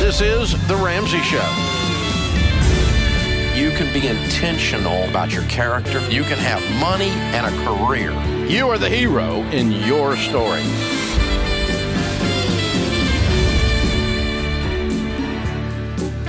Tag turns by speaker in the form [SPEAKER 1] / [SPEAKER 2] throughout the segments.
[SPEAKER 1] This is The Ramsey Show. You can be intentional about your character. You can have money and a career. You are the hero in your story.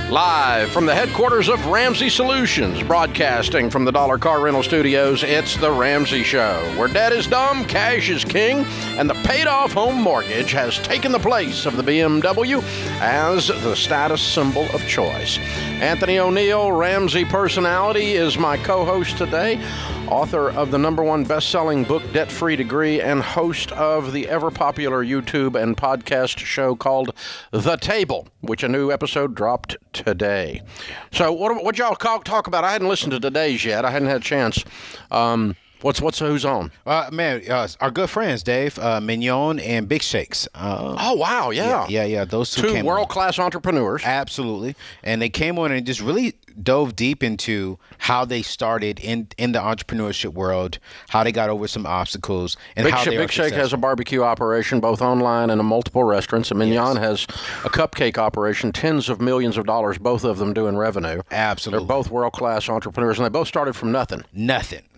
[SPEAKER 1] Live from the headquarters of Ramsey Solutions, broadcasting from the Dollar Car Rental Studios, it's The Ramsey Show, where debt is dumb, cash is king, and the paid-off home mortgage has taken the place of the BMW as the status symbol of choice. Anthony O'Neill, Ramsey personality, is my co-host today. Author of the #1 best-selling book, Debt-Free Degree, and host of the ever-popular YouTube and podcast show called The Table, which a new episode dropped today. So what y'all talk about? I hadn't listened to today's yet. I hadn't had a chance. Who's on?
[SPEAKER 2] Our good friends, Dave, Mignon and Big Shakes.
[SPEAKER 1] Oh, wow, yeah.
[SPEAKER 2] Yeah. Those two
[SPEAKER 1] world-class entrepreneurs.
[SPEAKER 2] Absolutely. And they came on and just really dove deep into how they started in the entrepreneurship world, how they got over some obstacles, and
[SPEAKER 1] Big Shake has a barbecue operation, both online and in multiple restaurants. And Mignon has a cupcake operation, tens of millions of dollars, both of them doing revenue.
[SPEAKER 2] Absolutely.
[SPEAKER 1] They're both world-class entrepreneurs, and they both started from nothing.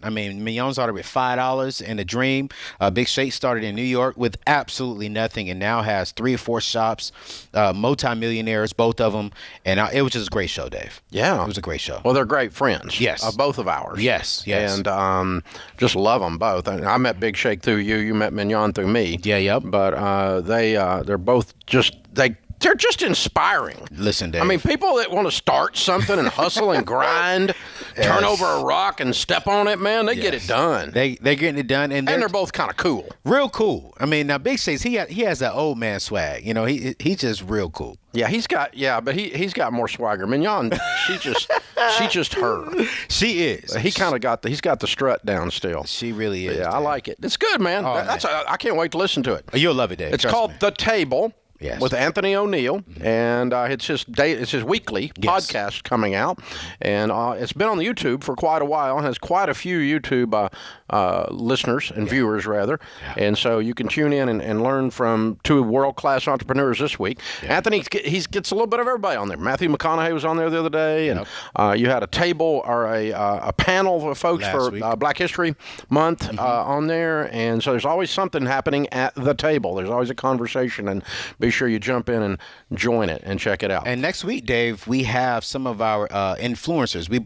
[SPEAKER 2] I mean, Mignon started with $5 and a dream. Big Shake started in New York with absolutely nothing and now has 3 or 4 shops, multi-millionaires, both of them. And it was just a great show, Dave.
[SPEAKER 1] Yeah.
[SPEAKER 2] It was a great show.
[SPEAKER 1] Well, they're great friends.
[SPEAKER 2] Yes.
[SPEAKER 1] Both of ours.
[SPEAKER 2] Yes.
[SPEAKER 1] And just love them both. I met Big Shake through you. You met Mignon through me.
[SPEAKER 2] Yeah, yep.
[SPEAKER 1] But they're both just... They're just inspiring.
[SPEAKER 2] Listen, Dave.
[SPEAKER 1] I mean, people that want to start something and hustle and grind, turn over a rock and step on it, man, they get it done.
[SPEAKER 2] They're getting it done. And
[SPEAKER 1] they're both kind of cool.
[SPEAKER 2] Real cool. I mean, now Big Shakes, he has that old man swag. You know, he's just real cool.
[SPEAKER 1] Yeah, he's got more swagger. Mignon, she's just her.
[SPEAKER 2] She is.
[SPEAKER 1] He's got the strut down still.
[SPEAKER 2] She really is.
[SPEAKER 1] Yeah,
[SPEAKER 2] Dave.
[SPEAKER 1] I like it. It's good, man.
[SPEAKER 2] Oh,
[SPEAKER 1] I can't wait to listen to it.
[SPEAKER 2] You'll love it, Dave.
[SPEAKER 1] It's called The Table.
[SPEAKER 2] Yes.
[SPEAKER 1] With Anthony O'Neill, and it's his weekly podcast coming out, and it's been on the YouTube for quite a while, and has quite a few YouTube listeners and viewers, rather, and so you can tune in and learn from 2 world-class entrepreneurs this week. Yeah. Anthony, he gets a little bit of everybody on there. Matthew McConaughey was on there the other day, and you had a table or a panel of folks for Black History Month on there, and so there's always something happening at the table. There's always a conversation, and be sure you jump in and join it and check it out.
[SPEAKER 2] And next week, Dave, we have some of our influencers. We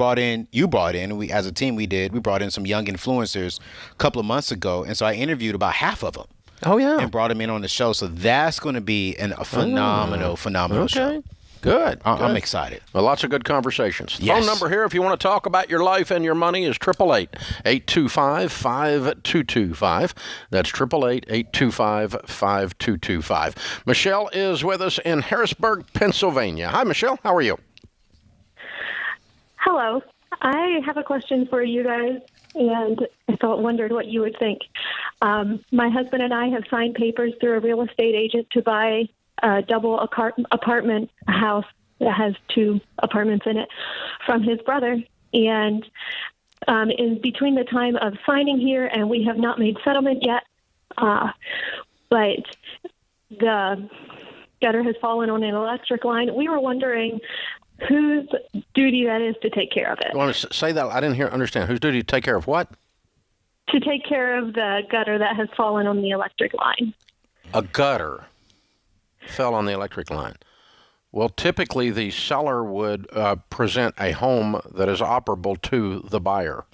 [SPEAKER 2] as a team, we brought in some young influencers a couple of months ago, and so I interviewed about half of them.
[SPEAKER 1] Oh, yeah.
[SPEAKER 2] And brought them in on the show, so that's going to be a phenomenal show.
[SPEAKER 1] Good.
[SPEAKER 2] I'm excited.
[SPEAKER 1] Well, lots of good conversations. The
[SPEAKER 2] Yes.
[SPEAKER 1] phone number here, if you want to talk about your life and your money, is 888-825-5225. That's 888-825-5225. Michelle is with us in Harrisburg, Pennsylvania. Hi, Michelle. How are you?
[SPEAKER 3] Hello. I have a question for you guys, and I wondered what you would think. My husband and I have signed papers through a real estate agent to buy a double apartment house that has 2 apartments in it from his brother. And in between the time of signing here, and we have not made settlement yet, but the gutter has fallen on an electric line. We were wondering whose duty that is to take care of it.
[SPEAKER 1] You want to say that? I didn't understand. Whose duty to take care of what?
[SPEAKER 3] To take care of the gutter that has fallen on the electric line.
[SPEAKER 1] A gutter fell on the electric line. Well, typically the seller would present a home that is operable to the buyer,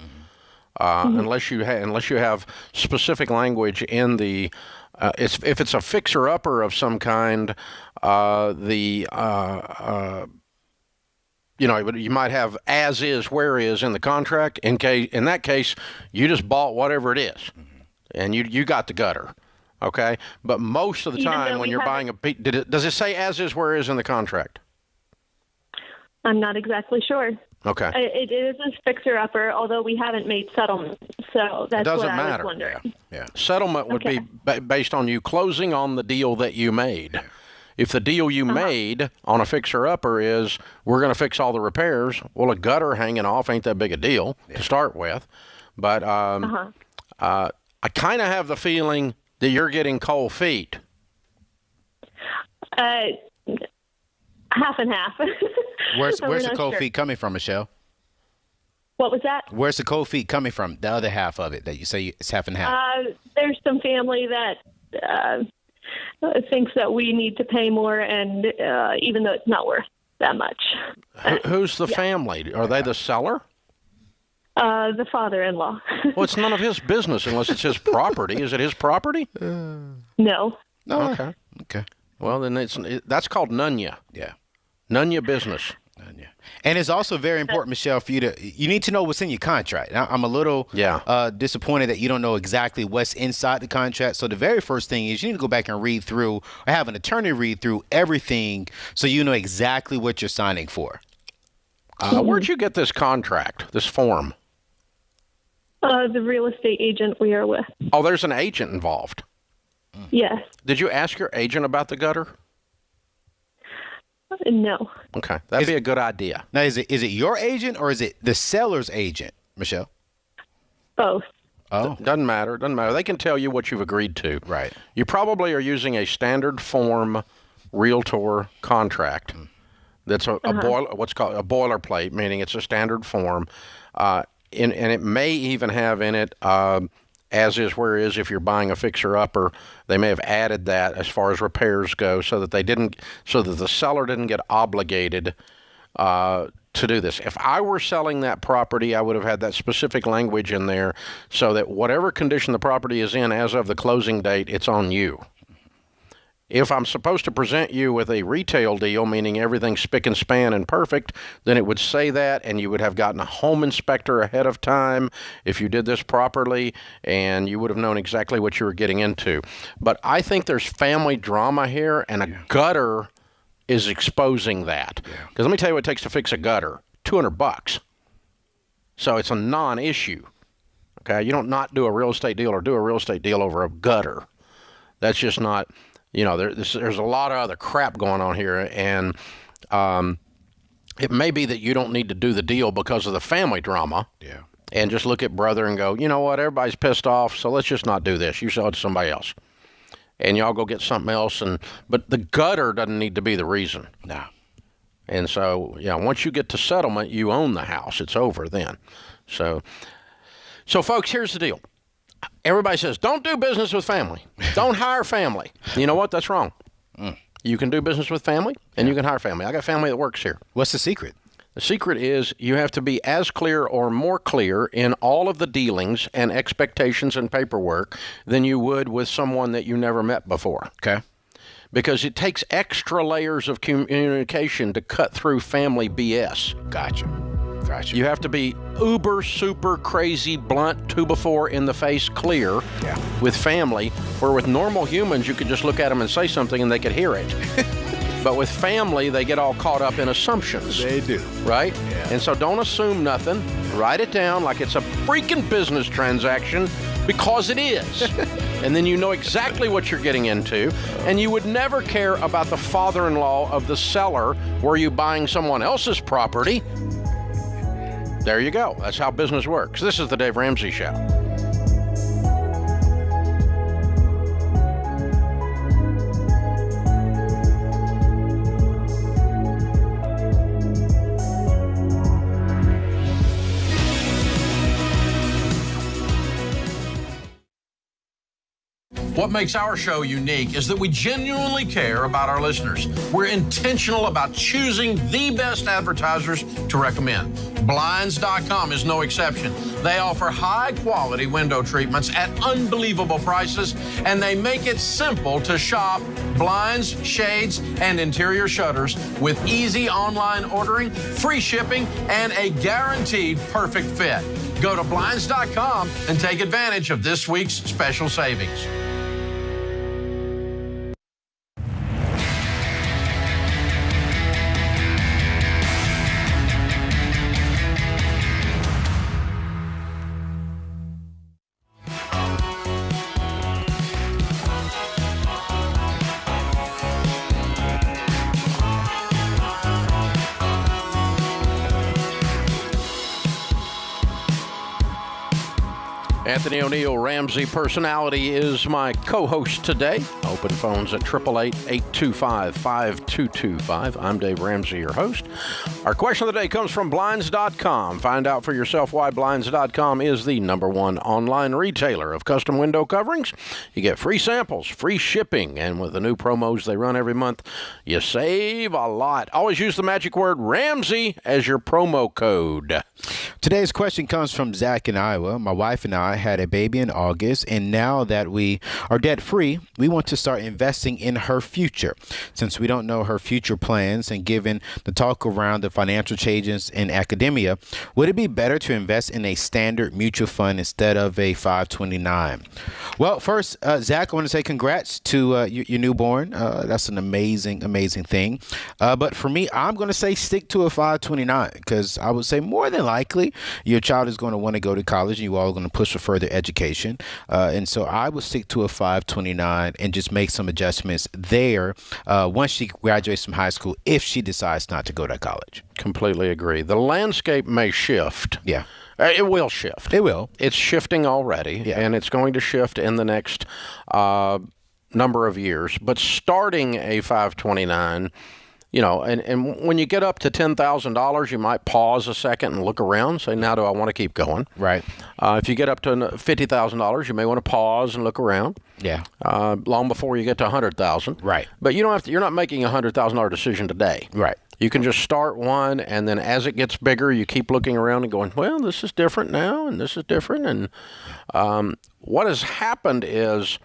[SPEAKER 1] unless you have specific language in the. If it's a fixer-upper of some kind, you might have as is, where is in the contract. In that case, you just bought whatever it is, and you got the gutter. Okay, but most of the time when you're buying does it say as is, where is in the contract?
[SPEAKER 3] I'm not exactly sure.
[SPEAKER 1] Okay.
[SPEAKER 3] It is a fixer-upper, although we haven't made settlement, so that's what I was wondering.
[SPEAKER 1] Yeah. Settlement would be based on you closing on the deal that you made. If the deal you made on a fixer-upper is we're going to fix all the repairs, well, a gutter hanging off ain't that big a deal to start with. But I kind of have the feeling that you're getting cold feet.
[SPEAKER 3] half and half.
[SPEAKER 2] Where's
[SPEAKER 3] So we're
[SPEAKER 2] the
[SPEAKER 3] not
[SPEAKER 2] cold
[SPEAKER 3] sure.
[SPEAKER 2] feet coming from, Michelle?
[SPEAKER 3] What was that?
[SPEAKER 2] Where's the cold feet coming from? The other half of it that you say it's half and half.
[SPEAKER 3] There's some family that thinks that we need to pay more, and even though it's not worth that much.
[SPEAKER 1] Who's the family? Are they the seller?
[SPEAKER 3] The father-in-law.
[SPEAKER 1] Well, it's none of his business unless it's his property. Is it his property?
[SPEAKER 3] No.
[SPEAKER 2] No.
[SPEAKER 1] Okay.
[SPEAKER 2] Okay.
[SPEAKER 1] Well, then that's called nunya.
[SPEAKER 2] Yeah.
[SPEAKER 1] Nunya business.
[SPEAKER 2] Yeah. And it's also very important, Michelle, for you need to know what's in your contract. I'm a little disappointed that you don't know exactly what's inside the contract. So the very first thing is you need to go back and read through, or have an attorney read through everything so you know exactly what you're signing for.
[SPEAKER 1] Where'd you get this contract, this form?
[SPEAKER 3] The real estate agent we are with.
[SPEAKER 1] Oh, there's an agent involved.
[SPEAKER 3] Yes.
[SPEAKER 1] Did you ask your agent about the gutter?
[SPEAKER 3] No.
[SPEAKER 1] Okay, that'd be a good idea.
[SPEAKER 2] Now, is it your agent or is it the seller's agent, Michelle?
[SPEAKER 3] Both.
[SPEAKER 2] Oh.
[SPEAKER 1] Doesn't matter. They can tell you what you've agreed to.
[SPEAKER 2] Right.
[SPEAKER 1] You probably are using a standard form realtor contract. That's what's called a boilerplate, meaning it's a standard form. And it may even have in it, as is where is, if you're buying a fixer-upper, they may have added that as far as repairs go, so that the seller didn't get obligated to do this. If I were selling that property, I would have had that specific language in there, so that whatever condition the property is in as of the closing date, it's on you. If I'm supposed to present you with a retail deal, meaning everything's spick and span and perfect, then it would say that, and you would have gotten a home inspector ahead of time if you did this properly, and you would have known exactly what you were getting into. But I think there's family drama here, and a gutter is exposing that. Because let me tell you what it takes to fix a gutter. $200. So it's a non-issue. Okay, you don't not do a real estate deal or do a real estate deal over a gutter. That's just not... there's a lot of other crap going on here, and it may be that you don't need to do the deal because of the family drama.
[SPEAKER 2] Yeah.
[SPEAKER 1] And just look at brother and go, you know what, everybody's pissed off, so let's just not do this. You sell it to somebody else. And y'all go get something else. But the gutter doesn't need to be the reason.
[SPEAKER 2] No.
[SPEAKER 1] And so, once you get to settlement, you own the house. It's over then. So folks, here's the deal. Everybody says, don't do business with family. Don't hire family. You know what? That's wrong. You can do business with family, and you can hire family. I got family that works here.
[SPEAKER 2] What's the secret?
[SPEAKER 1] The secret is you have to be as clear or more clear in all of the dealings and expectations and paperwork than you would with someone that you never met before.
[SPEAKER 2] Okay.
[SPEAKER 1] Because it takes extra layers of communication to cut through family BS.
[SPEAKER 2] Gotcha.
[SPEAKER 1] You have to be uber, super, crazy, blunt, two-before, in-the-face clear with family, where with normal humans, you could just look at them and say something and they could hear it. But with family, they get all caught up in assumptions.
[SPEAKER 2] They do.
[SPEAKER 1] Right?
[SPEAKER 2] Yeah.
[SPEAKER 1] And so don't assume nothing. Write it down like it's a freaking business transaction, because it is. And then you know exactly what you're getting into. And you would never care about the father-in-law of the seller were you buying someone else's property. There you go. That's how business works. This is the Dave Ramsey Show. What makes our show unique is that we genuinely care about our listeners. We're intentional about choosing the best advertisers to recommend. Blinds.com is no exception. They offer high-quality window treatments at unbelievable prices, and they make it simple to shop blinds, shades, and interior shutters with easy online ordering, free shipping, and a guaranteed perfect fit. Go to Blinds.com and take advantage of this week's special savings. Anthony O'Neill, Ramsey Personality, is my co-host today. Open phones at 888-825-5225. I'm Dave Ramsey, your host. Our question of the day comes from Blinds.com. Find out for yourself why Blinds.com is the #1 online retailer of custom window coverings. You get free samples, free shipping, and with the new promos they run every month, you save a lot. Always use the magic word Ramsey as your promo code.
[SPEAKER 2] Today's question comes from Zach in Iowa. My wife and I had a baby in August, and now that we are debt-free, we want to start investing in her future. Since we don't know her future plans and given the talk around the financial changes in academia, would it be better to invest in a standard mutual fund instead of a 529? Well, first, Zach, I want to say congrats to your newborn. That's an amazing, amazing thing. But for me, I'm going to say stick to a 529 because I would say more than likely your child is going to want to go to college and you all are going to push for further education. And so I would stick to a 529 and just make some adjustments there once she graduates from high school if she decides not to go to college.
[SPEAKER 1] Completely agree. The landscape may shift.
[SPEAKER 2] Yeah.
[SPEAKER 1] It will shift.
[SPEAKER 2] It will.
[SPEAKER 1] It's shifting already, and it's going to shift in the next number of years. But starting a 529, you know, and when you get up to $10,000, you might pause a second and look around, say, now do I want to keep going?
[SPEAKER 2] Right.
[SPEAKER 1] If you get up to $50,000, you may want to pause and look around.
[SPEAKER 2] Yeah.
[SPEAKER 1] Long before you get to $100,000.
[SPEAKER 2] Right.
[SPEAKER 1] But you don't have to. You're not making a $100,000 decision today.
[SPEAKER 2] Right.
[SPEAKER 1] You can just start one, and then as it gets bigger, you keep looking around and going, well, this is different now, and this is different. And what has happened is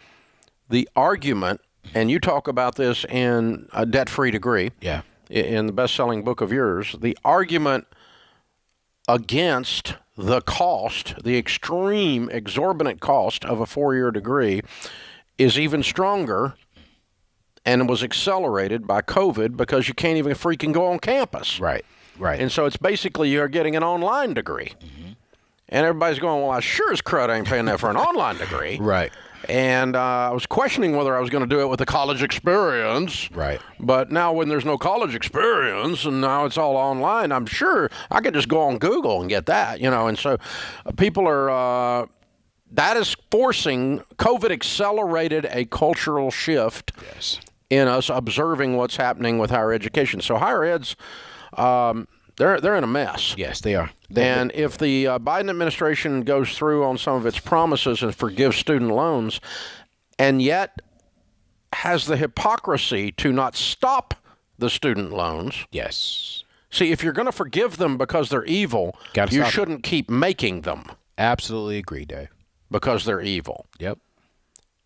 [SPEAKER 1] the argument, and you talk about this in A Debt-Free Degree,
[SPEAKER 2] Yeah.
[SPEAKER 1] in the best-selling book of yours, the argument against the cost, the extreme, exorbitant cost of a 4-year degree is even stronger, and it was accelerated by COVID because you can't even freaking go on campus.
[SPEAKER 2] Right. Right.
[SPEAKER 1] And so it's basically you're getting an online degree. Mm-hmm. And everybody's going, well, I sure as crud ain't paying that for an online degree.
[SPEAKER 2] Right.
[SPEAKER 1] And I was questioning whether I was going to do it with a college experience.
[SPEAKER 2] Right.
[SPEAKER 1] But now when there's no college experience and now it's all online, I'm sure I could just go on Google and get that, you know. And so people are, that is forcing, COVID accelerated a cultural shift.
[SPEAKER 2] Yes.
[SPEAKER 1] In us observing what's happening with higher education. So higher ed's, they're in a mess.
[SPEAKER 2] Yes, they are.
[SPEAKER 1] And if the Biden administration goes through on some of its promises and forgives student loans, and yet has the hypocrisy to not stop the student loans.
[SPEAKER 2] Yes.
[SPEAKER 1] See, if you're going to forgive them because they're evil, you shouldn't keep making them.
[SPEAKER 2] Absolutely agree, Dave.
[SPEAKER 1] Because they're evil.
[SPEAKER 2] Yep.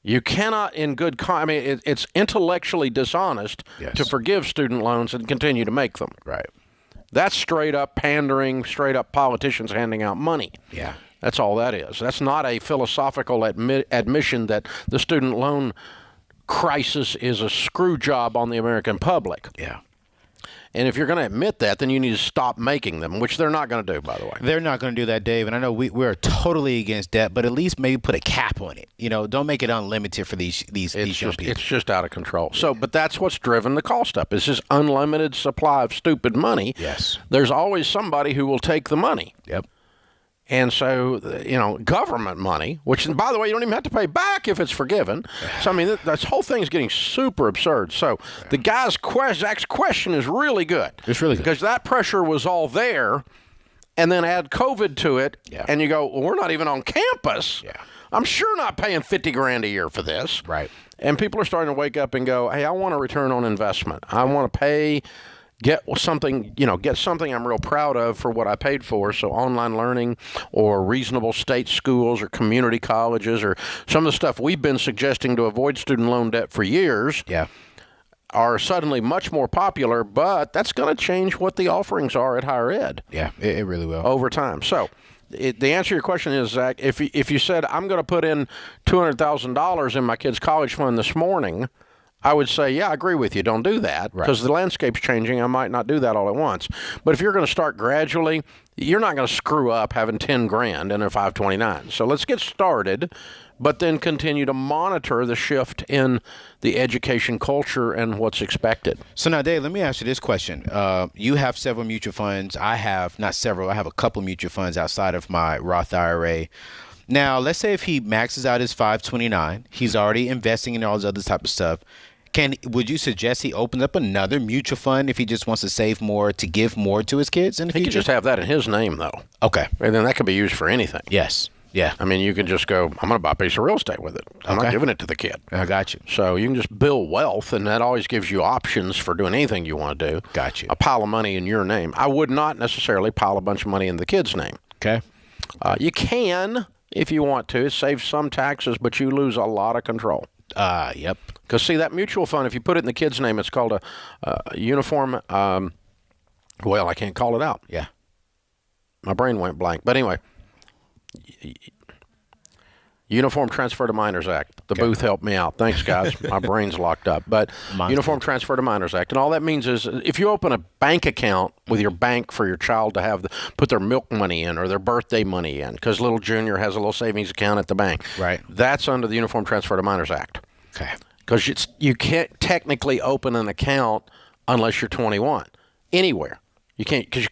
[SPEAKER 1] You cannot, in good I mean, it's intellectually dishonest to forgive student loans and continue to make them.
[SPEAKER 2] Right.
[SPEAKER 1] That's straight up pandering, straight up politicians handing out money.
[SPEAKER 2] Yeah.
[SPEAKER 1] That's all that is. That's not a philosophical admission that the student loan crisis is a screw job on the American public.
[SPEAKER 2] Yeah.
[SPEAKER 1] And if you're going to admit that, then you need to stop making them, which they're not going to do, by the way.
[SPEAKER 2] They're not going to do that, Dave. And I know we're totally against debt, but at least maybe put a cap on it. You know, don't make it unlimited for these young people.
[SPEAKER 1] It's just out of control. So, but that's what's driven the cost up. Is this unlimited supply of stupid money.
[SPEAKER 2] Yes. There's
[SPEAKER 1] always somebody who will take the money.
[SPEAKER 2] Yep.
[SPEAKER 1] And so, you know, government money, which, by the way, you don't even have to pay back if it's forgiven. So, I mean, this whole thing is getting super absurd. So the Zach's question is really good.
[SPEAKER 2] It's really good.
[SPEAKER 1] Because that pressure was all there, and then add COVID to it, and you go, well, we're not even on campus.
[SPEAKER 2] Yeah.
[SPEAKER 1] I'm sure not paying $50,000 a year for this.
[SPEAKER 2] Right.
[SPEAKER 1] And people are starting to wake up and go, hey, I want a return on investment. I want to pay... Get something I'm real proud of for what I paid for. So online learning or reasonable state schools or community colleges or some of the stuff we've been suggesting to avoid student loan debt for years are suddenly much more popular, but that's going to change what the offerings are at higher ed.
[SPEAKER 2] Yeah, it really will.
[SPEAKER 1] Over time. So the answer to your question is, Zach, if you said, I'm going to put in $200,000 in my kid's college fund this morning, I would say, yeah, I agree with you. Don't do that because the landscape's changing. I might not do that all at once. But if you're going to start gradually, you're not going to screw up having $10,000 in a 529. So let's get started, but then continue to monitor the shift in the education culture and what's expected.
[SPEAKER 2] So now, Dave, let me ask you this question. You have several mutual funds. I have not several. I have a couple mutual funds outside of my Roth IRA. Now, let's say if he maxes out his 529, he's already investing in all this other type of stuff. Would you suggest he opens up another mutual fund if he just wants to save more to give more to his kids in the future?
[SPEAKER 1] He could just have that in his name, though.
[SPEAKER 2] Okay.
[SPEAKER 1] And then that could be used for anything.
[SPEAKER 2] Yes. Yeah.
[SPEAKER 1] I mean, you can just go, I'm going to buy a piece of real estate with it. I'm not giving it to the kid.
[SPEAKER 2] I got you.
[SPEAKER 1] So you can just build wealth, and that always gives you options for doing anything you want to do.
[SPEAKER 2] Got you.
[SPEAKER 1] A pile of money in your name. I would not necessarily pile a bunch of money in the kid's name.
[SPEAKER 2] Okay.
[SPEAKER 1] You can, if you want to, save some taxes, but you lose a lot of control.
[SPEAKER 2] Yep.
[SPEAKER 1] Because, see, that mutual fund, if you put it in the kid's name, it's called a uniform, well, I can't call it out.
[SPEAKER 2] Yeah.
[SPEAKER 1] My brain went blank. But anyway, Uniform Transfer to Minors Act. The booth helped me out. Thanks, guys. My brain's locked up. But Uniform Transfer to Minors Act. And all that means is if you open a bank account with your bank for your child to have put their milk money in or their birthday money in, because little Junior has a little savings account at the bank.
[SPEAKER 2] Right.
[SPEAKER 1] That's under the Uniform Transfer to Minors Act.
[SPEAKER 2] Okay.
[SPEAKER 1] Because you can't technically open an account unless you're 21 anywhere. You can't, because you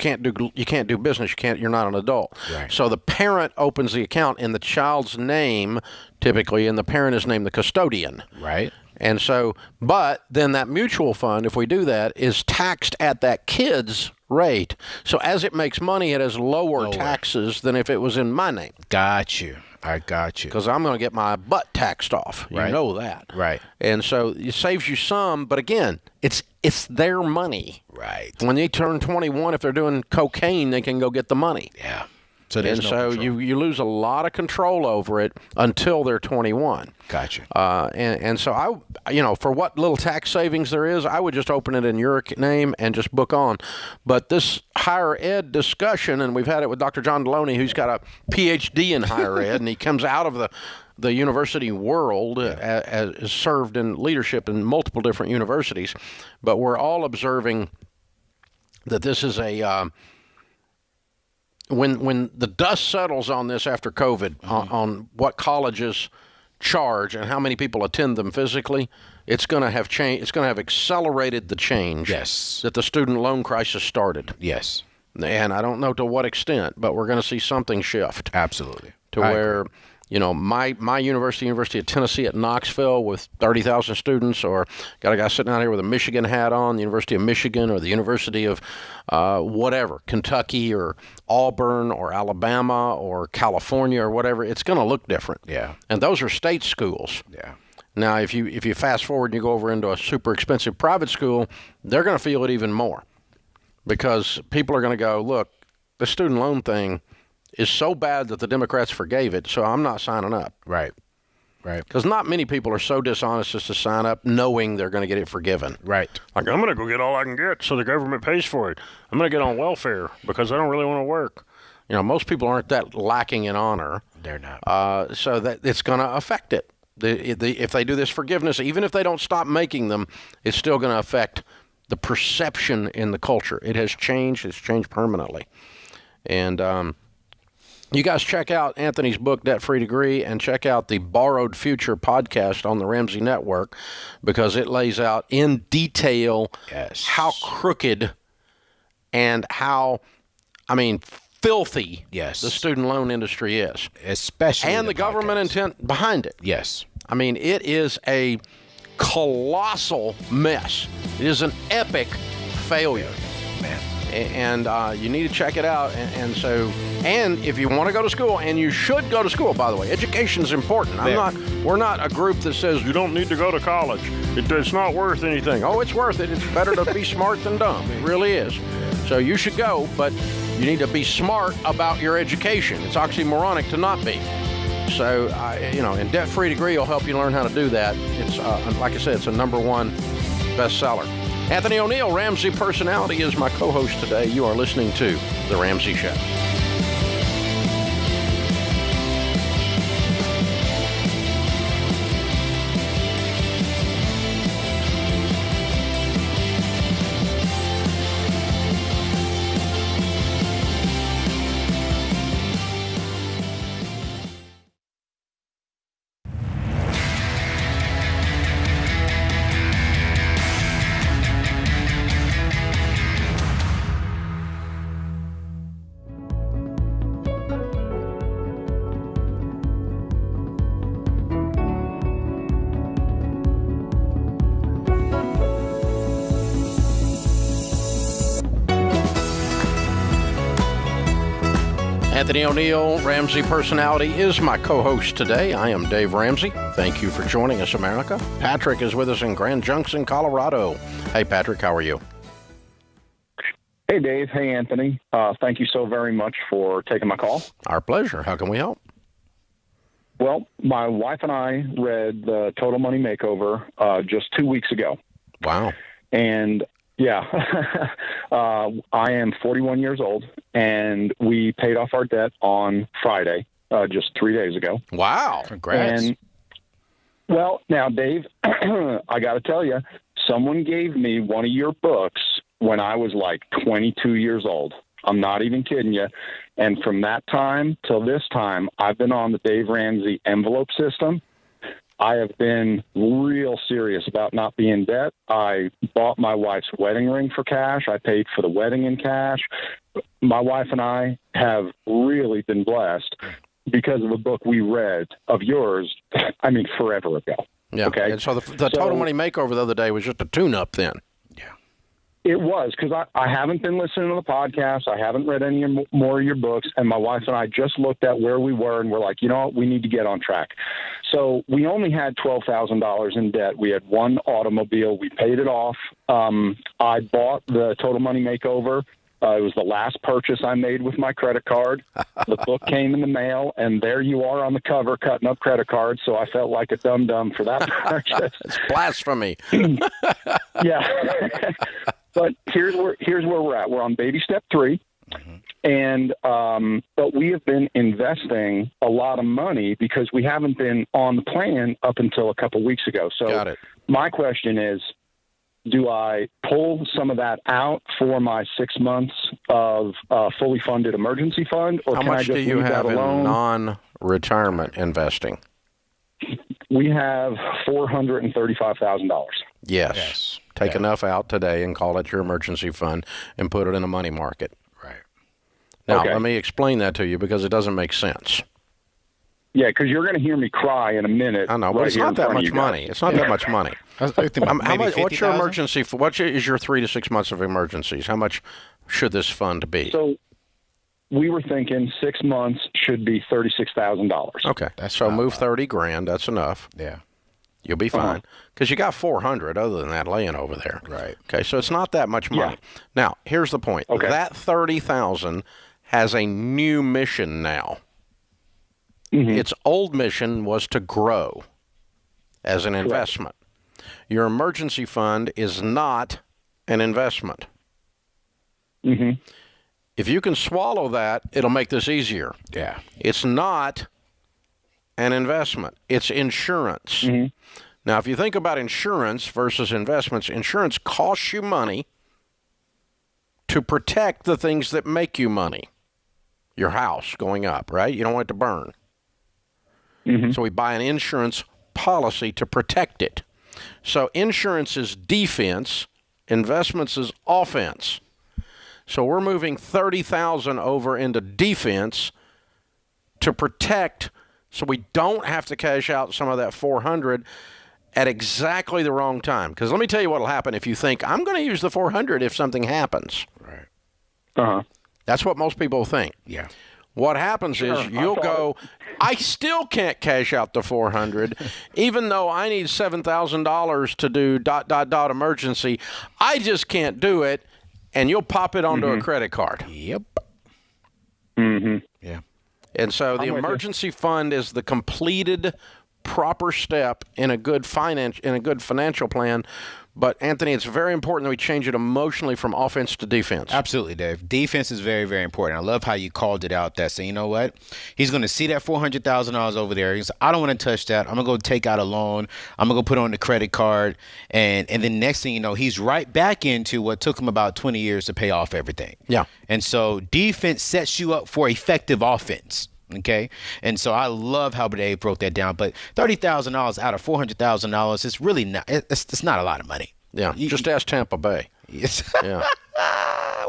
[SPEAKER 1] can't do business. You're not an adult.
[SPEAKER 2] Right.
[SPEAKER 1] So the parent opens the account in the child's name, typically, and the parent is named the custodian.
[SPEAKER 2] Right.
[SPEAKER 1] And so, but then that mutual fund, if we do that, is taxed at that kid's rate. So as it makes money, it has lower taxes than if it was in my name.
[SPEAKER 2] Got you. I got you.
[SPEAKER 1] Because I'm going to get my butt taxed off. You know that.
[SPEAKER 2] Right.
[SPEAKER 1] And so it saves you some, but again, it's their money.
[SPEAKER 2] Right.
[SPEAKER 1] When they turn 21, if they're doing cocaine, they can go get the money.
[SPEAKER 2] Yeah. So there's
[SPEAKER 1] no control. you lose a lot of control over it until they're 21.
[SPEAKER 2] Gotcha.
[SPEAKER 1] And so for what little tax savings there is, I would just open it in your name and just book on. But this higher ed discussion, and we've had it with Dr. John Deloney, who's got a PhD in higher ed, and he comes out of the university world, as served in leadership in multiple different universities. But we're all observing that this is a when the dust settles on this after COVID, on what colleges charge and how many people attend them physically, it's going to have changed. It's going to have accelerated the change that the student loan crisis started.
[SPEAKER 2] Yes.
[SPEAKER 1] And I don't know to what extent, but we're going to see something shift.
[SPEAKER 2] Absolutely.
[SPEAKER 1] To where, my University of Tennessee at Knoxville with 30,000 students, or got a guy sitting out here with a Michigan hat on, the University of Michigan, or the University of whatever, Kentucky or Auburn or Alabama or California or whatever, it's going to look different.
[SPEAKER 2] Yeah.
[SPEAKER 1] And those are state schools.
[SPEAKER 2] Yeah.
[SPEAKER 1] Now, if you fast forward and you go over into a super expensive private school, they're going to feel it even more, because people are going to go, look, the student loan thing is so bad that the Democrats forgave it, so I'm not signing up.
[SPEAKER 2] Right. Right.
[SPEAKER 1] Because not many people are so dishonest as to sign up knowing they're going to get it forgiven.
[SPEAKER 2] Right.
[SPEAKER 1] Like, I'm going to go get all I can get so the government pays for it. I'm going to get on welfare because I don't really want to work. Most people aren't that lacking in honor.
[SPEAKER 2] They're not.
[SPEAKER 1] So that it's going to affect it. If they do this forgiveness, even if they don't stop making them, it's still going to affect the perception in the culture. It has changed. It's changed permanently. And you guys check out Anthony's book, Debt Free Degree, and check out the Borrowed Future podcast on the Ramsey Network, because it lays out in detail how crooked and how, filthy the student loan industry is.
[SPEAKER 2] Especially
[SPEAKER 1] and the government intent behind it.
[SPEAKER 2] Yes.
[SPEAKER 1] It is a colossal mess. It is an epic failure.
[SPEAKER 2] Man.
[SPEAKER 1] And you need to check it out. And if you want to go to school, and you should go to school, by the way, education is important. We're not a group that says you don't need to go to college. It's not worth anything. Oh, it's worth it. It's better to be smart than dumb. It really is. So you should go, but you need to be smart about your education. It's oxymoronic to not be. So, and Debt Free Degree will help you learn how to do that. It's, like I said, it's a #1 bestseller. Anthony O'Neill, Ramsey Personality, is my co-host today. You are listening to The Ramsey Show. Anthony O'Neill, Ramsey Personality, is my co-host today. I am Dave Ramsey. Thank you for joining us, America. Patrick is with us in Grand Junction, Colorado. Hey, Patrick, how are you?
[SPEAKER 4] Hey, Dave. Hey, Anthony. Thank you so very much for taking my call.
[SPEAKER 1] Our pleasure. How can we help?
[SPEAKER 4] Well, my wife and I read the Total Money Makeover just 2 weeks ago.
[SPEAKER 1] Wow.
[SPEAKER 4] And yeah, I am 41 years old, and we paid off our debt on Friday, just 3 days ago.
[SPEAKER 1] Wow.
[SPEAKER 2] Congrats.
[SPEAKER 4] And, well, now, Dave, I got to tell you, someone gave me one of your books when I was like 22 years old. I'm not even kidding you. And from that time till this time, I've been on the Dave Ramsey envelope system. I have been real serious about not being in debt. I bought my wife's wedding ring for cash. I paid for the wedding in cash. My wife and I have really been blessed because of a book we read of yours, I mean, forever ago.
[SPEAKER 1] Yeah.
[SPEAKER 4] Okay.
[SPEAKER 1] And so the Total Money Makeover the other day was just a tune-up then.
[SPEAKER 4] It was, because I haven't been listening to the podcast. I haven't read any more of your books. And my wife and I just looked at where we were, and we're like, you know what, we need to get on track. So we only had $12,000 in debt. We had one automobile. We paid it off. I bought the Total Money Makeover. It was the last purchase I made with my credit card. The book came in the mail, and there you are on the cover cutting up credit cards. So I felt like a dum-dum for that purchase.
[SPEAKER 1] It's blasphemy.
[SPEAKER 4] Yeah. But here's where we're at. We're on baby step 3, and but we have been investing a lot of money because we haven't been on the plan up until a couple weeks ago. So
[SPEAKER 1] Got it.
[SPEAKER 4] My question is, do I pull some of that out for my 6 months of fully funded emergency fund, or
[SPEAKER 1] How
[SPEAKER 4] can I
[SPEAKER 1] much
[SPEAKER 4] just
[SPEAKER 1] do you
[SPEAKER 4] leave
[SPEAKER 1] have
[SPEAKER 4] that
[SPEAKER 1] in
[SPEAKER 4] alone?
[SPEAKER 1] non-retirement investing?
[SPEAKER 4] We have $435,000.
[SPEAKER 1] Yes. Take enough out today and call it your emergency fund and put it in a money market.
[SPEAKER 2] Right.
[SPEAKER 1] Now,
[SPEAKER 4] Okay.
[SPEAKER 1] let me explain that to you because it doesn't make sense.
[SPEAKER 4] Yeah, because you're going to hear me cry in a minute.
[SPEAKER 1] I know, but
[SPEAKER 4] right
[SPEAKER 1] it's
[SPEAKER 4] here
[SPEAKER 1] not
[SPEAKER 4] in
[SPEAKER 1] that
[SPEAKER 4] front of
[SPEAKER 1] much
[SPEAKER 4] you guys.
[SPEAKER 1] money. It's not that much money.
[SPEAKER 2] I think
[SPEAKER 1] How
[SPEAKER 2] maybe
[SPEAKER 1] much, what's your
[SPEAKER 2] 50,000?
[SPEAKER 1] emergency? What is your 3 to 6 months of emergencies? How much should this fund be?
[SPEAKER 4] So we were thinking 6 months should be $36,000.
[SPEAKER 1] Okay,
[SPEAKER 2] That's
[SPEAKER 1] so
[SPEAKER 2] not
[SPEAKER 1] move
[SPEAKER 2] bad.
[SPEAKER 1] 30 grand. That's enough.
[SPEAKER 2] Yeah.
[SPEAKER 1] You'll be fine because you got 400 other than that laying over there.
[SPEAKER 2] Right.
[SPEAKER 1] Okay, so it's not that much money.
[SPEAKER 4] Yeah.
[SPEAKER 1] Now, here's the point.
[SPEAKER 4] Okay.
[SPEAKER 1] That 30,000 has a new mission now. Its old mission was to grow as an investment. Your emergency fund is not an investment. If you can swallow that, it'll make this easier.
[SPEAKER 2] Yeah.
[SPEAKER 1] It's not an investment. It's insurance. Now, if you think about insurance versus investments, insurance costs you money to protect the things that make you money. Your house going up, right? You don't want it to burn. So we buy an insurance policy to protect it. So insurance is defense, investments is offense. So we're moving 30,000 over into defense to protect, so we don't have to cash out some of that 400 at exactly the wrong time. Because let me tell you what will happen if you think, I'm going to use the 400 if something happens.
[SPEAKER 2] Right.
[SPEAKER 1] That's what most people think.
[SPEAKER 2] Yeah.
[SPEAKER 1] What happens is you'll go, I still can't cash out the 400, even though I need $7,000 to do ... emergency. I just can't do it, and you'll pop it onto a credit card.
[SPEAKER 2] Yep. Yeah.
[SPEAKER 1] And so the
[SPEAKER 4] with you.
[SPEAKER 1] emergency fund is the completed proper step in a good financial plan. But Anthony, it's very important that we change it emotionally from offense to defense.
[SPEAKER 2] Absolutely, Dave. Defense is very, very important. I love how you called it out that, saying, you know what? He's going to see that $400,000 over there. He's like, I don't want to touch that. I'm going to go take out a loan. I'm going to go put on the credit card. And then next thing you know, he's right back into what took him about 20 years to pay off everything.
[SPEAKER 1] Yeah.
[SPEAKER 2] And so defense sets you up for effective offense. Okay. And so I love how Dave broke that down. But $30,000 out of $400,000 is really not, it's not a lot of money.
[SPEAKER 1] Yeah. Just ask Tampa Bay.
[SPEAKER 2] Yes.
[SPEAKER 1] Yeah.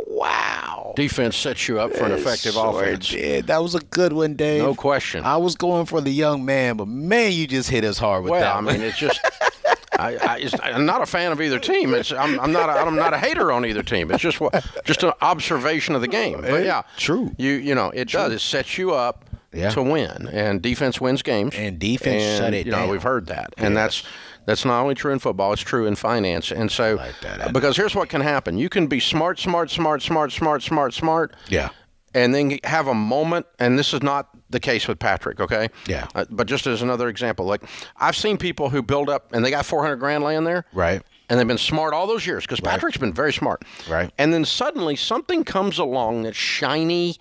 [SPEAKER 2] Wow.
[SPEAKER 1] Defense sets you up for an effective
[SPEAKER 2] Sure
[SPEAKER 1] offense.
[SPEAKER 2] did. That was a good one, Dave.
[SPEAKER 1] No question.
[SPEAKER 2] I was going for the young man, but man, you just hit us hard with that.
[SPEAKER 1] Well, I mean, it's just, I'm not a fan of either team. I'm not a hater on either team. It's just an observation of the game. But yeah,
[SPEAKER 2] true.
[SPEAKER 1] It does. It sets you up to win, and defense wins games.
[SPEAKER 2] And defense shut it down.
[SPEAKER 1] We've heard that, and that's not only true in football; it's true in finance. And so,
[SPEAKER 2] like that.
[SPEAKER 1] Because here's what can happen: you can be smart.
[SPEAKER 2] Yeah.
[SPEAKER 1] And then have a moment, and this is not the case with Patrick, okay?
[SPEAKER 2] Yeah.
[SPEAKER 1] But just as another example, like I've seen people who build up, and they got $400,000 laying there,
[SPEAKER 2] right?
[SPEAKER 1] And they've been smart all those years because Patrick's been very smart,
[SPEAKER 2] right?
[SPEAKER 1] And then suddenly something comes along that's shiny,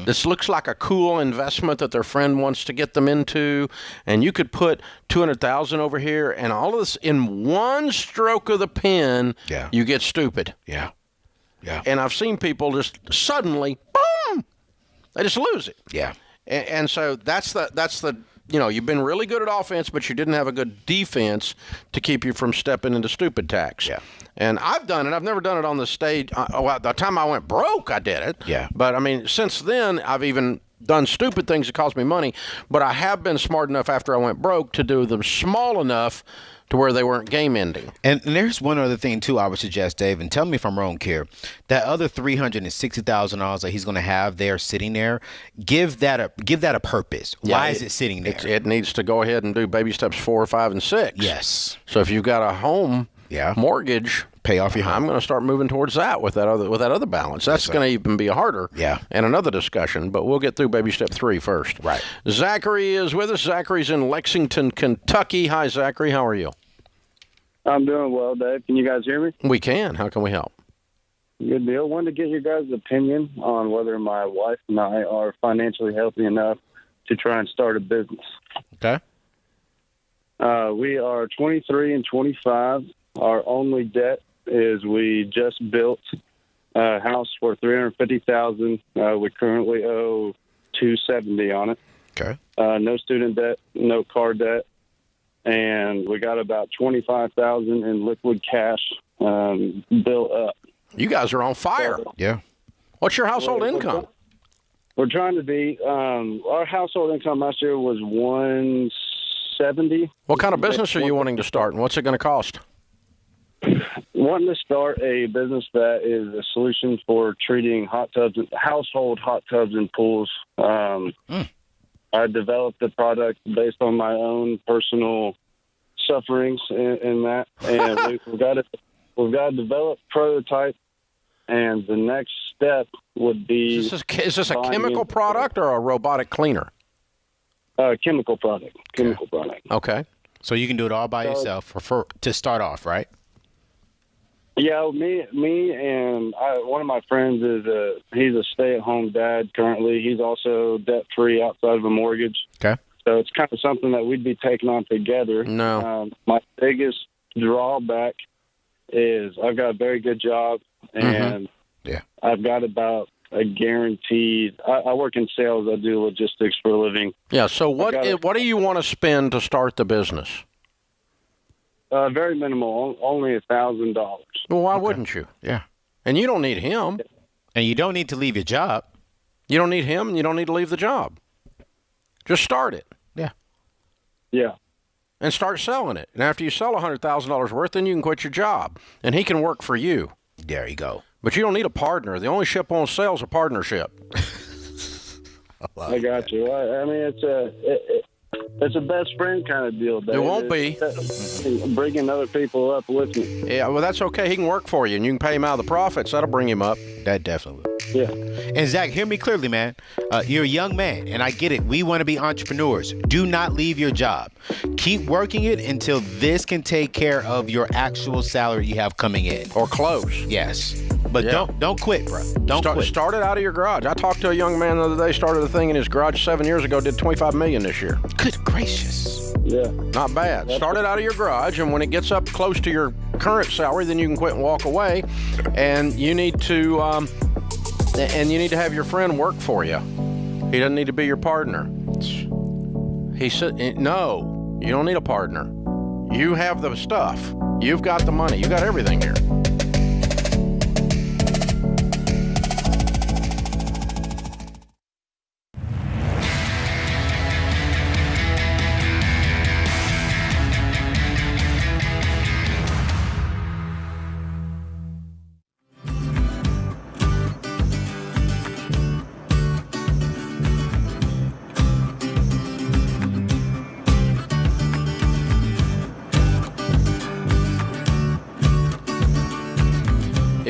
[SPEAKER 1] this looks like a cool investment that their friend wants to get them into, and you could put $200,000 over here, and all of this in one stroke of the pen, you get stupid.
[SPEAKER 2] Yeah. Yeah.
[SPEAKER 1] And I've seen people just suddenly, boom, they just lose it.
[SPEAKER 2] Yeah.
[SPEAKER 1] And so that's the you've been really good at offense, but you didn't have a good defense to keep you from stepping into stupid tax.
[SPEAKER 2] Yeah.
[SPEAKER 1] And I've done it. I've never done it on the stage. The time I went broke, I did it.
[SPEAKER 2] Yeah.
[SPEAKER 1] But, I mean, since then, I've even done stupid things that cost me money. But I have been smart enough after I went broke to do them small enough to where they weren't game ending.
[SPEAKER 2] And there's one other thing too I would suggest, Dave, and tell me if I'm wrong here. That other $360,000 that he's going to have there sitting there, give that a purpose. Why is it sitting there?
[SPEAKER 1] It needs to go ahead and do baby steps 4, 5, and 6.
[SPEAKER 2] Yes.
[SPEAKER 1] So if you've got a home mortgage,
[SPEAKER 2] pay off your home.
[SPEAKER 1] I'm going to start moving towards that with that other balance. That's going to even be harder.
[SPEAKER 2] Yeah.
[SPEAKER 1] And another discussion, but we'll get through baby step 3 first.
[SPEAKER 2] Right.
[SPEAKER 1] Zachary is with us. Zachary's in Lexington, Kentucky. Hi, Zachary. How are you?
[SPEAKER 5] I'm doing well, Dave. Can you guys hear me?
[SPEAKER 1] We can. How can we help?
[SPEAKER 5] Good deal. Wanted to get your guys' opinion on whether my wife and I are financially healthy enough to try and start a business.
[SPEAKER 1] Okay.
[SPEAKER 5] We are 23 and 25. Our only debt is we just built a house for $350,000. We currently owe $270 on it.
[SPEAKER 2] Okay.
[SPEAKER 5] No student debt, no car debt. And we got about $25,000 in liquid cash built up.
[SPEAKER 1] You guys are on fire.
[SPEAKER 2] Yeah.
[SPEAKER 1] What's your household income?
[SPEAKER 5] We're trying to be. Our household income last year was $170.
[SPEAKER 1] What kind of business are you wanting to start, and what's it going to cost?
[SPEAKER 5] Wanting to start a business that is a solution for treating household hot tubs and pools. I developed the product based on my own personal sufferings in that, and we've got to develop prototype, and the next step would be.
[SPEAKER 1] Is this a chemical product or a robotic cleaner?
[SPEAKER 5] Chemical product. Chemical product.
[SPEAKER 1] Okay.
[SPEAKER 2] So you can do it all by yourself to start off, right?
[SPEAKER 5] Yeah, me, and one of my friends he's a stay-at-home dad currently. He's also debt-free outside of a mortgage.
[SPEAKER 2] Okay.
[SPEAKER 5] So it's kind of something that we'd be taking on together.
[SPEAKER 1] No.
[SPEAKER 5] My biggest drawback is I've got a very good job, and I've got about a guaranteed. I work in sales. I do logistics for a living.
[SPEAKER 1] Yeah. So what do you want to spend to start the business?
[SPEAKER 5] Very minimal, only $1,000.
[SPEAKER 1] Well, why wouldn't you?
[SPEAKER 2] Yeah.
[SPEAKER 1] And you don't need him.
[SPEAKER 2] And you don't need to leave your job.
[SPEAKER 1] You don't need him, and you don't need to leave the job. Just start it.
[SPEAKER 2] Yeah.
[SPEAKER 5] Yeah.
[SPEAKER 1] And start selling it. And after you sell $100,000 worth, then you can quit your job, and he can work for you.
[SPEAKER 2] There you go.
[SPEAKER 1] But you don't need a partner. The only ship on sail is a partnership.
[SPEAKER 5] I got you. I mean, it's a best friend kind of deal, Dave.
[SPEAKER 1] It won't be.
[SPEAKER 5] Bringing other people up with me.
[SPEAKER 1] Yeah, well, that's okay. He can work for you, and you can pay him out of the profits. That'll bring him up.
[SPEAKER 2] That definitely.
[SPEAKER 5] Yeah.
[SPEAKER 2] And Zach, hear me clearly, man. You're a young man, and I get it. We want to be entrepreneurs. Do not leave your job. Keep working it until this can take care of your actual salary you have coming in.
[SPEAKER 1] Or close.
[SPEAKER 2] Yes. But don't quit, bro. Don't quit.
[SPEAKER 1] Start it out of your garage. I talked to a young man the other day, started a thing in his garage 7 years ago, did $25 million this year.
[SPEAKER 2] Good gracious.
[SPEAKER 5] Yeah.
[SPEAKER 1] Not bad. Start it out of your garage, and when it gets up close to your current salary, then you can quit and walk away. And you need to have your friend work for you. He doesn't need to be your partner. He said, no, you don't need a partner. You have the stuff. You've got the money. You've got everything here.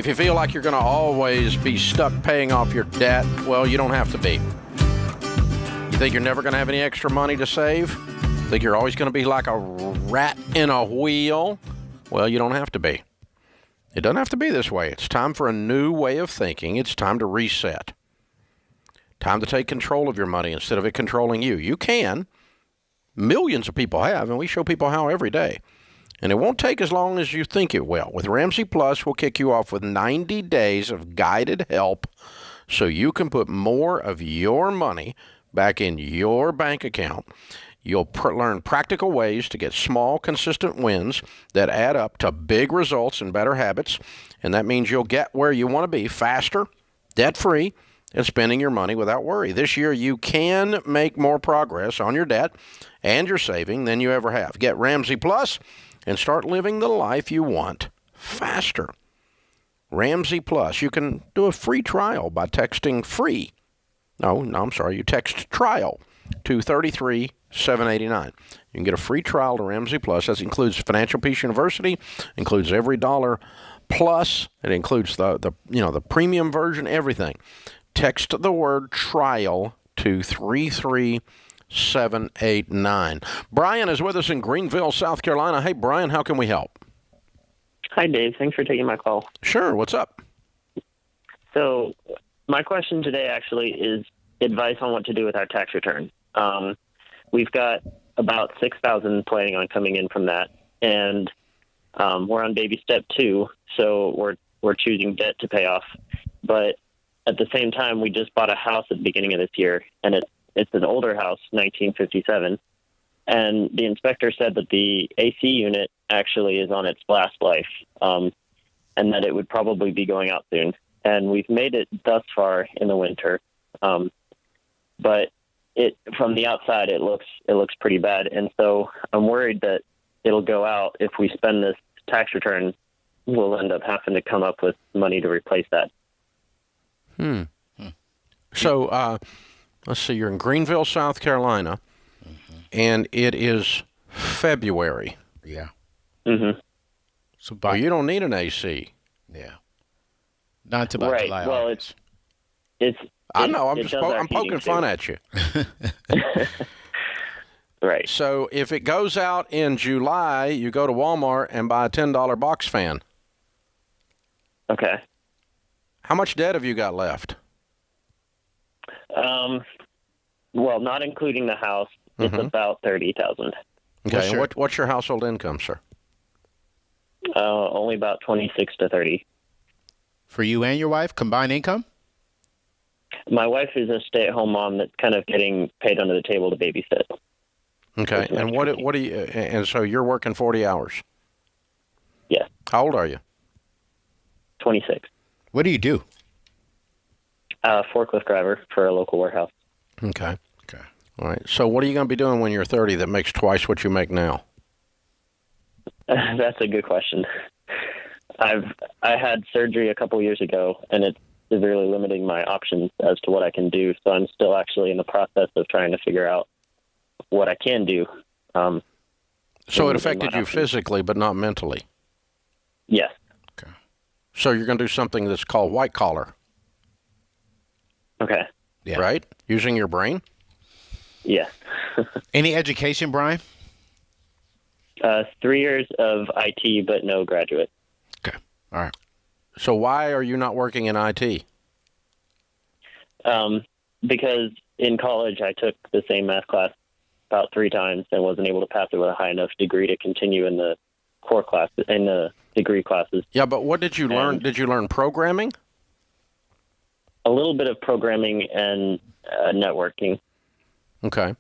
[SPEAKER 1] If you feel like you're going to always be stuck paying off your debt, well, you don't have to be. You think you're never going to have any extra money to save? Think you're always going to be like a rat in a wheel? Well, you don't have to be. It doesn't have to be this way. It's time for a new way of thinking. It's time to reset. Time to take control of your money instead of it controlling you. You can. Millions of people have, and we show people how every day. And it won't take as long as you think it will. With Ramsey Plus, we'll kick you off with 90 days of guided help so you can put more of your money back in your bank account. You'll learn practical ways to get small, consistent wins that add up to big results and better habits. And that means you'll get where you want to be faster, debt-free, and spending your money without worry. This year, you can make more progress on your debt and your saving than you ever have. Get Ramsey Plus and start living the life you want faster. Ramsey Plus. You can do a free trial by texting FREE. You text TRIAL to 33789. You can get a free trial to Ramsey Plus. That includes Financial Peace University, includes every dollar plus. It includes the premium version, everything. Text the word trial to 33789. Brian is with us in Greenville, South Carolina. Hey, Brian, how can we help?
[SPEAKER 6] Hi, Dave. Thanks for taking my call.
[SPEAKER 1] Sure. What's up?
[SPEAKER 6] So my question today actually is advice on what to do with our tax return. We've got about $6,000 planning on coming in from that, and we're on baby step 2, so we're choosing debt to pay off. But at the same time, we just bought a house at the beginning of this year, and it's an older house, 1957. And the inspector said that the AC unit actually is on its last life, and that it would probably be going out soon. And we've made it thus far in the winter, but from the outside it looks pretty bad. And so I'm worried that it'll go out if we spend this tax return. We'll end up having to come up with money to replace that.
[SPEAKER 1] So let's see. You're in Greenville, South Carolina. And it is February.
[SPEAKER 2] Yeah.
[SPEAKER 6] Mm-hmm.
[SPEAKER 2] So
[SPEAKER 1] Well, you don't need an AC.
[SPEAKER 2] Yeah. Not to about
[SPEAKER 6] Right.
[SPEAKER 2] July.
[SPEAKER 6] Well,
[SPEAKER 2] August.
[SPEAKER 1] I know. I'm poking fun at you.
[SPEAKER 6] Right.
[SPEAKER 1] So if it goes out in July, you go to Walmart and buy a $10 box fan.
[SPEAKER 6] Okay.
[SPEAKER 1] How much debt have you got left?
[SPEAKER 6] Well, not including the house, it's about $30,000.
[SPEAKER 1] Okay. And what's your household income, sir?
[SPEAKER 6] Only about 26 to 30.
[SPEAKER 2] For you and your wife, combined income?
[SPEAKER 6] My wife is a stay-at-home mom that's kind of getting paid under the table to babysit.
[SPEAKER 1] Okay. And what do you? And so you're working 40 hours.
[SPEAKER 6] Yes.
[SPEAKER 1] How old are you?
[SPEAKER 6] 26.
[SPEAKER 2] What do you do?
[SPEAKER 6] Forklift driver for a local warehouse.
[SPEAKER 1] Okay. All right. So what are you going to be doing when you're 30 that makes twice what you make now?
[SPEAKER 6] That's a good question. I had surgery a couple years ago, and it's severely limiting my options as to what I can do. So I'm still actually in the process of trying to figure out what I can do.
[SPEAKER 1] So it affected you physically, but not mentally?
[SPEAKER 6] Yes.
[SPEAKER 2] Okay.
[SPEAKER 1] So you're going to do something that's called white collar.
[SPEAKER 6] Okay.
[SPEAKER 2] Yeah.
[SPEAKER 1] Right? Using your brain?
[SPEAKER 6] Yes.
[SPEAKER 2] Any education, Brian?
[SPEAKER 6] 3 years of IT, but no graduate.
[SPEAKER 2] Okay. All right.
[SPEAKER 1] So why are you not working in IT?
[SPEAKER 6] Because in college I took the same math class about 3 times and wasn't able to pass it with a high enough degree to continue in the core class, in the degree classes.
[SPEAKER 1] Yeah, but what did you learn? Did you learn programming?
[SPEAKER 6] A little bit of programming and networking.
[SPEAKER 1] Okay.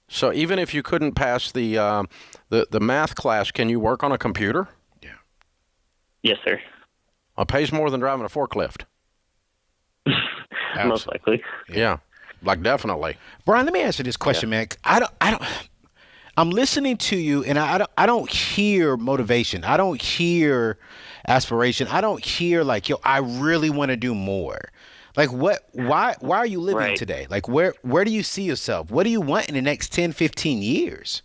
[SPEAKER 1] So even if you couldn't pass the math class, can you work on a computer?
[SPEAKER 2] Yeah.
[SPEAKER 6] Yes, sir.
[SPEAKER 1] It pays more than driving a forklift.
[SPEAKER 6] Most likely.
[SPEAKER 1] Yeah. Like definitely.
[SPEAKER 2] Brian, let me ask you this question, man. I'm listening to you, and I don't hear motivation. I don't hear aspiration. I don't hear like, I really want to do more. Like why are you living today? Like where do you see yourself? What do you want in the next 10, 15 years?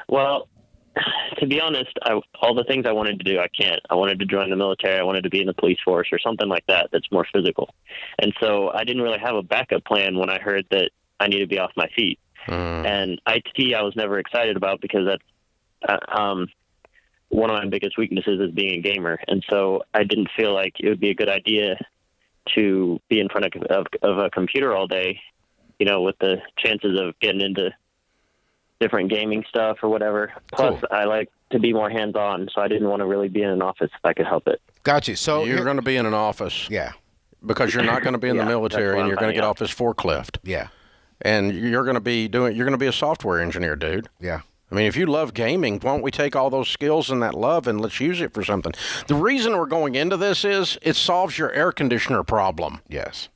[SPEAKER 6] Well, to be honest, all the things I wanted to do, I can't. I wanted to join the military. I wanted to be in the police force or something like that that's more physical. And so I didn't really have a backup plan when I heard that I needed to be off my feet. And IT I was never excited about because that's one of my biggest weaknesses is being a gamer. And so I didn't feel like it would be a good idea to be in front of a computer all day, you know, with the chances of getting into different gaming stuff or whatever. Plus, I like to be more hands-on, so I didn't want to really be in an office if I could help it.
[SPEAKER 2] Got you. So
[SPEAKER 1] you're going to be in an office.
[SPEAKER 2] Yeah.
[SPEAKER 1] Because you're not going to be in the military and you're going to get off this forklift.
[SPEAKER 2] Yeah.
[SPEAKER 1] And you're going to be a software engineer, dude.
[SPEAKER 2] Yeah.
[SPEAKER 1] I mean, if you love gaming, why don't we take all those skills and that love and let's use it for something? The reason we're going into this is it solves your air conditioner problem.
[SPEAKER 2] Yes.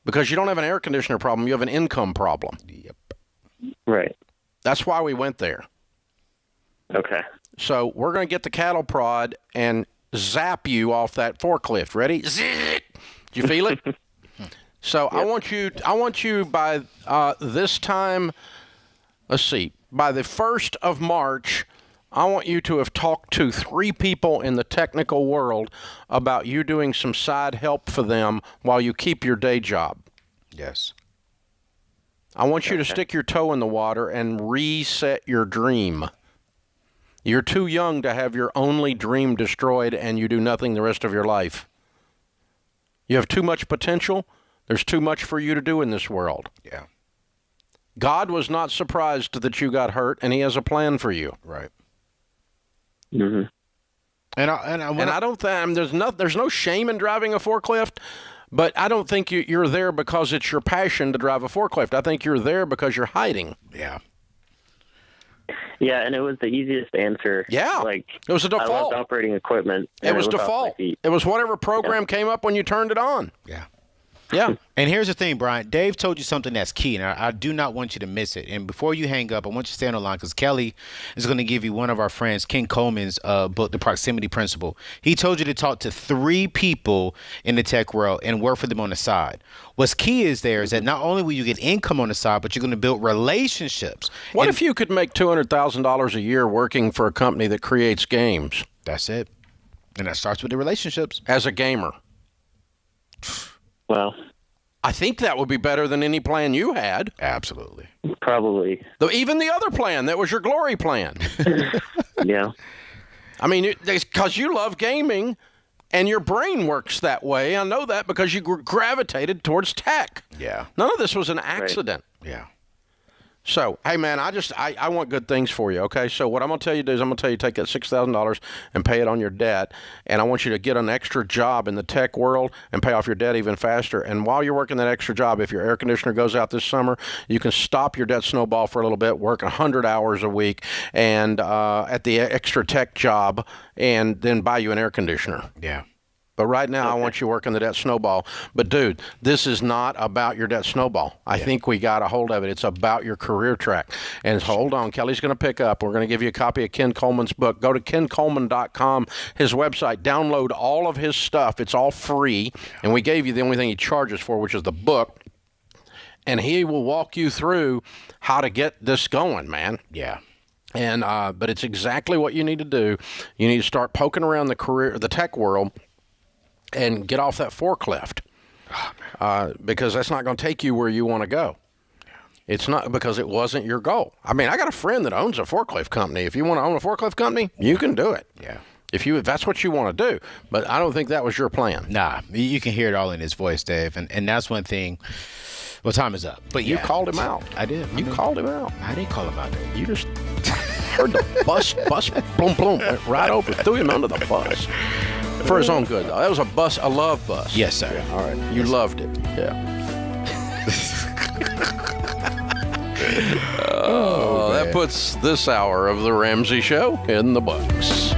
[SPEAKER 1] Because you don't have an air conditioner problem, you have an income problem.
[SPEAKER 2] Yep.
[SPEAKER 6] Right.
[SPEAKER 1] That's why we went there.
[SPEAKER 6] Okay.
[SPEAKER 1] So we're going to get the cattle prod and zap you off that forklift. Ready? Zit! Do you feel it? So yep. I want you by this time, let's see, by the 1st of March, I want you to have talked to 3 people in the technical world about you doing some side help for them while you keep your day job.
[SPEAKER 2] Yes.
[SPEAKER 1] I want you to stick your toe in the water and reset your dream. You're too young to have your only dream destroyed and you do nothing the rest of your life. You have too much potential. There's too much for you to do in this world.
[SPEAKER 2] Yeah.
[SPEAKER 1] God was not surprised that you got hurt, and he has a plan for you.
[SPEAKER 2] Right.
[SPEAKER 6] Mm-hmm.
[SPEAKER 2] And I
[SPEAKER 1] don't think there's no shame in driving a forklift, but I don't think you're there because it's your passion to drive a forklift. I think you're there because you're hiding.
[SPEAKER 2] Yeah.
[SPEAKER 6] Yeah, and it was the easiest answer.
[SPEAKER 1] Yeah,
[SPEAKER 6] like
[SPEAKER 1] it was a default.
[SPEAKER 6] I loved operating equipment.
[SPEAKER 1] It was default. It was whatever program came up when you turned it on.
[SPEAKER 2] Yeah.
[SPEAKER 1] Yeah.
[SPEAKER 2] And here's the thing, Brian. Dave told you something that's key, and I do not want you to miss it. And before you hang up, I want you to stay on the line because Kelly is going to give you one of our friends, Ken Coleman's book, The Proximity Principle. He told you to talk to 3 people in the tech world and work for them on the side. What's key is that not only will you get income on the side, but you're going to build relationships.
[SPEAKER 1] What if you could make $200,000 a year working for a company that creates games?
[SPEAKER 2] That's it. And that starts with the relationships.
[SPEAKER 1] As a gamer.
[SPEAKER 6] Well,
[SPEAKER 1] I think that would be better than any plan you had.
[SPEAKER 2] Absolutely.
[SPEAKER 6] Probably.
[SPEAKER 1] Even the other plan, that was your glory plan.
[SPEAKER 6] Yeah.
[SPEAKER 1] I mean, because you love gaming and your brain works that way. I know that because you gravitated towards tech.
[SPEAKER 2] Yeah.
[SPEAKER 1] None of this was an accident.
[SPEAKER 2] Right. Yeah.
[SPEAKER 1] So, hey, man, I want good things for you, okay? So what I'm going to tell you is I'm going to tell you take that $6,000 and pay it on your debt, and I want you to get an extra job in the tech world and pay off your debt even faster. And while you're working that extra job, if your air conditioner goes out this summer, you can stop your debt snowball for a little bit, work 100 hours a week and at the extra tech job, and then buy you an air conditioner.
[SPEAKER 2] Yeah.
[SPEAKER 1] But right now, I want you working the debt snowball. But, dude, this is not about your debt snowball. I think we got a hold of it. It's about your career track. And hold on, Kelly's going to pick up. We're going to give you a copy of Ken Coleman's book. Go to kencoleman.com, his website. Download all of his stuff. It's all free. And we gave you the only thing he charges for, which is the book. And he will walk you through how to get this going, man.
[SPEAKER 2] Yeah.
[SPEAKER 1] And but it's exactly what you need to do. You need to start poking around the tech world and get off that forklift because that's not going to take you where you want to go. It's not because it wasn't your goal. I mean, I got a friend that owns a forklift company. If you want to own a forklift company, you can do it.
[SPEAKER 2] Yeah.
[SPEAKER 1] If that's what you want to do. But I don't think that was your plan.
[SPEAKER 2] Nah, you can hear it all in his voice, Dave. And that's one thing. Well, time is up. But
[SPEAKER 1] you called him out.
[SPEAKER 2] I did.
[SPEAKER 1] You called him out.
[SPEAKER 2] I didn't call him out, Dave.
[SPEAKER 1] You just heard the bus, boom, boom, went right over, threw him under the bus. For his own good, though. That was a love bus.
[SPEAKER 2] Yes, sir.
[SPEAKER 1] Yeah, all right. You loved it. Yeah. That puts this hour of the Ramsey Show in the books.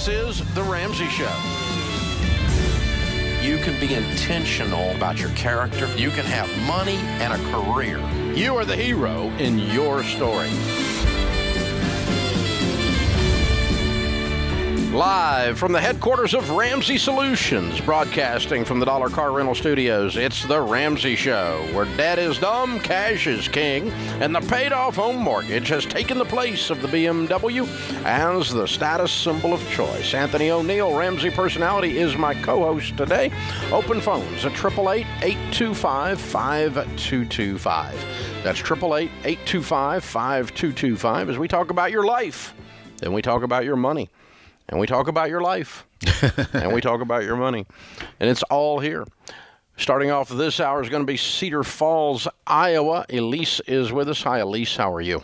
[SPEAKER 1] This is The Ramsey Show. You can be intentional about your character. You can have money and a career. You are the hero in your story. Live from the headquarters of Ramsey Solutions, broadcasting from the Dollar Car Rental Studios, it's The Ramsey Show, where debt is dumb, cash is king, and the paid-off home mortgage has taken the place of the BMW as the status symbol of choice. Anthony O'Neill, Ramsey Personality, is my co-host today. Open phones at 888-825-5225. That's 888-825-5225 as we talk about your life, then we talk about your money. And we talk about your life, and we talk about your money, and it's all here. Starting off this hour is going to be Cedar Falls, Iowa. Elise is with us. Hi, Elise. How are you?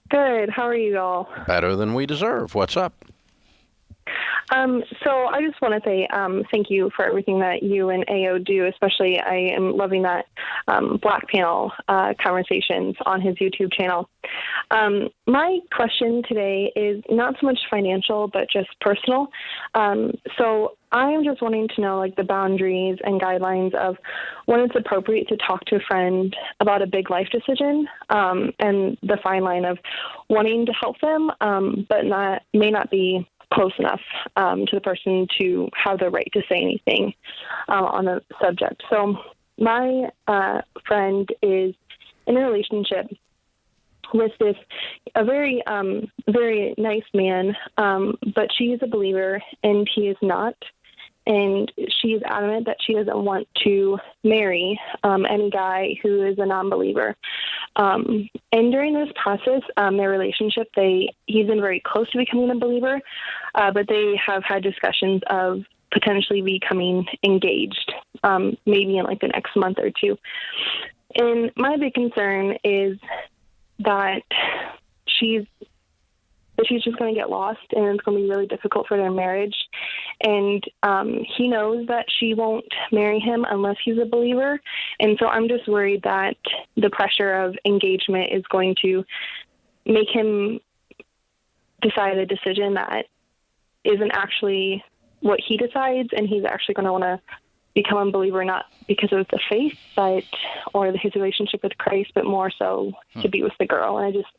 [SPEAKER 7] Good. How are you all?
[SPEAKER 1] Better than we deserve. What's up?
[SPEAKER 7] So I just want to say thank you for everything that you and AO do. Especially, I am loving that Black Panel conversations on his YouTube channel. My question today is not so much financial, but just personal. So I'm just wanting to know, like, the boundaries and guidelines of when it's appropriate to talk to a friend about a big life decision, and the fine line of wanting to help them, but may not be close enough to the person to have the right to say anything on the subject. So my friend is in a relationship with a very nice man, but she is a believer and he is not. And she is adamant that she doesn't want to marry any guy who is a non-believer. And during this process, their relationship, he's been very close to becoming a believer, but they have had discussions of potentially becoming engaged, maybe in like the next month or two. And my big concern is that she's just going to get lost, and it's going to be really difficult for their marriage. And he knows that she won't marry him unless he's a believer. And so I'm just worried that the pressure of engagement is going to make him decide a decision that isn't actually what he decides, and he's actually going to want to become a believer, not because of the faith, or his relationship with Christ, but more so to be with the girl. And I just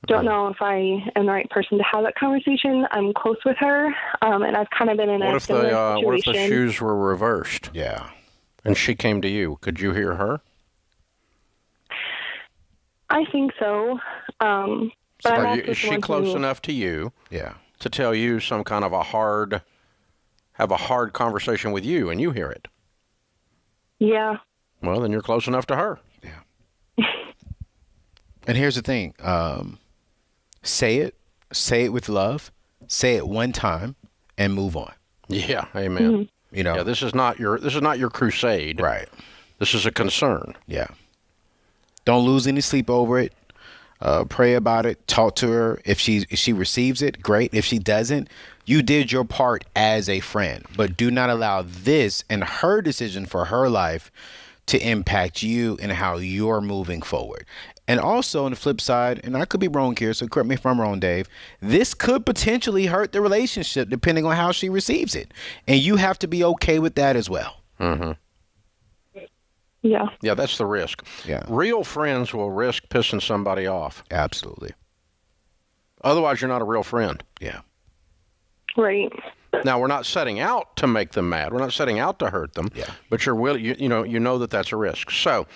[SPEAKER 7] don't know if I am the right person to have that conversation. I'm close with her, and I've kind of been in a similar situation.
[SPEAKER 1] What if the shoes were reversed?
[SPEAKER 2] Yeah.
[SPEAKER 1] And she came to you. Could you hear her?
[SPEAKER 7] I think so. But
[SPEAKER 1] is she close enough to you?
[SPEAKER 2] Yeah.
[SPEAKER 1] To tell you some kind of have a hard conversation with you, and you hear it?
[SPEAKER 7] Yeah.
[SPEAKER 1] Well, then you're close enough to her.
[SPEAKER 2] Yeah. And here's the thing. Say it with love, say it one time, and move on.
[SPEAKER 1] Yeah, amen.
[SPEAKER 7] Mm-hmm.
[SPEAKER 2] You know,
[SPEAKER 1] this is not your crusade.
[SPEAKER 2] Right.
[SPEAKER 1] This is a concern.
[SPEAKER 2] Yeah. Don't lose any sleep over it. Pray about it. Talk to her. If she receives it, great. If she doesn't, you did your part as a friend. But do not allow this and her decision for her life to impact you and how you're moving forward. And also on the flip side, and I could be wrong here, so correct me if I'm wrong, Dave, this could potentially hurt the relationship depending on how she receives it. And you have to be okay with that as well.
[SPEAKER 1] Mm-hmm.
[SPEAKER 7] Yeah.
[SPEAKER 1] Yeah, that's the risk.
[SPEAKER 2] Yeah.
[SPEAKER 1] Real friends will risk pissing somebody off.
[SPEAKER 2] Absolutely.
[SPEAKER 1] Otherwise, you're not a real friend.
[SPEAKER 2] Yeah.
[SPEAKER 7] Right.
[SPEAKER 1] Now, we're not setting out to make them mad. We're not setting out to hurt them.
[SPEAKER 2] Yeah.
[SPEAKER 1] But you're willing. You know that that's a risk. So,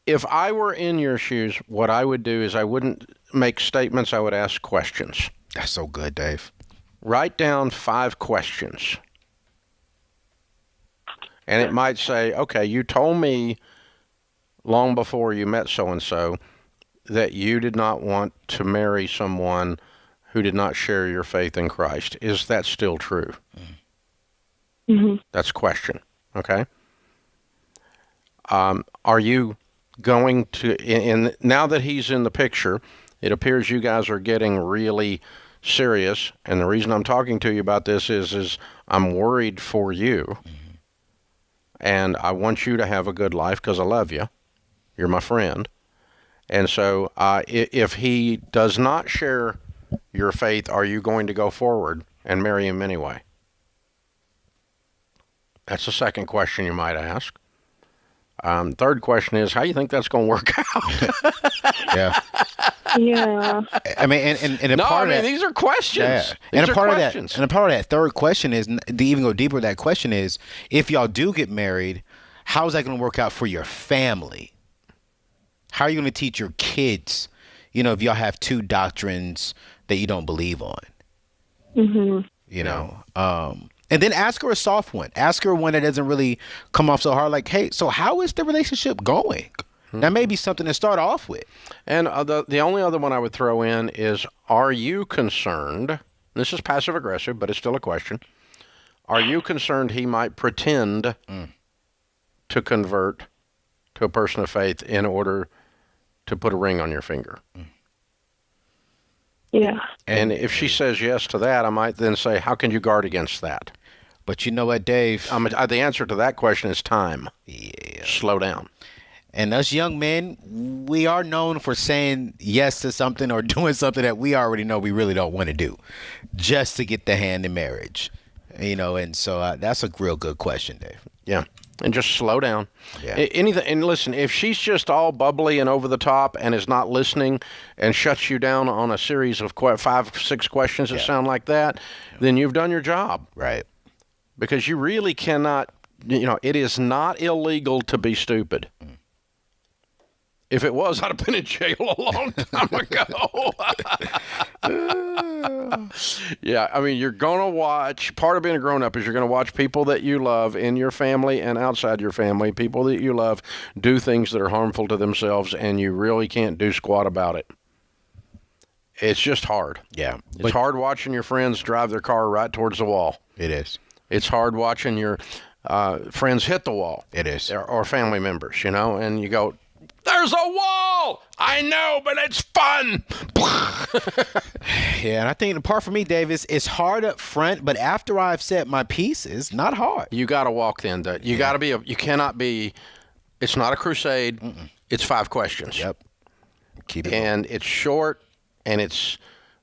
[SPEAKER 1] if I were in your shoes, what I would do is I wouldn't make statements. I would ask questions.
[SPEAKER 2] That's so good, Dave.
[SPEAKER 1] Write down 5 questions. And it might say, okay, you told me long before you met so-and-so that you did not want to marry someone who did not share your faith in Christ. Is that still true?
[SPEAKER 7] Mm-hmm.
[SPEAKER 1] That's a question, okay? Are you going to, now that he's in the picture, it appears you guys are getting really serious, and the reason I'm talking to you about this is I'm worried for you, and I want you to have a good life because I love you. You're my friend. And so if he does not share your faith, are you going to go forward and marry him anyway? That's the second question you might ask. Third question is, how do you think that's going to work out?
[SPEAKER 2] Yeah.
[SPEAKER 7] Yeah.
[SPEAKER 2] I mean, and a
[SPEAKER 1] No,
[SPEAKER 2] part
[SPEAKER 1] I
[SPEAKER 2] of
[SPEAKER 1] mean,
[SPEAKER 2] that,
[SPEAKER 1] these are questions.
[SPEAKER 2] yeah.
[SPEAKER 1] These
[SPEAKER 2] And a
[SPEAKER 1] are
[SPEAKER 2] part
[SPEAKER 1] questions.
[SPEAKER 2] of that, and a part of that third question is to even go deeper. That question is, if y'all do get married, how is that going to work out for your family? How are you going to teach your kids? You know, if y'all have two doctrines that you don't believe on.
[SPEAKER 7] Mm-hmm.
[SPEAKER 2] You know, and then ask her a soft one. Ask her one that doesn't really come off so hard. Like, hey, so how is the relationship going? That may be something to start off with.
[SPEAKER 1] And the only other one I would throw in is, are you concerned? This is passive aggressive, but it's still a question. Are you concerned he might pretend to convert to a person of faith in order to put a ring on your finger?
[SPEAKER 7] Yeah.
[SPEAKER 1] And if she says yes to that, I might then say, how can you guard against that?
[SPEAKER 2] But you know what, Dave?
[SPEAKER 1] The answer to that question is time.
[SPEAKER 2] Yeah.
[SPEAKER 1] Slow down.
[SPEAKER 2] And us young men, we are known for saying yes to something or doing something that we already know we really don't want to do, just to get the hand in marriage. You know, and so that's a real good question, Dave.
[SPEAKER 1] Yeah. And just slow down.
[SPEAKER 2] Yeah.
[SPEAKER 1] Anything. And listen, if she's just all bubbly and over the top and is not listening and shuts you down on a series of 5, 6 questions that sound like that, then you've done your job.
[SPEAKER 2] Right.
[SPEAKER 1] Because you really cannot, it is not illegal to be stupid. If it was, I'd have been in jail a long time ago. Yeah, I mean, you're going to watch, part of being a grown-up is you're going to watch people that you love in your family and outside your family, people that you love do things that are harmful to themselves, and you really can't do squat about it. It's just hard.
[SPEAKER 2] Yeah.
[SPEAKER 1] It's hard watching your friends drive their car right towards the wall.
[SPEAKER 2] It is.
[SPEAKER 1] It's hard watching your friends hit the wall.
[SPEAKER 2] It is.
[SPEAKER 1] Or family members, and you go, there's a wall! I know, but it's fun!
[SPEAKER 2] Yeah, and I think the part for me, Dave, is it's hard up front, but after I've said my piece, it's not hard.
[SPEAKER 1] You got to walk then. You got to be, you cannot be, it's not a crusade. It's 5 questions.
[SPEAKER 2] Yep. Keep it
[SPEAKER 1] And it's short, and it's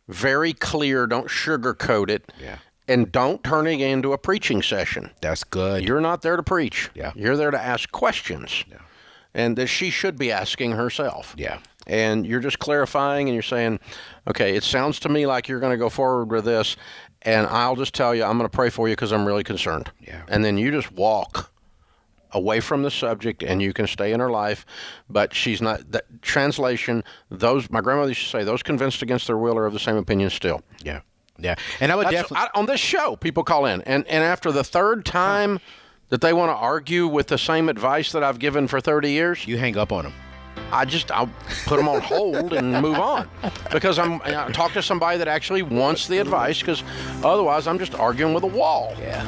[SPEAKER 1] very clear. Don't sugarcoat it.
[SPEAKER 2] Yeah.
[SPEAKER 1] And don't turn it into a preaching session.
[SPEAKER 2] That's good.
[SPEAKER 1] You're not there to preach.
[SPEAKER 2] Yeah.
[SPEAKER 1] You're there to ask questions.
[SPEAKER 2] Yeah.
[SPEAKER 1] And that she should be asking herself.
[SPEAKER 2] Yeah.
[SPEAKER 1] And you're just clarifying, and you're saying, okay, it sounds to me like you're going to go forward with this, and I'll just tell you, I'm going to pray for you because I'm really concerned.
[SPEAKER 2] Yeah.
[SPEAKER 1] And then you just walk away from the subject, and you can stay in her life, but she's not, that translation, my grandmother used to say, those convinced against their will are of the same opinion still.
[SPEAKER 2] Yeah. Yeah. And I would definitely.
[SPEAKER 1] On this show, people call in, and after the third time that they want to argue with the same advice that I've given for 30 years,
[SPEAKER 2] You hang up on them.
[SPEAKER 1] I'll put them on hold and move on, because I talk to somebody that actually wants the advice, because otherwise I'm just arguing with a wall.
[SPEAKER 2] Yeah.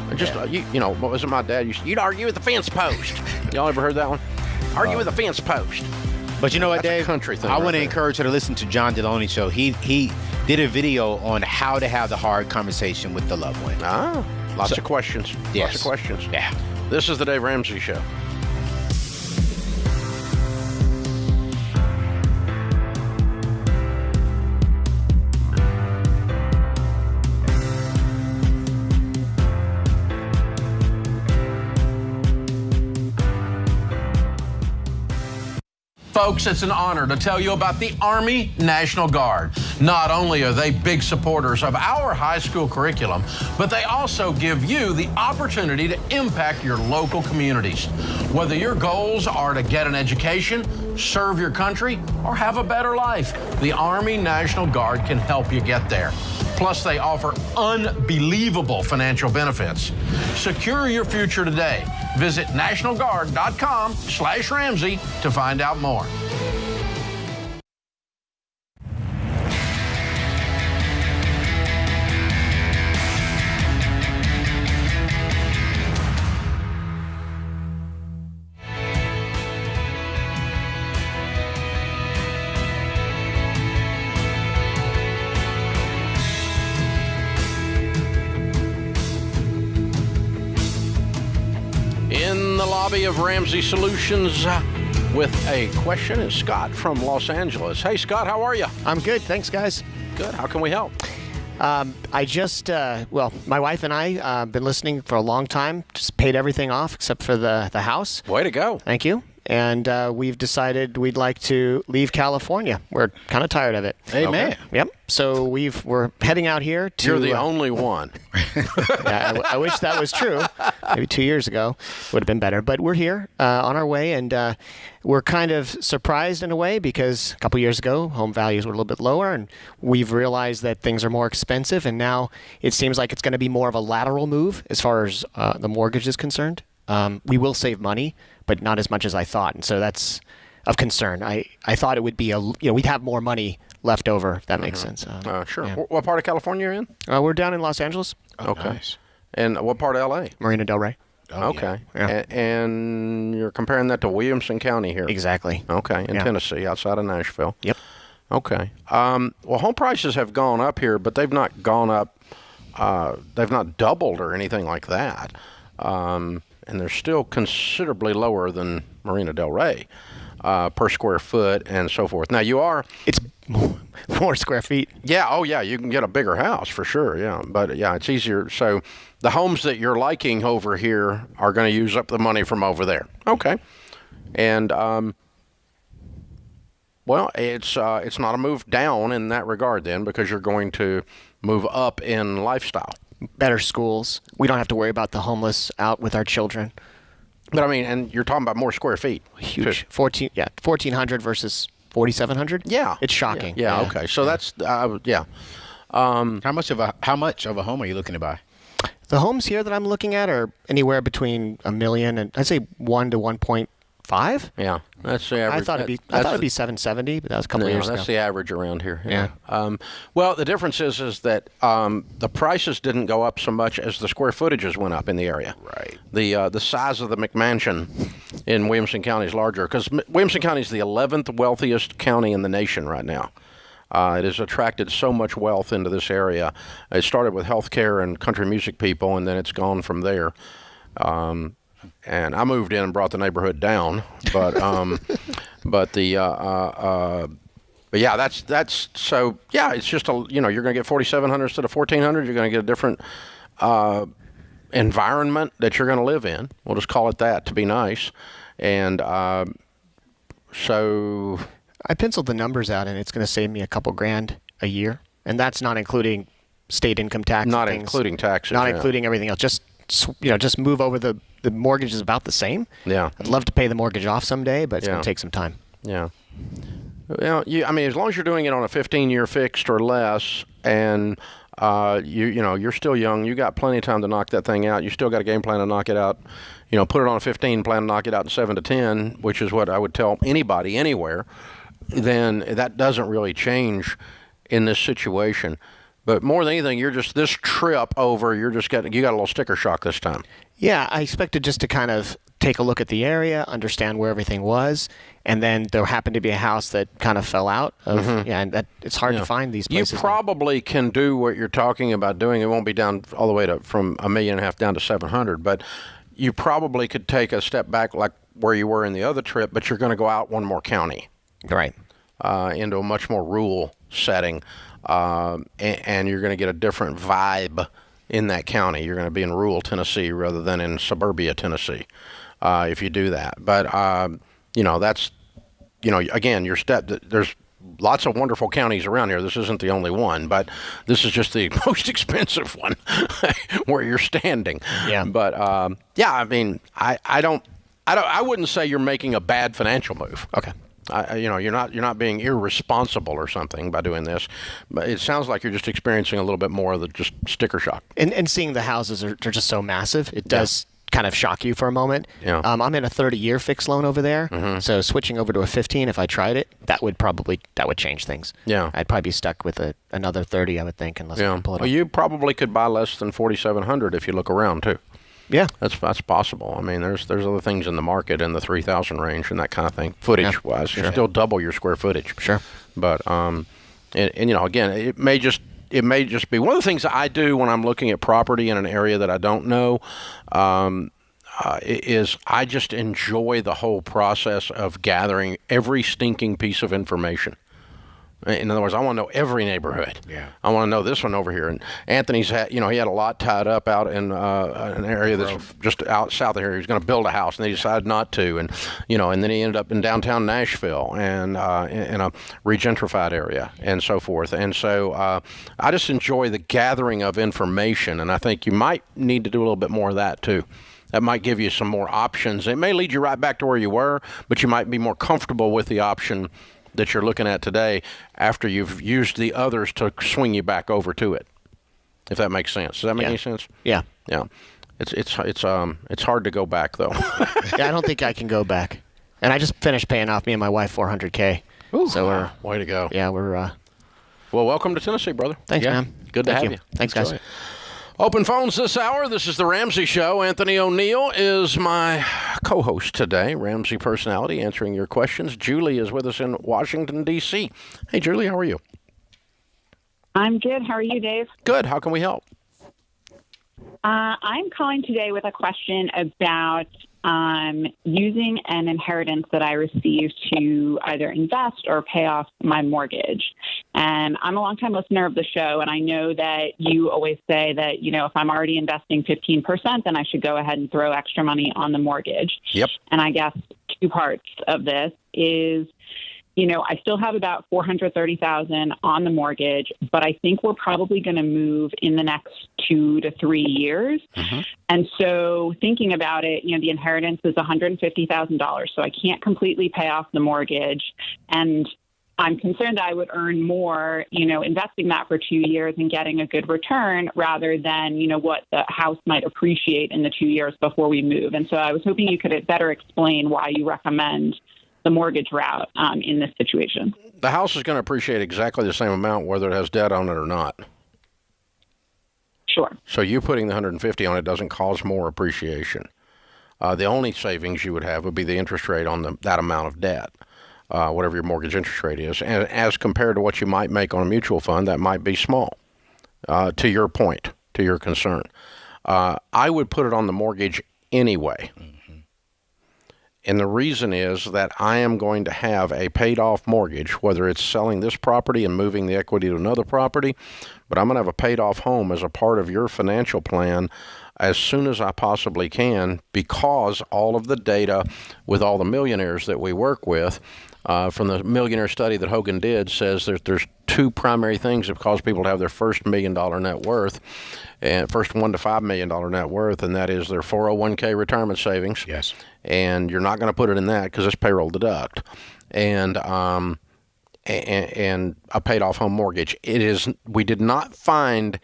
[SPEAKER 1] What was it my dad used to, you'd argue with the fence post. Y'all ever heard that one? Argue with the fence post.
[SPEAKER 2] But you know what,
[SPEAKER 1] That's a
[SPEAKER 2] Dave?
[SPEAKER 1] country thing
[SPEAKER 2] I
[SPEAKER 1] right
[SPEAKER 2] want to
[SPEAKER 1] there.
[SPEAKER 2] encourage her to listen to John Deloney's show. He did a video on how to have the hard conversation with the loved one.
[SPEAKER 1] Lots of questions.
[SPEAKER 2] Yes.
[SPEAKER 1] Lots of questions.
[SPEAKER 2] Yeah.
[SPEAKER 1] This is the Dave Ramsey Show. Folks, it's an honor to tell you about the Army National Guard. Not only are they big supporters of our high school curriculum, but they also give you the opportunity to impact your local communities. Whether your goals are to get an education, serve your country, or have a better life, the Army National Guard can help you get there. Plus, they offer unbelievable financial benefits. Secure your future today. Visit nationalguard.com/Ramsey to find out more. In the lobby of Ramsey Solutions with a question is Scott from Los Angeles. Hey, Scott, how are you?
[SPEAKER 8] I'm good. Thanks, guys.
[SPEAKER 1] Good. How can we help?
[SPEAKER 8] I just, my wife and I been listening for a long time. Just paid everything off except for the house.
[SPEAKER 1] Way to go.
[SPEAKER 8] Thank you. And we've decided we'd like to leave California. We're kind of tired of it.
[SPEAKER 2] Amen.
[SPEAKER 8] Okay. Yep. So we're heading out here to.
[SPEAKER 1] You're the only one.
[SPEAKER 8] Yeah, I wish that was true. Maybe 2 years ago would have been better. But we're here on our way, and we're kind of surprised in a way because a couple years ago, home values were a little bit lower, and we've realized that things are more expensive, and now it seems like it's going to be more of a lateral move as far as the mortgage is concerned. We will save money, but not as much as I thought, and so that's of concern. I thought it would be we'd have more money left over, if that makes sense.
[SPEAKER 1] Sure.
[SPEAKER 8] Yeah.
[SPEAKER 1] What part of California are you in?
[SPEAKER 8] We're down in Los Angeles.
[SPEAKER 1] Okay.
[SPEAKER 2] Nice.
[SPEAKER 1] And what part of L.A.?
[SPEAKER 8] Marina Del Rey.
[SPEAKER 2] Oh,
[SPEAKER 1] Okay.
[SPEAKER 8] Yeah.
[SPEAKER 1] And you're comparing that to Williamson County here.
[SPEAKER 8] Exactly.
[SPEAKER 1] Okay, in
[SPEAKER 8] Yeah.
[SPEAKER 1] Tennessee, outside of Nashville.
[SPEAKER 8] Yep.
[SPEAKER 1] Okay. Well, home prices have gone up here, but they've not gone up. They've not doubled or anything like that. And they're still considerably lower than Marina Del Rey per square foot and so forth. Now, you are...
[SPEAKER 8] It's more square feet.
[SPEAKER 1] Yeah, oh yeah, you can get a bigger house for sure, yeah. But yeah, it's easier. So the homes that you're liking over here are going to use up the money from over there. Okay. And, well, it's not a move down in that regard then because you're going to move up in lifestyle.
[SPEAKER 8] Better schools. We don't have to worry about the homeless out with our children.
[SPEAKER 1] But I mean, and you're talking about more square feet.
[SPEAKER 8] Huge. 1,400 versus 4,700.
[SPEAKER 1] Yeah.
[SPEAKER 8] It's shocking.
[SPEAKER 1] Yeah. Okay. So that's, yeah.
[SPEAKER 2] How much of a home are you looking to buy?
[SPEAKER 8] The homes here that I'm looking at are anywhere between $1 million and I'd say 1 to 1.5.
[SPEAKER 1] Yeah, that's the average.
[SPEAKER 8] I thought it'd be 770, but that was a couple of years ago.
[SPEAKER 1] That's the average around here.
[SPEAKER 8] Yeah.
[SPEAKER 1] Well, the difference is that the prices didn't go up so much as the square footages went up in the area.
[SPEAKER 2] Right.
[SPEAKER 1] The size of the McMansion in Williamson County is larger because Williamson County is the 11th wealthiest county in the nation right now. It has attracted so much wealth into this area. It started with healthcare and country music people, and then it's gone from there. And I moved in and brought the neighborhood down, but but yeah, that's so yeah, it's just you're going to get 4,700 instead of 1,400. You're going to get a different environment that you're going to live in. We'll just call it that to be nice, and so
[SPEAKER 8] I penciled the numbers out, and it's going to save me a couple grand a year, and that's not including state income tax.
[SPEAKER 1] Not
[SPEAKER 8] and things,
[SPEAKER 1] including taxes.
[SPEAKER 8] Not
[SPEAKER 1] yeah.
[SPEAKER 8] including everything else. Just move over the mortgage is about the same.
[SPEAKER 1] Yeah.
[SPEAKER 8] I'd love to pay the mortgage off someday, but it's going to take some time.
[SPEAKER 1] Yeah. Well, I mean, as long as you're doing it on a 15-year fixed or less, and you're still young, you got plenty of time to knock that thing out. You still got a game plan to knock it out. Put it on a 15, plan to knock it out in 7 to 10, which is what I would tell anybody anywhere. Then that doesn't really change in this situation. But more than anything, you're just this trip over. You got a little sticker shock this time.
[SPEAKER 8] Yeah, I expected just to kind of take a look at the area, understand where everything was, and then there happened to be a house that kind of fell out of. Yeah, and that it's hard to find these places.
[SPEAKER 1] You probably can do what you're talking about doing. It won't be down all the way from $1.5 million down to 700, but you probably could take a step back like where you were in the other trip. But you're going to go out one more county,
[SPEAKER 8] right,
[SPEAKER 1] into a much more rural setting. And you're going to get a different vibe in that county. You're going to be in rural Tennessee rather than in suburbia Tennessee if you do that. But, that's, again, there's lots of wonderful counties around here. This isn't the only one, but this is just the most expensive one where you're standing.
[SPEAKER 8] Yeah.
[SPEAKER 1] But, I mean, I wouldn't say you're making a bad financial move.
[SPEAKER 8] Okay.
[SPEAKER 1] You're not being irresponsible or something by doing this, but it sounds like you're just experiencing a little bit more of the just sticker shock.
[SPEAKER 8] And seeing the houses they're just so massive, it does kind of shock you for a moment.
[SPEAKER 1] Yeah.
[SPEAKER 8] I'm in a 30-year fixed loan over there, so switching over to a 15, if I tried it, that would change things. Yeah. I'd probably be stuck with another 30, I would think, unless I can pull it off.
[SPEAKER 1] You probably could buy less than 4,700 if you look around too.
[SPEAKER 8] Yeah,
[SPEAKER 1] that's possible. I mean, there's other things in the market in the 3,000 range and that kind of thing. Footage wise, you still double your square footage.
[SPEAKER 8] Sure, but
[SPEAKER 1] and again, it may just be one of the things that I do when I'm looking at property in an area that I don't know. Is I just enjoy the whole process of gathering every stinking piece of information. In other words, I want to know every neighborhood.
[SPEAKER 2] Yeah.
[SPEAKER 1] I want to know this one over here. And Anthony's had, he had a lot tied up out in an area that's just out south of here. He was going to build a house, and they decided not to. And, and then he ended up in downtown Nashville and in a regentrified area and so forth. And so I just enjoy the gathering of information, and I think you might need to do a little bit more of that too. That might give you some more options. It may lead you right back to where you were, but you might be more comfortable with the option that you're looking at today after you've used the others to swing you back over to it. If that makes sense. Does that make any sense?
[SPEAKER 8] Yeah.
[SPEAKER 1] Yeah. It's hard to go back though.
[SPEAKER 8] Yeah, I don't think I can go back. And I just finished paying off, me and my wife, $400K.
[SPEAKER 1] Ooh,
[SPEAKER 8] so we're
[SPEAKER 1] way to go.
[SPEAKER 8] Yeah, we're
[SPEAKER 1] well, welcome to Tennessee, brother.
[SPEAKER 8] Thanks, man.
[SPEAKER 1] Good to have you.
[SPEAKER 8] Thanks, guys.
[SPEAKER 1] Open phones this hour. This is the Ramsey Show. Anthony O'Neill is my co-host today, Ramsey personality, answering your questions. Julie is with us in Washington, D.C. Hey, Julie, how are you?
[SPEAKER 9] I'm good. How are you, Dave?
[SPEAKER 1] Good. How can we help?
[SPEAKER 9] I'm calling today with a question about using an inheritance that I received to either invest or pay off my mortgage. And I'm a longtime listener of the show, and I know that you always say that, if I'm already investing 15%, then I should go ahead and throw extra money on the mortgage.
[SPEAKER 1] Yep.
[SPEAKER 9] And I guess two parts of this is, I still have about $430,000 on the mortgage, but I think we're probably going to move in the next 2 to 3 years.
[SPEAKER 1] Mm-hmm.
[SPEAKER 9] And so thinking about it, the inheritance is $150,000, so I can't completely pay off the mortgage. And I'm concerned that I would earn more, investing that for 2 years and getting a good return rather than, what the house might appreciate in the 2 years before we move. And so I was hoping you could better explain why you recommend the mortgage route in this situation.
[SPEAKER 1] The house is going to appreciate exactly the same amount whether it has debt on it or not.
[SPEAKER 9] Sure.
[SPEAKER 1] So you putting the $150 on it doesn't cause more appreciation. The only savings you would have would be the interest rate on that amount of debt, whatever your mortgage interest rate is. And as compared to what you might make on a mutual fund, that might be small, to your point, to your concern. I would put it on the mortgage anyway. And the reason is that I am going to have a paid-off mortgage, whether it's selling this property and moving the equity to another property, but I'm going to have a paid-off home as a part of your financial plan as soon as I possibly can, because all of the data with all the millionaires that we work with, from the millionaire study that Hogan did, says that there's two primary things that cause people to have their first $1 million net worth, and first $1 to $5 million net worth, and that is their 401k retirement savings.
[SPEAKER 2] Yes.
[SPEAKER 1] And you're not going to put it in that because it's payroll deduct, and a paid-off home mortgage. We did not find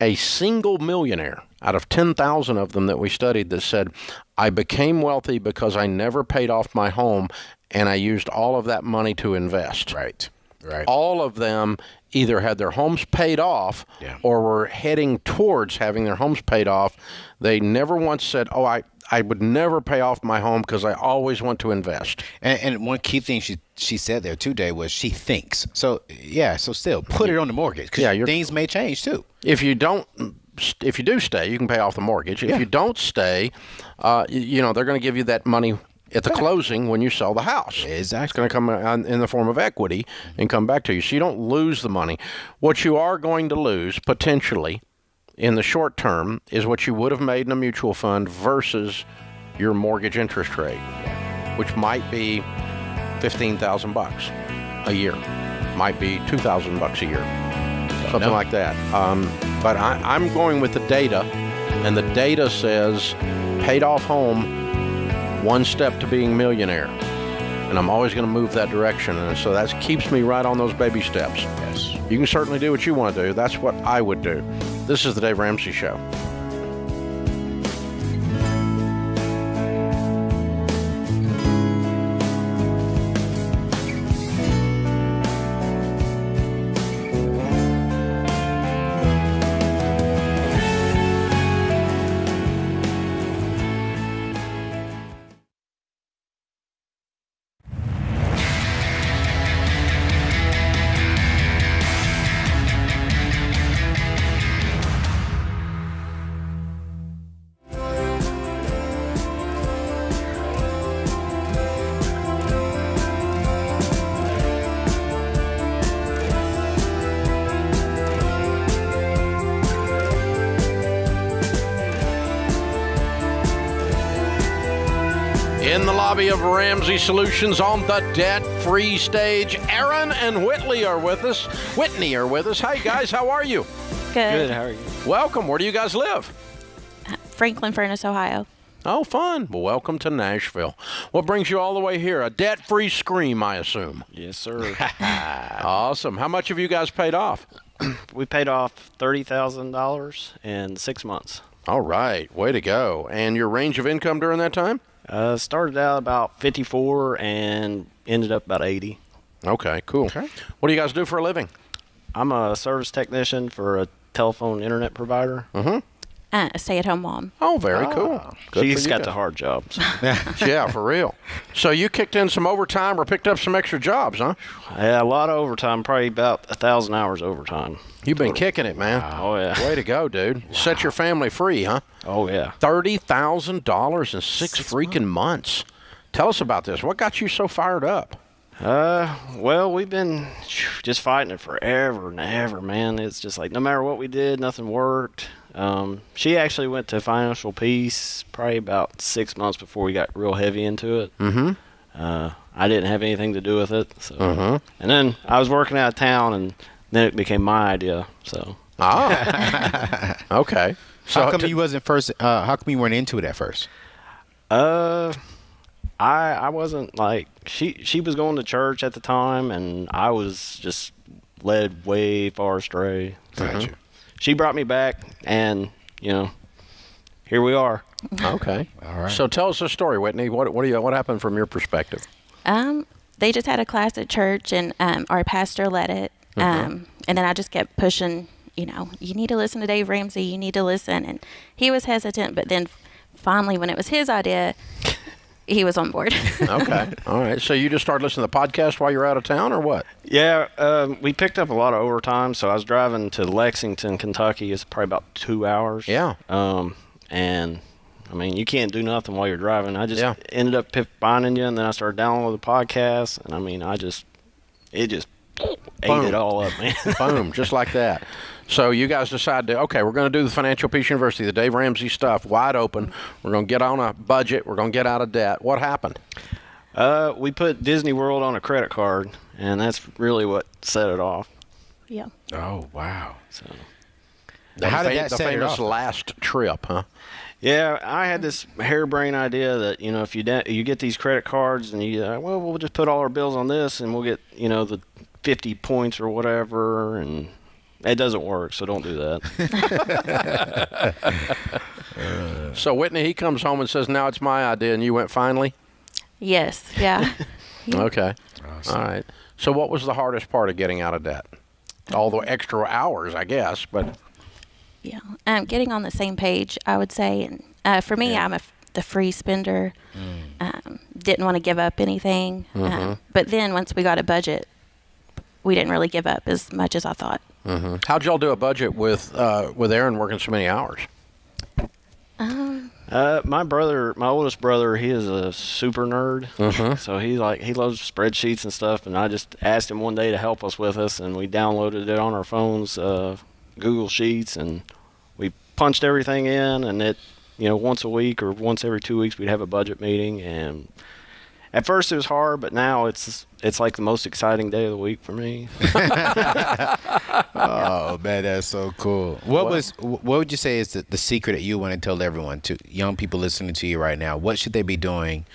[SPEAKER 1] a single millionaire out of 10,000 of them that we studied that said, I became wealthy because I never paid off my home and I used all of that money to invest.
[SPEAKER 2] Right.
[SPEAKER 1] All of them either had their homes paid off or were heading towards having their homes paid off. They never once said, I would never pay off my home because I always want to invest.
[SPEAKER 2] And one key thing she said there too, Dave, was she thinks. So still put it on the mortgage because things may change too.
[SPEAKER 1] If you do stay, you can pay off the mortgage. If you don't stay, they're going to give you that money at the closing when you sell the house.
[SPEAKER 2] Exactly.
[SPEAKER 1] It's going to come in the form of equity and come back to you. So you don't lose the money. What you are going to lose potentially in the short term is what you would have made in a mutual fund versus your mortgage interest rate, which might be $15,000 a year, might be $2,000 a year, something like that. But I'm going with the data, and the data says paid off home, one step to being millionaire. And I'm always going to move that direction. And so that keeps me right on those baby steps.
[SPEAKER 2] Yes.
[SPEAKER 1] You can certainly do what you want to do. That's what I would do. This is the Dave Ramsey Show. In the lobby of Ramsey Solutions on the debt-free stage, Aaron and Whitney are with us. Hey, guys, how are you?
[SPEAKER 10] Good.
[SPEAKER 11] How are you?
[SPEAKER 1] Welcome. Where do you guys live?
[SPEAKER 10] Franklin Furnace, Ohio.
[SPEAKER 1] Oh, fun. Well, welcome to Nashville. What brings you all the way here? A debt-free scream, I assume.
[SPEAKER 11] Yes, sir.
[SPEAKER 1] Awesome. How much have you guys paid off?
[SPEAKER 11] We paid off $30,000 in 6 months.
[SPEAKER 1] All right. Way to go. And your range of income during that time?
[SPEAKER 11] Started out about 54 and ended up about 80.
[SPEAKER 1] Okay, cool. Okay. What do you guys do for a living?
[SPEAKER 11] I'm a service technician for a telephone internet provider.
[SPEAKER 1] Mm-hmm.
[SPEAKER 10] A stay-at-home mom.
[SPEAKER 1] Oh, very cool. Good
[SPEAKER 11] She's
[SPEAKER 1] for you
[SPEAKER 11] got
[SPEAKER 1] guys.
[SPEAKER 11] the hard job. So.
[SPEAKER 1] Yeah, for real. So you kicked in some overtime or picked up some extra jobs, huh?
[SPEAKER 11] Yeah, a lot of overtime, probably about 1,000 hours overtime.
[SPEAKER 1] You've been kicking it, man.
[SPEAKER 11] Oh, yeah.
[SPEAKER 1] Way to go, dude. Wow. Set your family free, huh?
[SPEAKER 11] Oh, yeah.
[SPEAKER 1] $30,000 in six freaking months. Tell us about this. What got you so fired up?
[SPEAKER 11] Well, we've been just fighting it forever and ever, man. It's just like no matter what we did, nothing worked. She actually went to financial peace probably about 6 months before we got real heavy into it.
[SPEAKER 1] Mm-hmm.
[SPEAKER 11] I didn't have anything to do with it. So. And then I was working out of town, and then it became my idea. So.
[SPEAKER 1] Ah. Okay. So
[SPEAKER 2] how come you wasn't first? How come you weren't into it at first?
[SPEAKER 11] I wasn't like she was going to church at the time, and I was just led way far astray.
[SPEAKER 2] Gotcha.
[SPEAKER 11] She brought me back, and here we are.
[SPEAKER 1] Okay.
[SPEAKER 2] All right.
[SPEAKER 1] So tell us a story, Whitney. What happened from your perspective?
[SPEAKER 10] They just had a class at church, and our pastor led it. And then I just kept pushing, you need to listen to Dave Ramsey. You need to listen. And he was hesitant, but then finally, when it was his idea, he was on board.
[SPEAKER 1] Okay. All right. So you just started listening to the podcast while you're out of town, or what?
[SPEAKER 11] Yeah. We picked up a lot of overtime, so I was driving to Lexington, Kentucky. It's probably about 2 hours.
[SPEAKER 1] Yeah.
[SPEAKER 11] And I mean, you can't do nothing while you're driving. I just ended up finding you, and then I started downloading the podcast, and I mean, it just ate it all up, man.
[SPEAKER 1] Boom, just like that. So you guys decided we're going to do the Financial Peace University, the Dave Ramsey stuff, wide open. We're going to get on a budget. We're going to get out of debt. What happened?
[SPEAKER 11] We put Disney World on a credit card, and that's really what set it off.
[SPEAKER 10] Yeah.
[SPEAKER 2] Oh, wow.
[SPEAKER 11] So.
[SPEAKER 2] How did that
[SPEAKER 1] the
[SPEAKER 2] set it
[SPEAKER 1] famous
[SPEAKER 2] off?
[SPEAKER 1] last trip, huh?
[SPEAKER 11] Yeah, I had this harebrained idea that if you get these credit cards and we'll just put all our bills on this and we'll get the 50 points or whatever, and it doesn't work, so don't do that.
[SPEAKER 1] So Whitney, he comes home and says, "Now it's my idea," and you went finally.
[SPEAKER 10] Yes. Yeah.
[SPEAKER 1] Okay. Awesome. All right. So what was the hardest part of getting out of debt? All the extra hours, I guess, but.
[SPEAKER 10] Yeah. Getting on the same page, I would say. And for me, I'm the free spender. Didn't want to give up anything. But then once we got a budget, we didn't really give up as much as I thought.
[SPEAKER 1] How'd y'all do a budget with Aaron working so many hours?
[SPEAKER 11] My oldest brother, he is a super nerd. So he loves spreadsheets and stuff. And I just asked him one day to help us with us, and we downloaded it on our phones, Google Sheets, and we punched everything in, and it, once a week or once every 2 weeks, we'd have a budget meeting. And at first it was hard, but now it's like the most exciting day of the week for me.
[SPEAKER 2] Oh man, that's so cool. What would you say is the secret that you want to tell everyone, to young people listening to you right now? What should they be doing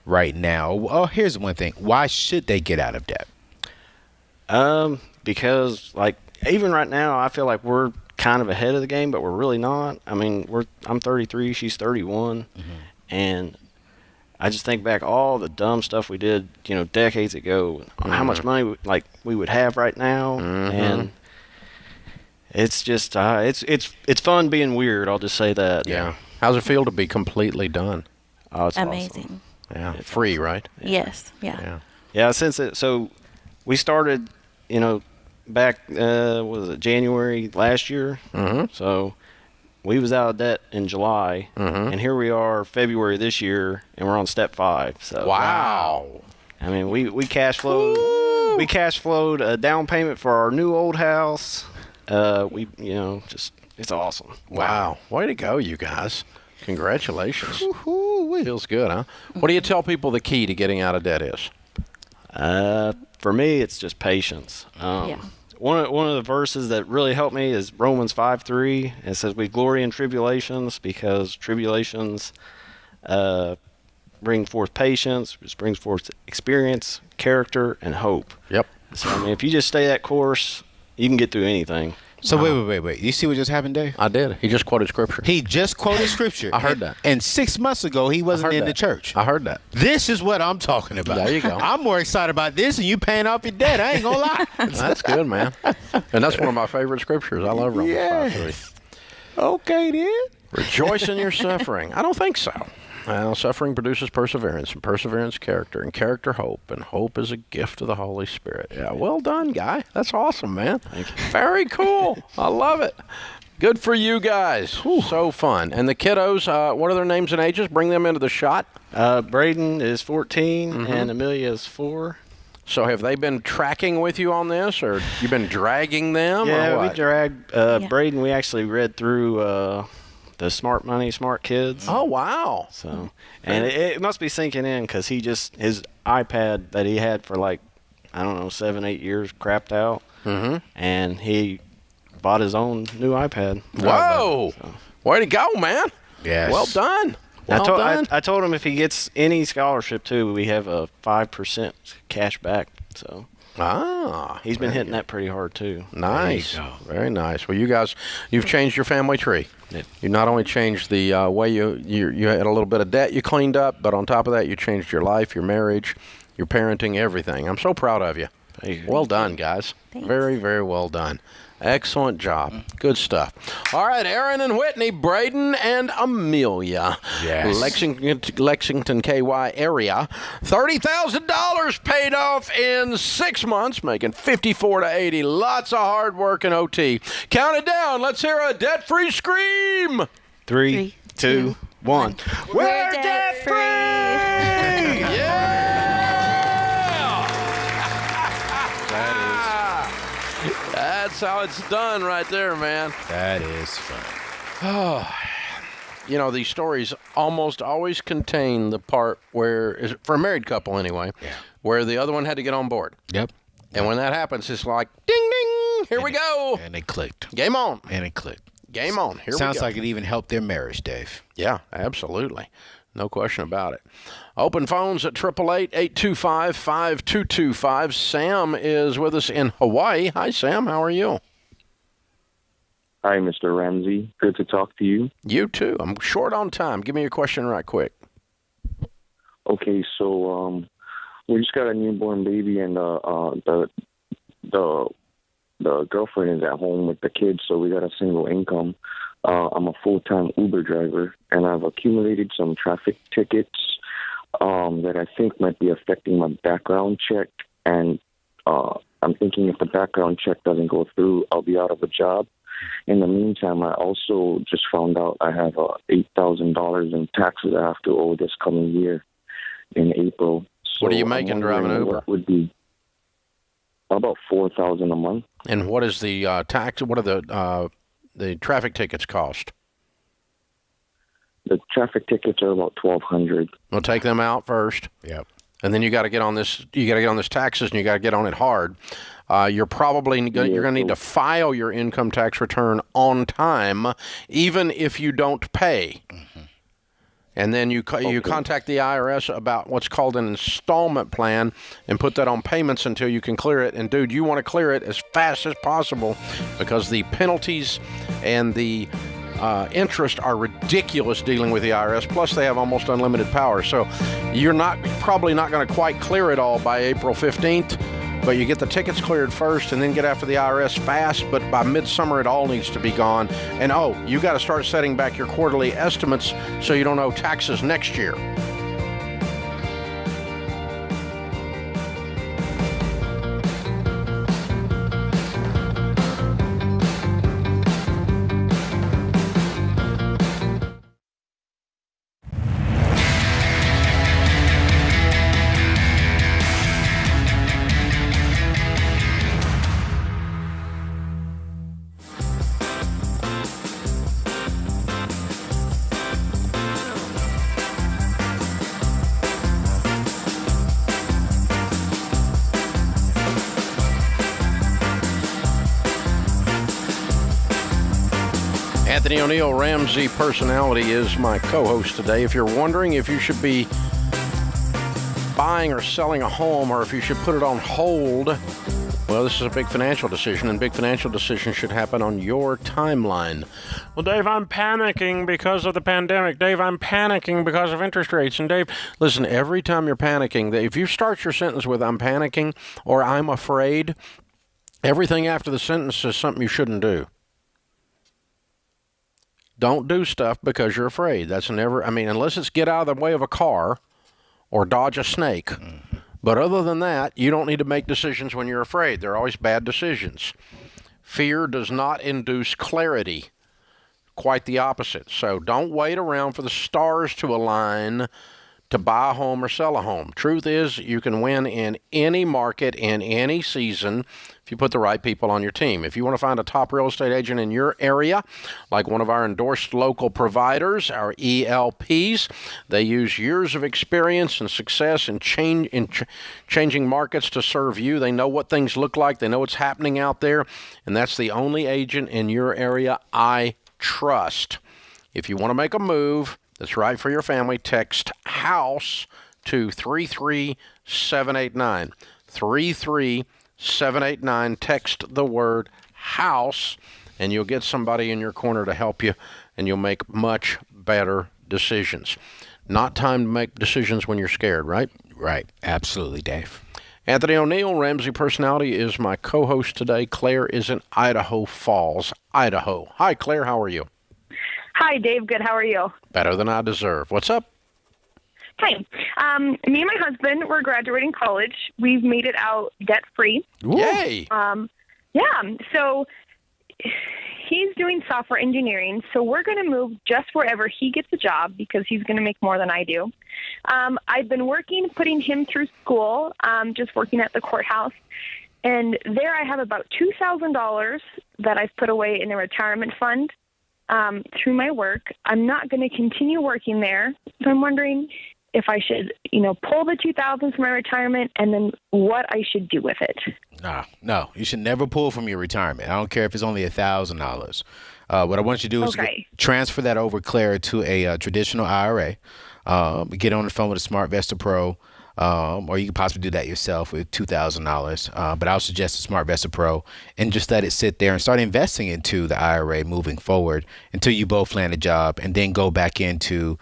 [SPEAKER 2] right now? Oh, here's one thing. Why should they get out of debt?
[SPEAKER 11] Because even right now, I feel like we're kind of ahead of the game, but we're really not. I mean, I'm 33, she's 31, and I just think back all the dumb stuff we did, decades ago, on how much money we would have right now, and it's just it's fun being weird. I'll just say that.
[SPEAKER 1] Yeah. How's it feel to be completely done?
[SPEAKER 11] Oh, it's
[SPEAKER 10] amazing.
[SPEAKER 11] Awesome.
[SPEAKER 1] Yeah. Free, right?
[SPEAKER 10] Yes. Yeah.
[SPEAKER 11] Yeah. So we started, back was it January last year? So we was out of debt in July, and here we are February this year, and we're on step 5. So
[SPEAKER 1] wow.
[SPEAKER 11] I mean, we cash flowed. Woo! We cash flowed a down payment for our new old house. It's awesome.
[SPEAKER 1] Wow. Way to go, you guys. Congratulations. Feels good, huh? What do you tell people the key to getting out of debt is?
[SPEAKER 11] For me, it's just patience. One of the verses that really helped me is Romans 5:3. It says, "We glory in tribulations because tribulations bring forth patience, which brings forth experience, character, and hope."
[SPEAKER 1] Yep.
[SPEAKER 11] So, I mean, if you just stay that course, you can get through anything.
[SPEAKER 2] So wait. You see what just happened, Dave?
[SPEAKER 1] I did. He just quoted Scripture.
[SPEAKER 2] He just quoted Scripture.
[SPEAKER 1] I heard that.
[SPEAKER 2] And 6 months ago, he wasn't in the church.
[SPEAKER 1] I heard that.
[SPEAKER 2] This is what I'm talking about.
[SPEAKER 1] There you go.
[SPEAKER 2] I'm more excited about this and you paying off your debt. I ain't going to lie.
[SPEAKER 1] That's good, man. And that's one of my favorite scriptures. I love Romans 5:3.
[SPEAKER 2] Okay, then.
[SPEAKER 1] Rejoice in your suffering. I don't think so. Well, suffering produces perseverance, and perseverance, character, and character, hope, and hope is a gift of the Holy Spirit. Yeah, well done, guy. That's awesome, man.
[SPEAKER 11] Thank you.
[SPEAKER 1] Very cool. I love it. Good for you guys. So fun. And the kiddos, what are their names and ages? Bring them into the shot.
[SPEAKER 11] Braden is 14 and Amelia is 4.
[SPEAKER 1] So have they been tracking with you on this, or you been dragging them?
[SPEAKER 11] Yeah,
[SPEAKER 1] or
[SPEAKER 11] we
[SPEAKER 1] what?
[SPEAKER 11] dragged Braden. We actually read through the Smart Money, Smart Kids.
[SPEAKER 1] Oh, wow.
[SPEAKER 11] So, and it must be sinking in because his iPad that he had for 7-8 years crapped out, and he bought his own new iPad.
[SPEAKER 1] Whoa!
[SPEAKER 11] So.
[SPEAKER 1] Way to go, man.
[SPEAKER 2] Yes.
[SPEAKER 1] Well done.
[SPEAKER 11] I told him if he gets any scholarship too, we have a 5% cash back. So he's been hitting that pretty hard too.
[SPEAKER 1] Nice. Very nice. Well, you guys, you've changed your family tree.
[SPEAKER 11] Yeah.
[SPEAKER 1] You not only changed the way you had a little bit of debt you cleaned up, but on top of that, you changed your life, your marriage, your parenting, everything. I'm so proud of you.
[SPEAKER 11] Thank you.
[SPEAKER 1] Well done, guys.
[SPEAKER 10] Thanks.
[SPEAKER 1] Very, very well done. Excellent job. Good stuff. All right, Aaron and Whitney, Braden and Amelia.
[SPEAKER 2] Yes.
[SPEAKER 1] Lexington, KY area. $30,000 paid off in 6 months, making 54 to 80. Lots of hard work and OT. Count it down. Let's hear a debt-free scream.
[SPEAKER 11] 3, 2, 1.
[SPEAKER 10] We're debt-free.
[SPEAKER 1] Yeah! That's how it's done right there, man.
[SPEAKER 2] That is fun.
[SPEAKER 1] Oh, these stories almost always contain the part where, for a married couple anyway, where the other one had to get on board.
[SPEAKER 2] Yep.
[SPEAKER 1] And when that happens, it's like, ding, ding, here we go.
[SPEAKER 2] And it clicked.
[SPEAKER 1] Game on.
[SPEAKER 2] And it clicked.
[SPEAKER 1] Game on. Here we go.
[SPEAKER 2] Sounds like it even helped their marriage, Dave.
[SPEAKER 1] Yeah, absolutely. No question about it. Open phones at 888-825-5225. Sam is with us in Hawaii. Hi, Sam. How are you?
[SPEAKER 5] Hi, Mr. Ramsey. Good to talk to you.
[SPEAKER 1] You too. I'm short on time. Give me your question right quick.
[SPEAKER 5] Okay, so we just got a newborn baby, and the girlfriend is at home with the kids, so we got a single income. I'm a full-time Uber driver, and I've accumulated some traffic tickets that I think might be affecting my background check. And I'm thinking if the background check doesn't go through, I'll be out of a job. In the meantime, I also just found out I have $8,000 in taxes I have to owe this coming year in April. So
[SPEAKER 1] what are you making driving Uber?
[SPEAKER 5] What would be about $4,000 a month.
[SPEAKER 1] And what is the tax? What are the traffic tickets cost?
[SPEAKER 5] The traffic tickets are about $1,200.
[SPEAKER 1] We'll take them out first.
[SPEAKER 2] Yep.
[SPEAKER 1] And then you got to get on this. You got to get on this taxes, and you got to get on it hard. You're probably you're going to need to file your income tax return on time, even if you don't pay. Mm-hmm. And then you contact the IRS about what's called an installment plan and put that on payments until you can clear it. And, dude, you want to clear it as fast as possible because the penalties and the interest are ridiculous dealing with the IRS. Plus, they have almost unlimited power. So you're probably not going to quite clear it all by April 15th. But you get the tickets cleared first and then get after the IRS fast. But by midsummer, it all needs to be gone. And, you got to start setting back your quarterly estimates so you don't owe taxes next year. Anthony O'Neill, Ramsey Personality, is my co-host today. If you're wondering if you should be buying or selling a home or if you should put it on hold, well, this is a big financial decision, and big financial decisions should happen on your timeline. Well, Dave, I'm panicking because of the pandemic. Dave, I'm panicking because of interest rates. And Dave, listen, every time you're panicking, if you start your sentence with I'm panicking or I'm afraid, everything after the sentence is something you shouldn't do. Don't do stuff because you're afraid. That's never, unless it's get out of the way of a car or dodge a snake. Mm-hmm. But other than that, you don't need to make decisions when you're afraid. They're always bad decisions. Fear does not induce clarity. Quite the opposite. So don't wait around for the stars to align to buy a home or sell a home. Truth is, you can win in any market, in any season, if you put the right people on your team. If you want to find a top real estate agent in your area, like one of our endorsed local providers, our ELPs, they use years of experience and success in changing markets to serve you. They know what things look like. They know what's happening out there. And that's the only agent in your area I trust. If you want to make a move that's right for your family, text HOUSE to 33789. 33789. Text the word HOUSE, and you'll get somebody in your corner to help you, and you'll make much better decisions. Not time to make decisions when you're scared, right?
[SPEAKER 2] Right. Absolutely, Dave.
[SPEAKER 1] Anthony O'Neill, Ramsey Personality, is my co-host today. Claire is in Idaho Falls, Idaho. Hi, Claire. How are you?
[SPEAKER 12] Hi, Dave. Good. How are you?
[SPEAKER 1] Better than I deserve. What's up?
[SPEAKER 12] Hey, me and my husband, we're graduating college. We've made it out debt-free.
[SPEAKER 1] Yay!
[SPEAKER 12] Yeah. So he's doing software engineering. So we're going to move just wherever he gets a job because he's going to make more than I do. I've been putting him through school, just working at the courthouse. And there I have about $2,000 that I've put away in a retirement fund. Through my work. I'm not going to continue working there. So I'm wondering if I should, pull the $2,000 from my retirement and then what I should do with it.
[SPEAKER 2] No, you should never pull from your retirement. I don't care if it's only $1,000. What I want you to do is transfer that over, Claire, to a traditional IRA. Get on the phone with a SmartVesta Pro. Or you can possibly do that yourself with $2,000. But I'll suggest a SmartVesta Pro and just let it sit there and start investing into the IRA moving forward until you both land a job, and then go back into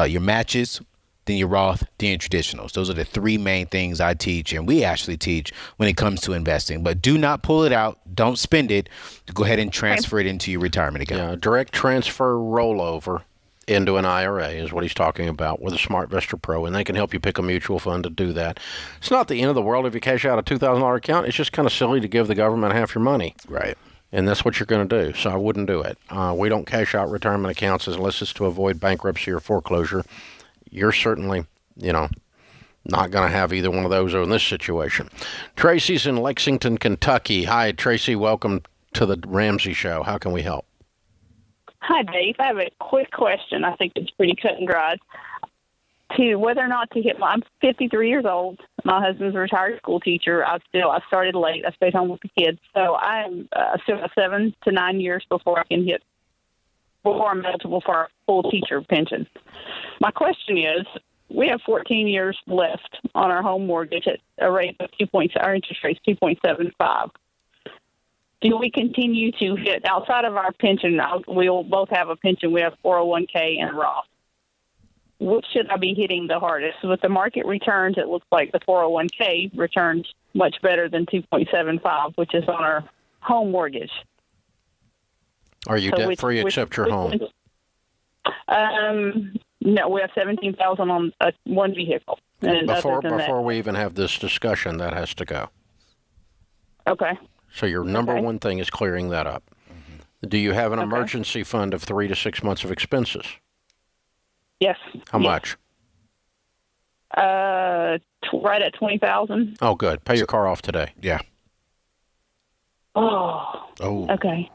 [SPEAKER 2] your matches, then your Roth, then your traditionals. Those are the three main things I teach, and we actually teach when it comes to investing. But do not pull it out. Don't spend it. Go ahead and transfer it into your retirement account.
[SPEAKER 1] Yeah, direct transfer rollover into an IRA is what he's talking about with a SmartVesta Pro, and they can help you pick a mutual fund to do that. It's not the end of the world if you cash out a $2,000 account. It's just kind of silly to give the government half your money.
[SPEAKER 2] Right.
[SPEAKER 1] And that's what you're going to do, so I wouldn't do it. We don't cash out retirement accounts unless it's to avoid bankruptcy or foreclosure. You're certainly, not going to have either one of those in this situation. Tracy's in Lexington, Kentucky. Hi, Tracy. Welcome to the Ramsey Show. How can we help?
[SPEAKER 9] Hi, Dave. I have a quick question. I think it's pretty cut and dried. To whether or not to hit I'm 53 years old. My husband's a retired school teacher. I started late. I stayed home with the kids. So I'm still 7 to 9 years before I'm eligible for a full teacher pension. My question is, we have 14 years left on our home mortgage at a rate of our interest rate is 2.75. Do we continue to hit outside of our pension? We'll both have a pension. We have 401k and Roth. Which should I be hitting the hardest? With the market returns, it looks like the 401k returns much better than 2.75, which is on our home mortgage.
[SPEAKER 1] Are you debt-free except your home?
[SPEAKER 9] No, we have $17,000 on one vehicle. And
[SPEAKER 1] before we even have this discussion, that has to go.
[SPEAKER 9] Okay.
[SPEAKER 1] So your number one thing is clearing that up. Mm-hmm. Do you have an emergency fund of 3 to 6 months of expenses?
[SPEAKER 9] Yes.
[SPEAKER 1] How much?
[SPEAKER 9] Right at $20,000.
[SPEAKER 1] Oh, good. Pay your car off today.
[SPEAKER 2] Yeah.
[SPEAKER 9] Oh. Okay.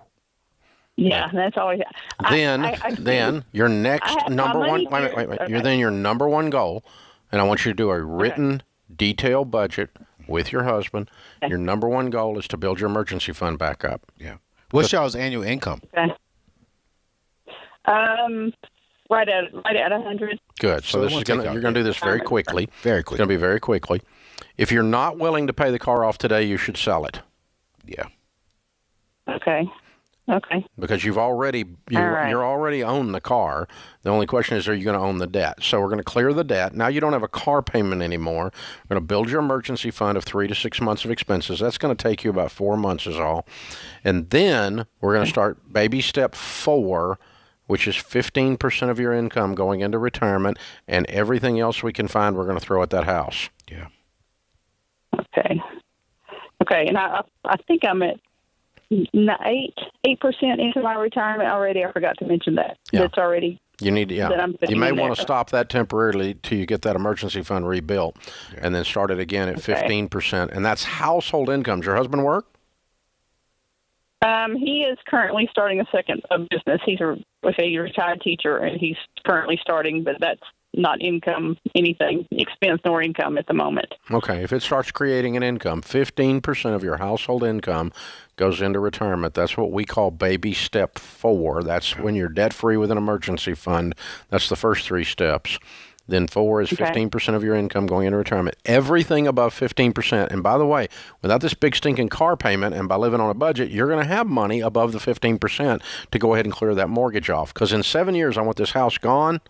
[SPEAKER 9] Yeah, that's always.
[SPEAKER 1] Then your next number one. Wait. Okay. Then your number one goal, and I want you to do a written, detailed budget with your husband. Okay. Your number one goal is to build your emergency fund back up.
[SPEAKER 2] Yeah. What's y'all's annual income?
[SPEAKER 9] Okay.
[SPEAKER 2] 50,000.
[SPEAKER 9] 50,000. Okay.
[SPEAKER 1] 50,000.
[SPEAKER 9] Right at 100.
[SPEAKER 1] Good. So this is you're going to do this very quickly.
[SPEAKER 2] Very
[SPEAKER 1] It's
[SPEAKER 2] quick.
[SPEAKER 1] going to be very quickly. If you're not willing to pay the car off today, you should sell it.
[SPEAKER 2] Yeah.
[SPEAKER 9] Okay.
[SPEAKER 1] Because you're already own the car. The only question is, are you going to own the debt? So we're going to clear the debt. Now you don't have a car payment anymore. We're going to build your emergency fund of 3 to 6 months of expenses. That's going to take you about 4 months is all. And then we're going to start baby step 4, which is 15% of your income going into retirement, and everything else we can find we're going to throw at that house.
[SPEAKER 2] Yeah.
[SPEAKER 9] Okay. And I think I'm at 8% into my retirement already. I forgot to mention that.
[SPEAKER 1] Yeah.
[SPEAKER 9] That's already.
[SPEAKER 1] You need to, you may want to stop that temporarily till you get that emergency fund rebuilt, and then start it again at 15%. And that's household incomes. Your husband work?
[SPEAKER 9] He is currently starting a second business. He's a retired teacher, and he's currently starting, but that's not income, anything, expense nor income at the moment.
[SPEAKER 1] Okay, if it starts creating an income, 15% of your household income goes into retirement. That's what we call baby step 4. That's when you're debt-free with an emergency fund. That's the first 3 steps. Then 4 is 15% of your income going into retirement. Everything above 15%. And by the way, without this big stinking car payment and by living on a budget, you're going to have money above the 15% to go ahead and clear that mortgage off. Because in 7 years, I want this house gone,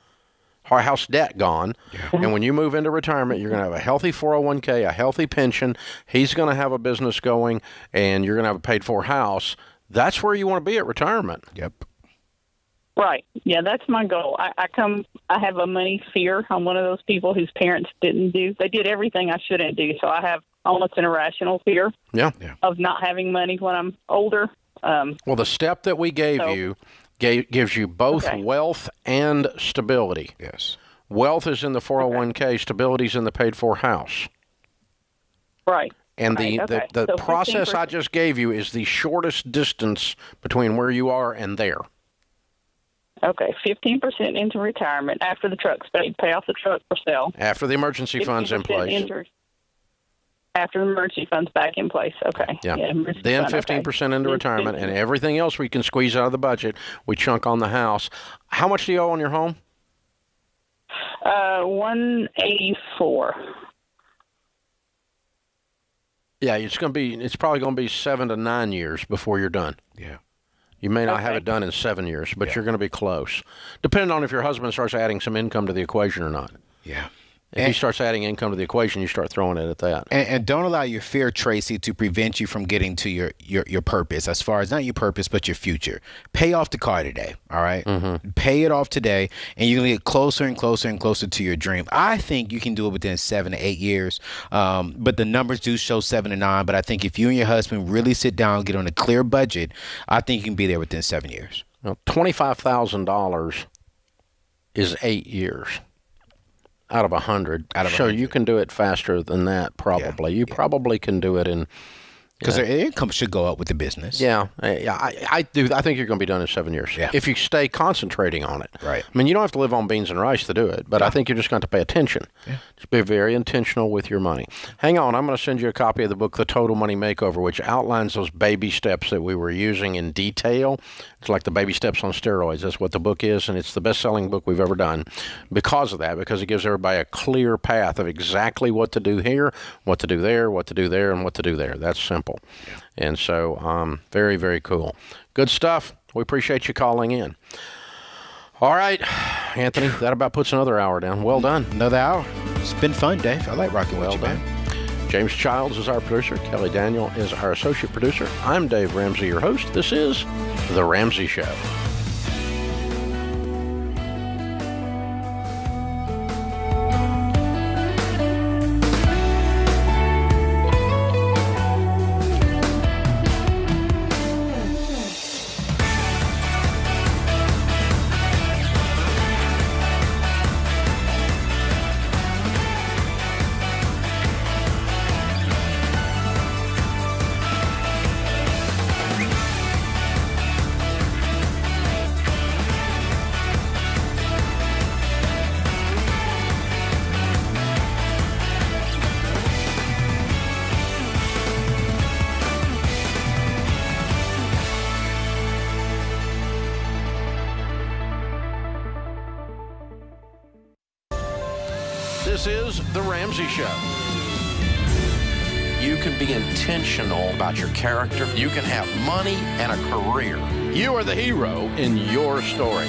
[SPEAKER 1] our house debt gone. Yeah. And when you move into retirement, you're going to have a healthy 401k, a healthy pension. He's going to have a business going, and you're going to have a paid-for house. That's where you want to be at retirement.
[SPEAKER 2] Yep.
[SPEAKER 9] Right. Yeah, that's my goal. I have a money fear. I'm one of those people whose parents didn't do. They did everything I shouldn't do. So I have almost an irrational fear of not having money when I'm older.
[SPEAKER 1] Well, the step that we gave you gives you both wealth and stability.
[SPEAKER 2] Yes.
[SPEAKER 1] Wealth is in the 401k, stability is in the paid-for house.
[SPEAKER 9] Right.
[SPEAKER 1] And the
[SPEAKER 9] So
[SPEAKER 1] process I just gave you is the shortest distance between where you are and there.
[SPEAKER 9] Okay, 15% into retirement after the truck's paid, pay off the truck for sale.
[SPEAKER 1] After the emergency fund's in place.
[SPEAKER 9] After the emergency fund's back in place, okay.
[SPEAKER 1] Yeah. Then 15% into retirement, and everything else we can squeeze out of the budget, we chunk on the house. How much do you owe on your home?
[SPEAKER 9] $184.
[SPEAKER 1] Yeah, it's probably going to be 7 to 9 years before you're done.
[SPEAKER 2] Yeah.
[SPEAKER 1] You may not have it done in 7 years, but you're going to be close. Depending on if your husband starts adding some income to the equation or not.
[SPEAKER 2] Yeah.
[SPEAKER 1] If he starts adding income to the equation, you start throwing it at that.
[SPEAKER 2] And don't allow your fear, Tracy, to prevent you from getting to your purpose, as far as not your purpose, but your future. Pay off the car today, all right? Mm-hmm. Pay it off today, and you're going to get closer and closer and closer to your dream. I think you can do it within 7 to 8 years, but the numbers do show 7 to 9. But I think if you and your husband really sit down, get on a clear budget, I think you can be there within 7 years.
[SPEAKER 1] Now, $25,000 is 8 years. Out of 100. So you can do it faster than that, probably. You probably can do it in...
[SPEAKER 2] Because their income should go up with the business.
[SPEAKER 1] Yeah, I do. I think you're going to be done in 7 years.
[SPEAKER 2] Yeah.
[SPEAKER 1] If you stay concentrating on it.
[SPEAKER 2] Right.
[SPEAKER 1] I mean, you don't have to live on beans and rice to do it, but I think you're just going to pay attention. Yeah. Just be very intentional with your money. Hang on. I'm going to send you a copy of the book, The Total Money Makeover, which outlines those baby steps that we were using in detail. It's like the baby steps on steroids. That's what the book is, and it's the best-selling book we've ever done because of that, because it gives everybody a clear path of exactly what to do here, what to do there, what to do there, and what to do there. That's simple. Yeah. And so very, very cool. Good stuff. We appreciate you calling in. All right, Anthony, that about puts another hour down. Well done.
[SPEAKER 2] Another hour. It's been fun, Dave. I like rocking with you,
[SPEAKER 1] man. James Childs is our producer. Kelly Daniel is our associate producer. I'm Dave Ramsey, your host. This is The Ramsey Show. This is The Ramsey Show. You can be intentional about your character. You can have money and a career. You are the hero in your story.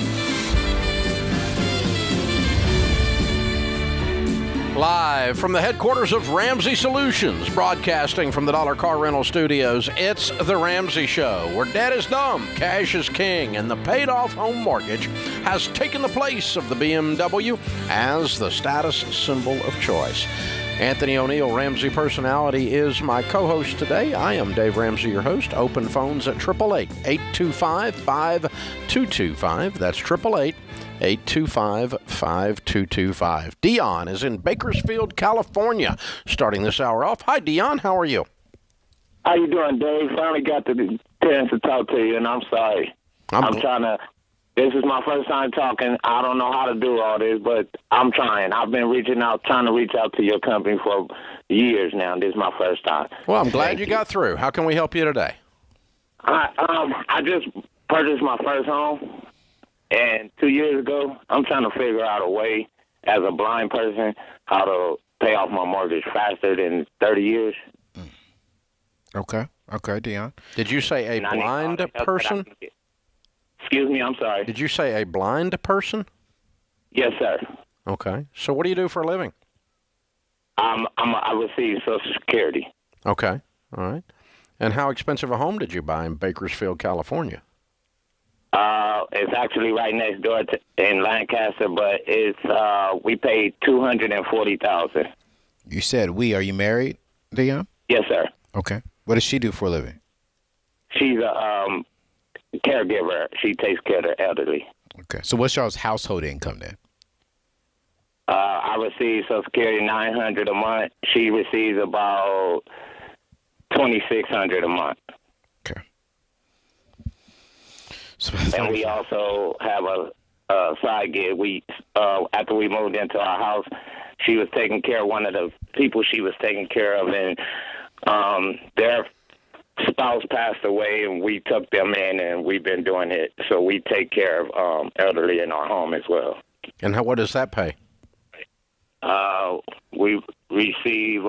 [SPEAKER 1] Live from the headquarters of Ramsey Solutions, broadcasting from the Dollar Car Rental Studios, it's The Ramsey Show, where debt is dumb, cash is king, and the paid-off home mortgage has taken the place of the BMW as the status symbol of choice. Anthony O'Neill, Ramsey Personality, is my co-host today. I am Dave Ramsey, your host. Open phones at 888-825-5225. That's 888-825-5225. Dion is in Bakersfield, California, starting this hour off. Hi, Dion. How are you?
[SPEAKER 13] How you doing, Dave? Finally got the chance to talk to you, and I'm sorry. I'm trying to... This is my first time talking. I don't know how to do all this, but I'm trying. I've been trying to reach out to your company for years now. This is my first time.
[SPEAKER 1] Well, I'm glad you got through. How can we help you today?
[SPEAKER 13] I just purchased my first home, and 2 years ago, I'm trying to figure out a way, as a blind person, how to pay off my mortgage faster than 30 years.
[SPEAKER 2] Okay, Dion.
[SPEAKER 1] Did you say a blind person?
[SPEAKER 13] Excuse me, I'm sorry.
[SPEAKER 1] Did you say a blind person?
[SPEAKER 13] Yes, sir.
[SPEAKER 1] Okay. So what do you do for a living?
[SPEAKER 13] I receive Social Security.
[SPEAKER 1] Okay. All right. And how expensive a home did you buy in Bakersfield, California?
[SPEAKER 13] It's actually right next door in Lancaster, but it's we paid $240,000.
[SPEAKER 2] You said we. Are you married, Dion?
[SPEAKER 13] Yes, sir.
[SPEAKER 2] Okay. What does she do for a living?
[SPEAKER 13] She's a caregiver. She takes care of the elderly.
[SPEAKER 2] Okay. So what's y'all's household income then?
[SPEAKER 13] I receive Social Security $900 a month. She receives about $2,600 a month.
[SPEAKER 2] Okay.
[SPEAKER 13] So and we also have a side gig. We after we moved into our house, she was taking care of one of the people she was taking care of, and their spouse passed away, and we took them in, and we've been doing it. So we take care of elderly in our home as well.
[SPEAKER 1] And what does that pay?
[SPEAKER 13] We receive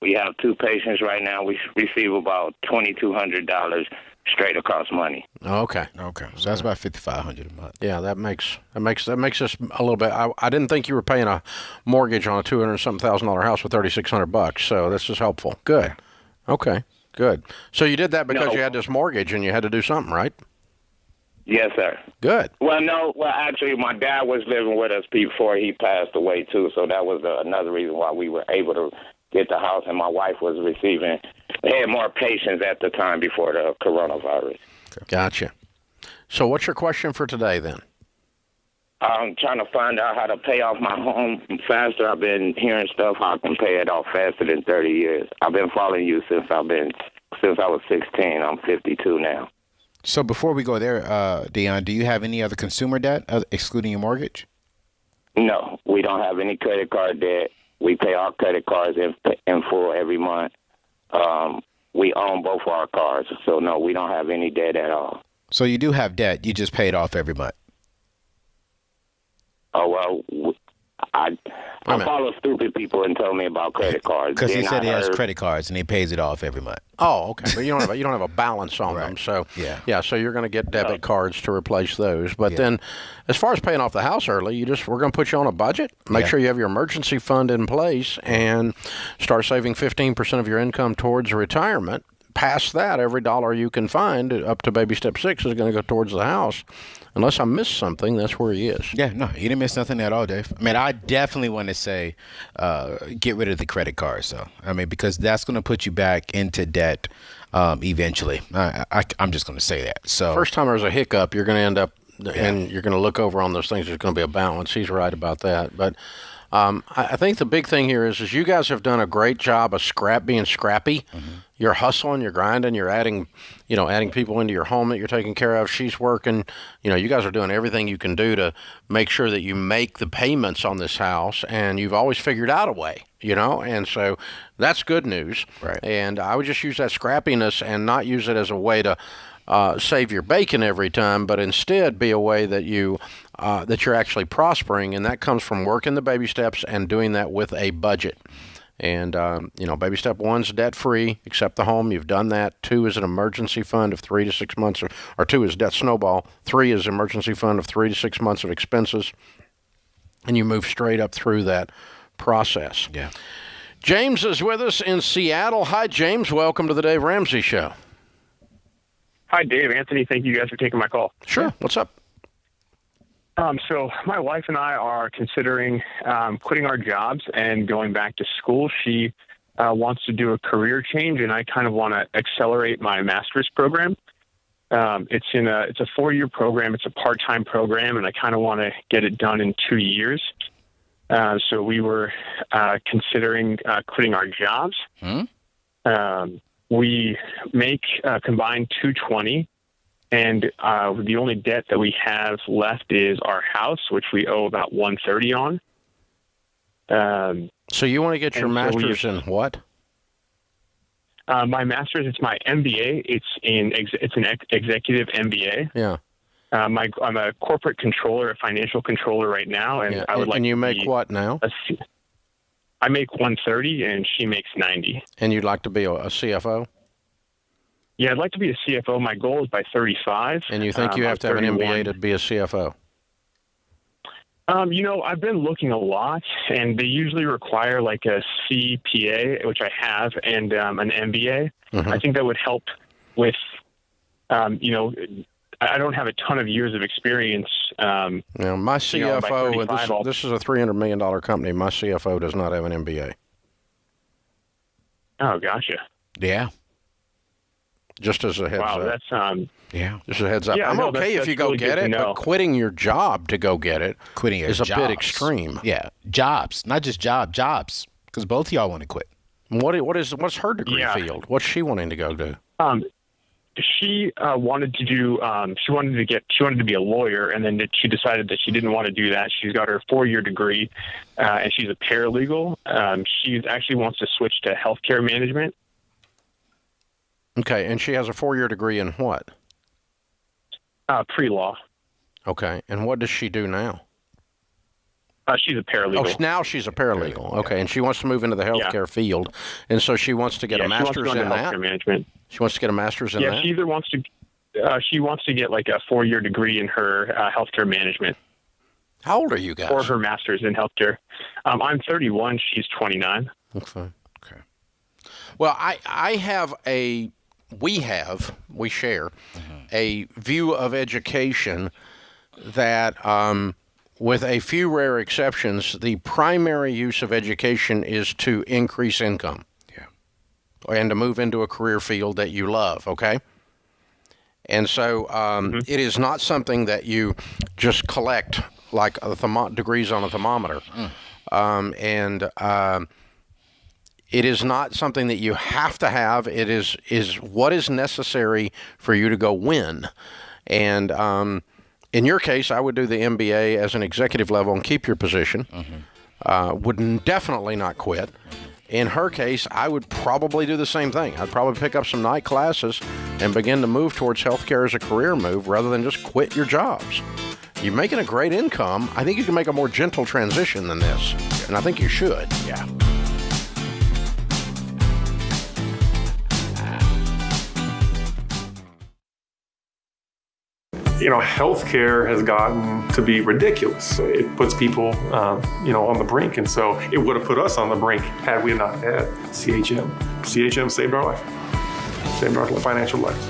[SPEAKER 13] we have 2 patients right now. We receive about $2,200 straight across money.
[SPEAKER 2] Okay. So that's about $5,500 a month.
[SPEAKER 1] Yeah, that makes us a little bit. I didn't think you were paying a mortgage on a $200,000 house with $3,600. So this is helpful. Good. Okay. Good. So you did that because you had this mortgage and you had to do something, right?
[SPEAKER 13] Yes, sir.
[SPEAKER 1] Good.
[SPEAKER 13] Well, actually, my dad was living with us before he passed away, too, so that was another reason why we were able to get the house, and my wife was they had more patients at the time before the coronavirus.
[SPEAKER 1] Okay. Gotcha. So what's your question for today, then?
[SPEAKER 13] I'm trying to find out how to pay off my home faster. I've been hearing stuff how I can pay it off faster than 30 years. I've been following you since I was 16. I'm 52 now.
[SPEAKER 2] So before we go there, Dion, do you have any other consumer debt excluding your mortgage?
[SPEAKER 13] No, we don't have any credit card debt. We pay our credit cards in full every month. We own both our cars, so no, we don't have any debt at all.
[SPEAKER 2] So you do have debt. You just pay it off every month.
[SPEAKER 13] Oh, well, I follow stupid people and tell me about credit cards.
[SPEAKER 2] Because he said he has credit cards and he pays it off every month.
[SPEAKER 1] Oh, okay. But you don't have a balance on them. So yeah. So you're going to get debit cards to replace those. But then, as far as paying off the house early, we're going to put you on a budget. Make sure you have your emergency fund in place and start saving 15% of your income towards retirement. Past that, every dollar you can find up to baby step 6 is going to go towards the house. Unless I missed something, that's where he is.
[SPEAKER 2] Yeah, no, you didn't miss nothing at all, Dave. I mean, I definitely want to say get rid of the credit cards, though. I mean, because that's going to put you back into debt eventually. I'm just going to say that. So
[SPEAKER 1] first time there's a hiccup, you're going to end up, and you're going to look over on those things. There's going to be a balance. He's right about that. But I think the big thing here is you guys have done a great job of being scrappy. Mm-hmm. You're hustling, you're grinding, you're adding people into your home that you're taking care of. She's working. You guys are doing everything you can do to make sure that you make the payments on this house, and you've always figured out a way, and so that's good news.
[SPEAKER 2] Right.
[SPEAKER 1] And I would just use that scrappiness and not use it as a way to save your bacon every time, but instead be a way that you that you're actually prospering, and that comes from working the baby steps and doing that with a budget. And, baby step 1's debt-free, except the home. You've done that. 2 is an emergency fund of 3 to 6 months, or 2 is debt snowball. 3 is emergency fund of 3 to 6 months of expenses. And you move straight up through that process.
[SPEAKER 2] Yeah.
[SPEAKER 1] James is with us in Seattle. Hi, James. Welcome to the Dave Ramsey Show.
[SPEAKER 14] Hi, Dave. Anthony, thank you guys for taking my call.
[SPEAKER 1] Sure. What's up?
[SPEAKER 14] So my wife and I are considering quitting our jobs and going back to school. She wants to do a career change, and I kind of want to accelerate my master's program. It's a 4-year program. It's a part-time program, and I kind of want to get it done in 2 years. So we were considering quitting our jobs. We make combined $220. And the only debt that we have left is our house, which we owe about $130 on.
[SPEAKER 1] So you want to get your master's in what?
[SPEAKER 14] My master's, it's my MBA. It's an executive MBA.
[SPEAKER 1] Yeah.
[SPEAKER 14] I'm a corporate controller, a financial controller right now, and I would like.
[SPEAKER 1] And you
[SPEAKER 14] to
[SPEAKER 1] make what now?
[SPEAKER 14] I make $130, and she makes $90.
[SPEAKER 1] And you'd like to be a CFO?
[SPEAKER 14] Yeah, I'd like to be a CFO. My goal is by 35.
[SPEAKER 1] And you think you have to have an MBA to be a CFO?
[SPEAKER 14] I've been looking a lot, and they usually require like a CPA, which I have, and an MBA. I think that would help with, I don't have a ton of years of experience.
[SPEAKER 1] My CFO, this is a $300 million company. My CFO does not have an MBA.
[SPEAKER 14] Oh, gotcha.
[SPEAKER 2] Yeah.
[SPEAKER 1] Just as a heads up.
[SPEAKER 14] Wow, that's
[SPEAKER 1] just a heads up.
[SPEAKER 14] Yeah,
[SPEAKER 1] I'm okay if you go
[SPEAKER 14] really
[SPEAKER 1] get it, but quitting your job to go get it is a bit extreme.
[SPEAKER 2] Yeah, jobs, not just jobs, because both of y'all want to quit.
[SPEAKER 1] What's her degree field? What's she wanting to go do?
[SPEAKER 14] She wanted to be a lawyer, and then she decided that she didn't want to do that. She's got her 4-year degree, and she's a paralegal. She actually wants to switch to healthcare management.
[SPEAKER 1] Okay, and she has a 4-year degree in what?
[SPEAKER 14] Pre-law.
[SPEAKER 1] Okay, and what does she do now?
[SPEAKER 14] She's a paralegal.
[SPEAKER 1] Oh, now she's a paralegal. Okay, and she wants to move into the healthcare field, and so she wants to get a master's in that.
[SPEAKER 14] Management.
[SPEAKER 1] She wants to get a master's in that.
[SPEAKER 14] Yeah, she either wants to. She wants to get like a 4-year degree in her healthcare management.
[SPEAKER 1] How old are you guys?
[SPEAKER 14] Or her master's in healthcare. I'm 31. She's 29.
[SPEAKER 1] Okay. Well, we share a view of education that, with a few rare exceptions, the primary use of education is to increase income.
[SPEAKER 2] Yeah.
[SPEAKER 1] And to move into a career field that you love, okay? And so it is not something that you just collect like degrees on a thermometer. It is not something that you have to have. It is what is necessary for you to go win. And in your case, I would do the MBA as an executive level and keep your position. Would definitely not quit. In her case, I would probably do the same thing. I'd probably pick up some night classes and begin to move towards healthcare as a career move rather than just quit your jobs. You're making a great income. I think you can make a more gentle transition than this. And I think you should.
[SPEAKER 2] Yeah.
[SPEAKER 15] Healthcare has gotten to be ridiculous. It puts people, on the brink. And so it would have put us on the brink had we not had CHM. CHM saved our life, saved our financial lives.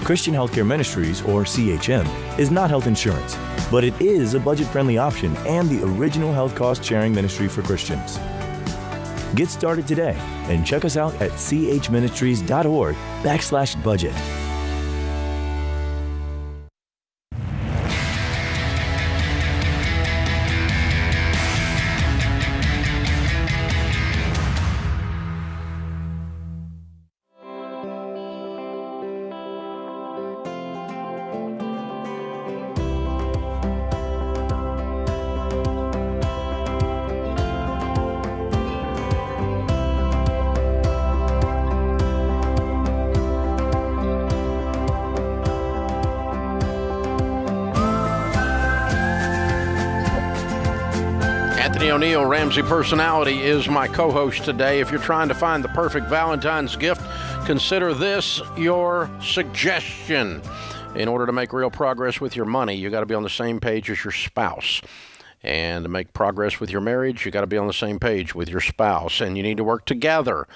[SPEAKER 16] Christian Healthcare Ministries, or CHM, is not health insurance, but it is a budget-friendly option and the original health cost-sharing ministry for Christians. Get started today and check us out at chministries.org/budget.
[SPEAKER 1] Anthony O'Neill, Ramsey Personality, is my co-host today. If you're trying to find the perfect Valentine's gift, consider this your suggestion. In order to make real progress with your money, you got to be on the same page as your spouse. And to make progress with your marriage, you got to be on the same page with your spouse. And you need to work together,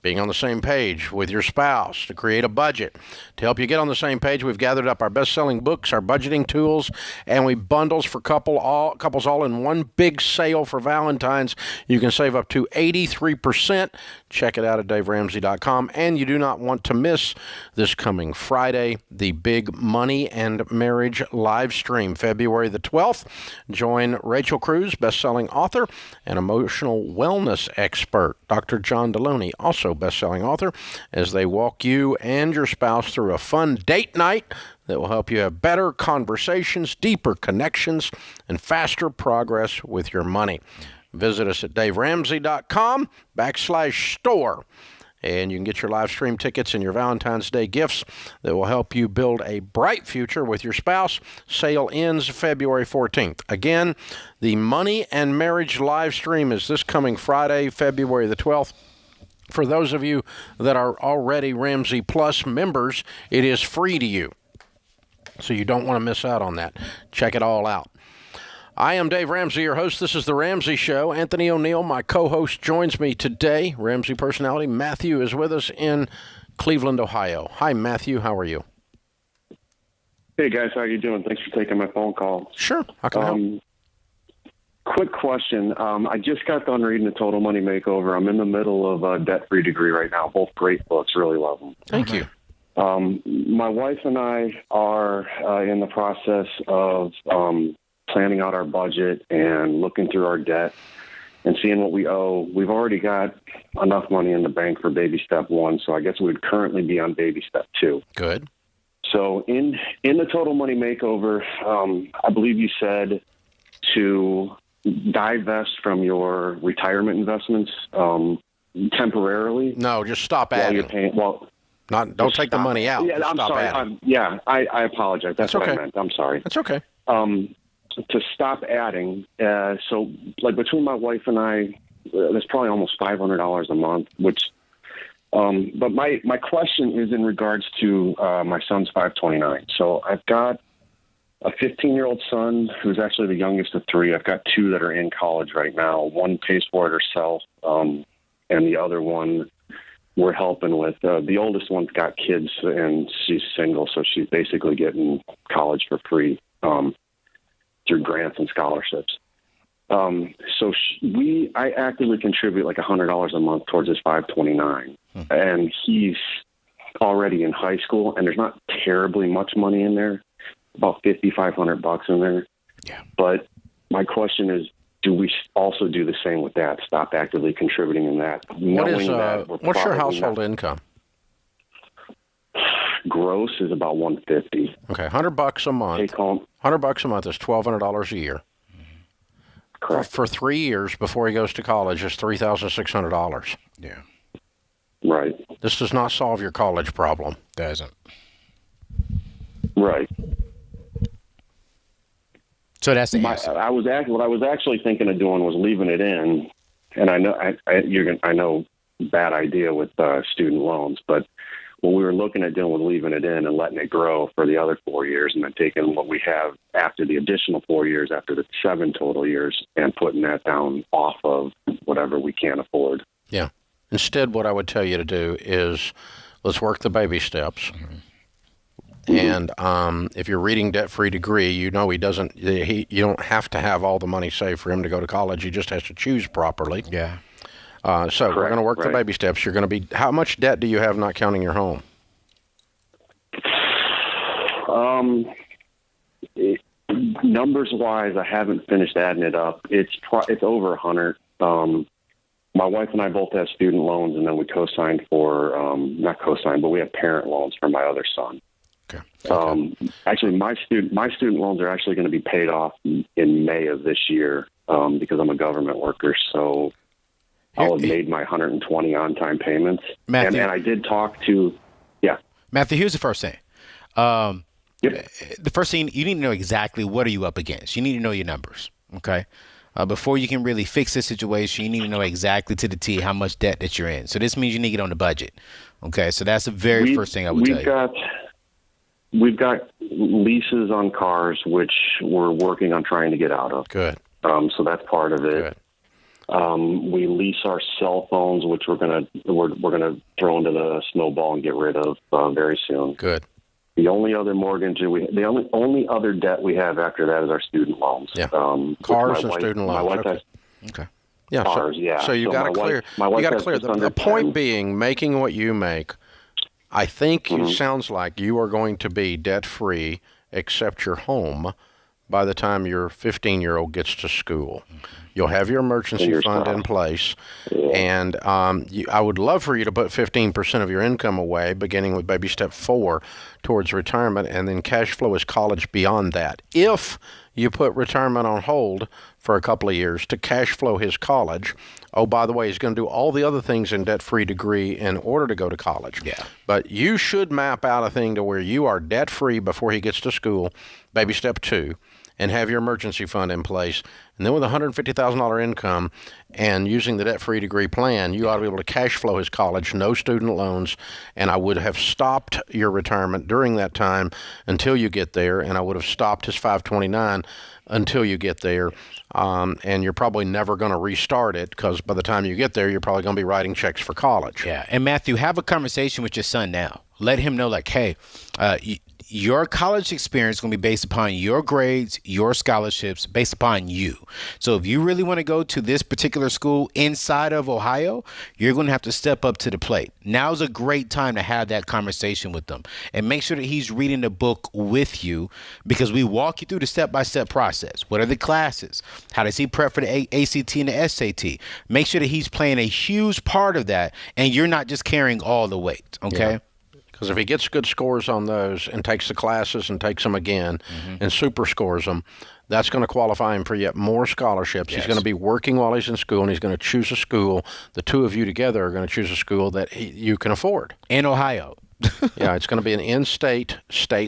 [SPEAKER 1] being on the same page with your spouse to create a budget. To help you get on the same page, we've gathered up our best-selling books, our budgeting tools, and we bundles for couples all in one big sale for Valentine's. You can save up to 83%. Check it out at DaveRamsey.com. And you do not want to miss this coming Friday, the Big Money and Marriage live stream, February the 12th. Join Rachel Cruz, best-selling author and emotional wellness expert, Dr. John Deloney, also best-selling author, as they walk you and your spouse through a fun date night that will help you have better conversations, deeper connections, and faster progress with your money. Visit us at DaveRamsey.com/store, and you can get your live stream tickets and your Valentine's Day gifts that will help you build a bright future with your spouse. Sale ends February 14th. Again, the Money and Marriage live stream is this coming Friday, February the 12th. For those of you that are already Ramsey Plus members, it is free to you. So you don't want to miss out on that. Check it all out. I am Dave Ramsey, your host. This is The Ramsey Show. Anthony O'Neill, my co-host, joins me today. Ramsey personality Matthew is with us in Cleveland, Ohio. Hi, Matthew. How are you?
[SPEAKER 17] Hey, guys. How are you doing? Thanks for taking my phone call.
[SPEAKER 1] Sure. How can I help?
[SPEAKER 17] Quick question. I just got done reading The Total Money Makeover. I'm in the middle of a debt-free degree right now. Both great books. Really love them.
[SPEAKER 1] Thank you.
[SPEAKER 17] My wife and I are in the process of planning out our budget and looking through our debt and seeing what we owe. We've already got enough money in the bank for baby step 1, so I guess we would currently be on baby step 2.
[SPEAKER 1] Good.
[SPEAKER 17] So in the Total Money Makeover, I believe you said to divest from your retirement investments temporarily.
[SPEAKER 1] No, just stop adding. Don't take the money out.
[SPEAKER 17] Yeah, I'm sorry. I apologize. That's what I meant. I'm sorry.
[SPEAKER 1] That's okay.
[SPEAKER 17] To stop adding. So, like between my wife and I, there's probably almost $500 a month. Which, but my question is in regards to my son's 529. So I've got a 15-year-old son who's actually the youngest of 3. I've got 2 that are in college right now. One pays for it herself, and the other one we're helping with. The oldest one's got kids, and she's single, so she's basically getting college for free through grants and scholarships. So I actively contribute like $100 a month towards his 529, and he's already in high school, and there's not terribly much money in there. About $5,500 in there. Yeah. But my question is, do we also do the same with that? Stop actively contributing in that.
[SPEAKER 1] What's your household income?
[SPEAKER 17] Gross is about $150.
[SPEAKER 1] Okay, $100 a month.
[SPEAKER 17] Take home.
[SPEAKER 1] $100 a month is $1,200 a year.
[SPEAKER 17] Correct.
[SPEAKER 1] For 3 years before he goes to college, is $3,600.
[SPEAKER 2] Yeah.
[SPEAKER 17] Right.
[SPEAKER 1] This does not solve your college problem.
[SPEAKER 2] Doesn't.
[SPEAKER 17] Right.
[SPEAKER 2] So that's the answer.
[SPEAKER 17] What I was actually thinking of doing was leaving it in, and I know bad idea with student loans, but what we were looking at doing was leaving it in and letting it grow for the other 4 years, and then taking what we have after the additional 4 years, after the 7 total years, and putting that down off of whatever we can afford.
[SPEAKER 1] Yeah. Instead, what I would tell you to do is let's work the baby steps. Mm-hmm. And if you're reading debt-free degree, you know you don't have to have all the money saved for him to go to college. He just has to choose properly.
[SPEAKER 2] Yeah.
[SPEAKER 1] So we're going to work the baby steps. You're going to be. How much debt do you have, not counting your home?
[SPEAKER 17] Numbers-wise, I haven't finished adding it up. It's over 100. My wife and I both have student loans, and then we co-signed for not co-signed, but we have parent loans for my other son.
[SPEAKER 1] Okay.
[SPEAKER 17] Actually, my student loans are actually going to be paid off in May of this year because I'm a government worker. So I'll have made my 120 on-time payments.
[SPEAKER 2] Matthew,
[SPEAKER 17] and I did talk to,
[SPEAKER 2] Matthew, here's the first thing. The first thing, you need to know exactly what are you up against. You need to know your numbers, okay? before you can really fix the situation, you need to know exactly to the T how much debt that you're in. So this means you need to get on the budget. Okay, so that's the very first thing I would tell you.
[SPEAKER 17] We've got leases on cars, which we're working on trying to get out of.
[SPEAKER 1] Good.
[SPEAKER 17] So that's part of it.
[SPEAKER 1] Good.
[SPEAKER 17] We lease our cell phones, which we're gonna throw into the snowball and get rid of very soon.
[SPEAKER 1] Good.
[SPEAKER 17] The only other mortgage the only other debt we have after that is our student loans.
[SPEAKER 1] Yeah. Cars and student loans.
[SPEAKER 17] My wife has
[SPEAKER 1] okay. Yeah.
[SPEAKER 17] cars.
[SPEAKER 1] So you got to clear.
[SPEAKER 17] My wife
[SPEAKER 1] you got to
[SPEAKER 17] has
[SPEAKER 1] clear.
[SPEAKER 17] just
[SPEAKER 1] The
[SPEAKER 17] under
[SPEAKER 1] point
[SPEAKER 17] 10.
[SPEAKER 1] being, making what you make. I think it sounds like you are going to be debt free, except your home, by the time your 15-year-old gets to school. You'll have your emergency fund in place, and I would love for you to put 15% of your income away, beginning with baby step 4, towards retirement, and then cash flow is college beyond that. If you put retirement on hold for a couple of years to cash flow his college, oh, by the way, he's going to do all the other things in debt-free degree in order to go to college.
[SPEAKER 2] Yeah.
[SPEAKER 1] But you should map out a thing to where you are debt-free before he gets to school, baby step 2, and have your emergency fund in place. And then with a $150,000 income and using the debt-free degree plan, you ought to be able to cash flow his college, no student loans, and I would have stopped your retirement during that time until you get there, and I would have stopped his 529 until you get there. And you're probably never going to restart it because by the time you get there, you're probably going to be writing checks for college.
[SPEAKER 2] Yeah. And Matthew, have a conversation with your son now. Let him know, like, hey, your college experience is going to be based upon your grades, your scholarships, based upon you. So if you really want to go to this particular school inside of Ohio, you're going to have to step up to the plate. Now's a great time to have that conversation with them and make sure that he's reading the book with you, because we walk you through the step-by-step process. What are the classes? How does he prep for the ACT and the SAT? Make sure that he's playing a huge part of that and you're not just carrying all the weight, okay?
[SPEAKER 1] Yeah. Because if he gets good scores on those and takes the classes and takes them again and super scores them, that's going to qualify him for yet more scholarships.
[SPEAKER 2] Yes.
[SPEAKER 1] He's going to be working while he's in school, and he's going to choose a school. The two of you together are going to choose a school that you can afford.
[SPEAKER 2] In Ohio.
[SPEAKER 1] Yeah, it's going to be an in-state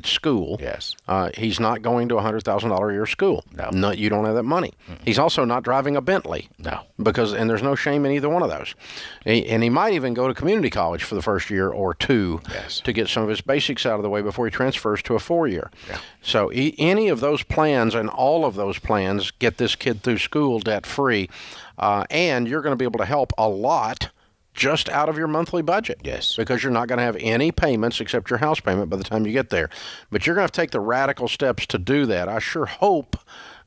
[SPEAKER 1] school.
[SPEAKER 2] Yes.
[SPEAKER 1] He's not going to a $100,000 a year school. No, you don't have that money. He's also not driving a Bentley.
[SPEAKER 2] No.
[SPEAKER 1] And there's no shame in either one of those. And he might even go to community college for the first year or two to get some of his basics out of the way before he transfers to a 4-year.
[SPEAKER 2] Yeah.
[SPEAKER 1] So any of those plans and all of those plans get this kid through school debt-free, and you're going to be able to help a lot just out of your monthly budget.
[SPEAKER 2] Yes.
[SPEAKER 1] Because you're not going to have any payments except your house payment by the time you get there. But you're going to have to take the radical steps to do that. I sure hope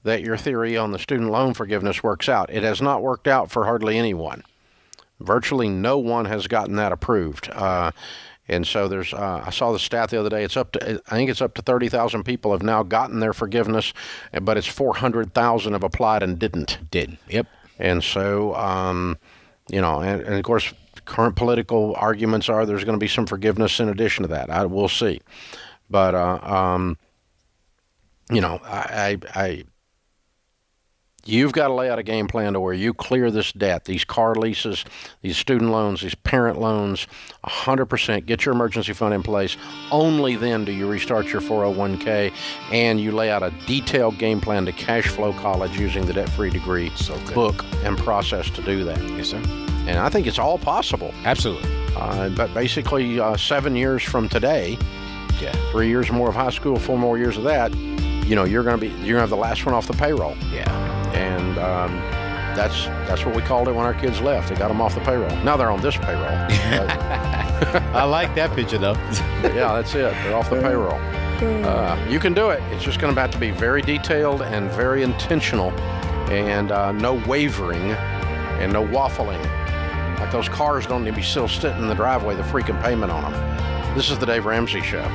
[SPEAKER 1] that your theory on the student loan forgiveness works out. It has not worked out for hardly anyone. Virtually no one has gotten that approved. And so there's, I saw the stat the other day, I think it's up to 30,000 people have now gotten their forgiveness, but it's 400,000 have applied and didn't.
[SPEAKER 2] Yep.
[SPEAKER 1] And so, you know, and of course, current political arguments are there's going to be some forgiveness in addition to that. We'll see. But, you know, you've got to lay out a game plan to where you clear this debt, these car leases, these student loans, these parent loans, 100%. Get your emergency fund in place. Only then do you restart your 401k, and you lay out a detailed game plan to cash flow college using the debt-free degree book and process to do that.
[SPEAKER 2] Yes, sir.
[SPEAKER 1] And I think it's all possible.
[SPEAKER 2] Absolutely.
[SPEAKER 1] But basically, 7 years from today, 3 years more of high school, 4 more years of that, you know, you're gonna have the last one off the payroll.
[SPEAKER 2] Yeah.
[SPEAKER 1] And that's what we called it when our kids left. They got them off the payroll. Now they're on this payroll.
[SPEAKER 2] I like that picture, though.
[SPEAKER 1] Yeah, that's it. They're off the payroll. You can do it. It's just going to have to be very detailed and very intentional, and no wavering and no waffling. Like those cars don't need to be still sitting in the driveway, the freaking payment on them. This is the Dave Ramsey Show.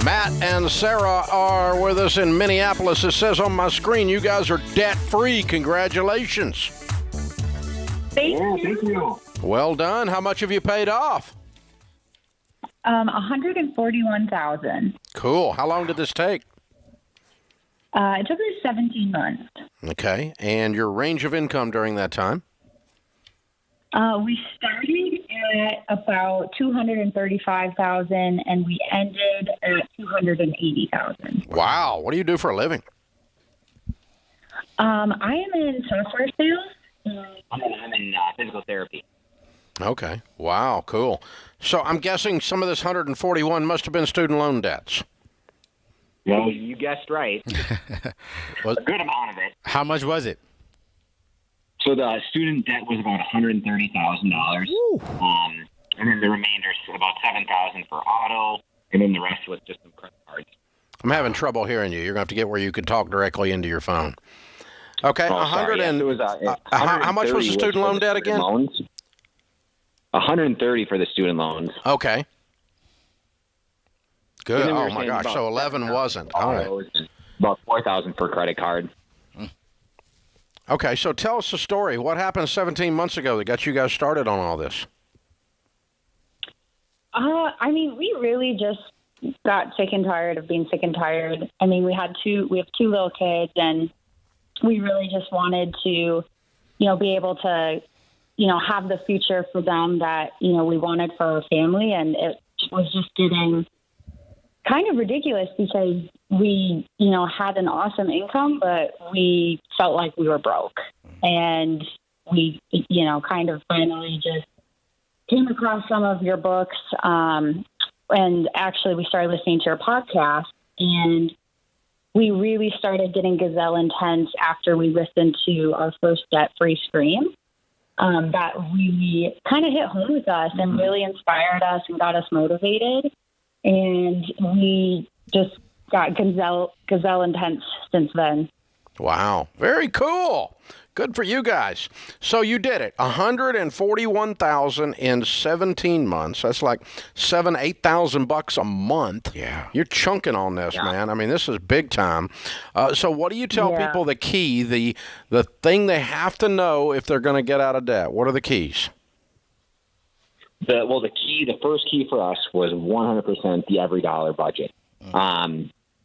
[SPEAKER 1] Matt and Sarah are with us in Minneapolis. It says on my screen you guys are debt-free. Congratulations.
[SPEAKER 18] Thank you.
[SPEAKER 1] Well done. How much have you paid off?
[SPEAKER 18] $141,000.
[SPEAKER 1] Cool. How long did this take?
[SPEAKER 18] It took me 17 months.
[SPEAKER 1] Okay. And your range of income during that time?
[SPEAKER 18] We started at about $235,000 and we ended at $280,000.
[SPEAKER 1] Wow. What do you do for a living?
[SPEAKER 18] I am in software sales.
[SPEAKER 19] I'm in physical therapy.
[SPEAKER 1] Okay. Wow. Cool. So I'm guessing some of this 141 must have been student loan debts.
[SPEAKER 19] Well, you guessed right. A good amount of it.
[SPEAKER 2] How much was it?
[SPEAKER 19] So the student debt was about $130,000. And then the remainder is about $7,000 for auto, and then the rest was just some credit cards.
[SPEAKER 1] I'm having trouble hearing you. You're going to have to get where you can talk directly into your phone. Okay. How much was the student loan debt again?
[SPEAKER 19] Loans. 130 for the student loans.
[SPEAKER 1] Okay. Good. Oh my gosh. So 11 wasn't. All right.
[SPEAKER 19] About 4,000 per credit card.
[SPEAKER 1] Okay. So tell us the story. What happened 17 months ago that got you guys started on all this?
[SPEAKER 18] I mean, we really just got sick and tired of being sick and tired. I mean, we have two little kids, and we really just wanted to, be able to, have the future for them that, we wanted for our family. And it was just getting kind of ridiculous because we, had an awesome income, but we felt like we were broke. And we, kind of finally just came across some of your books. And actually we started listening to your podcast, and we really started getting gazelle intense after we listened to our first debt-free stream. That really kind of hit home with us and really inspired us and got us motivated. And we just got gazelle intense since then.
[SPEAKER 1] Wow. Very cool. Good for you guys. So you did it. $141,000 in 17 months. That's like $8,000 a month.
[SPEAKER 2] Yeah.
[SPEAKER 1] You're chunking on this, man. I mean, this is big time. So what do you tell people the key, the thing they have to know if they're going to get out of debt? What are the keys?
[SPEAKER 19] The first key for us was 100% the every dollar budget.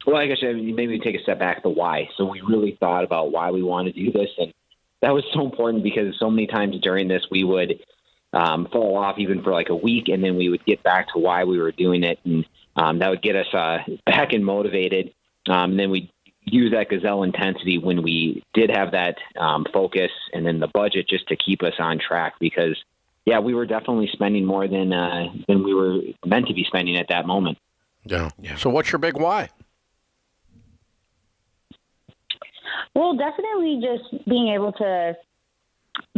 [SPEAKER 19] Well, like I said, maybe we take a step back, the why. So we really thought about why we wanted to do this, and that was so important because so many times during this we would fall off even for like a week, and then we would get back to why we were doing it, and that would get us heckin' motivated. And then we'd use that gazelle intensity when we did have that focus, and then the budget just to keep us on track because, we were definitely spending more than we were meant to be spending at that moment.
[SPEAKER 1] Yeah. So what's your big why?
[SPEAKER 18] Well, definitely just being able to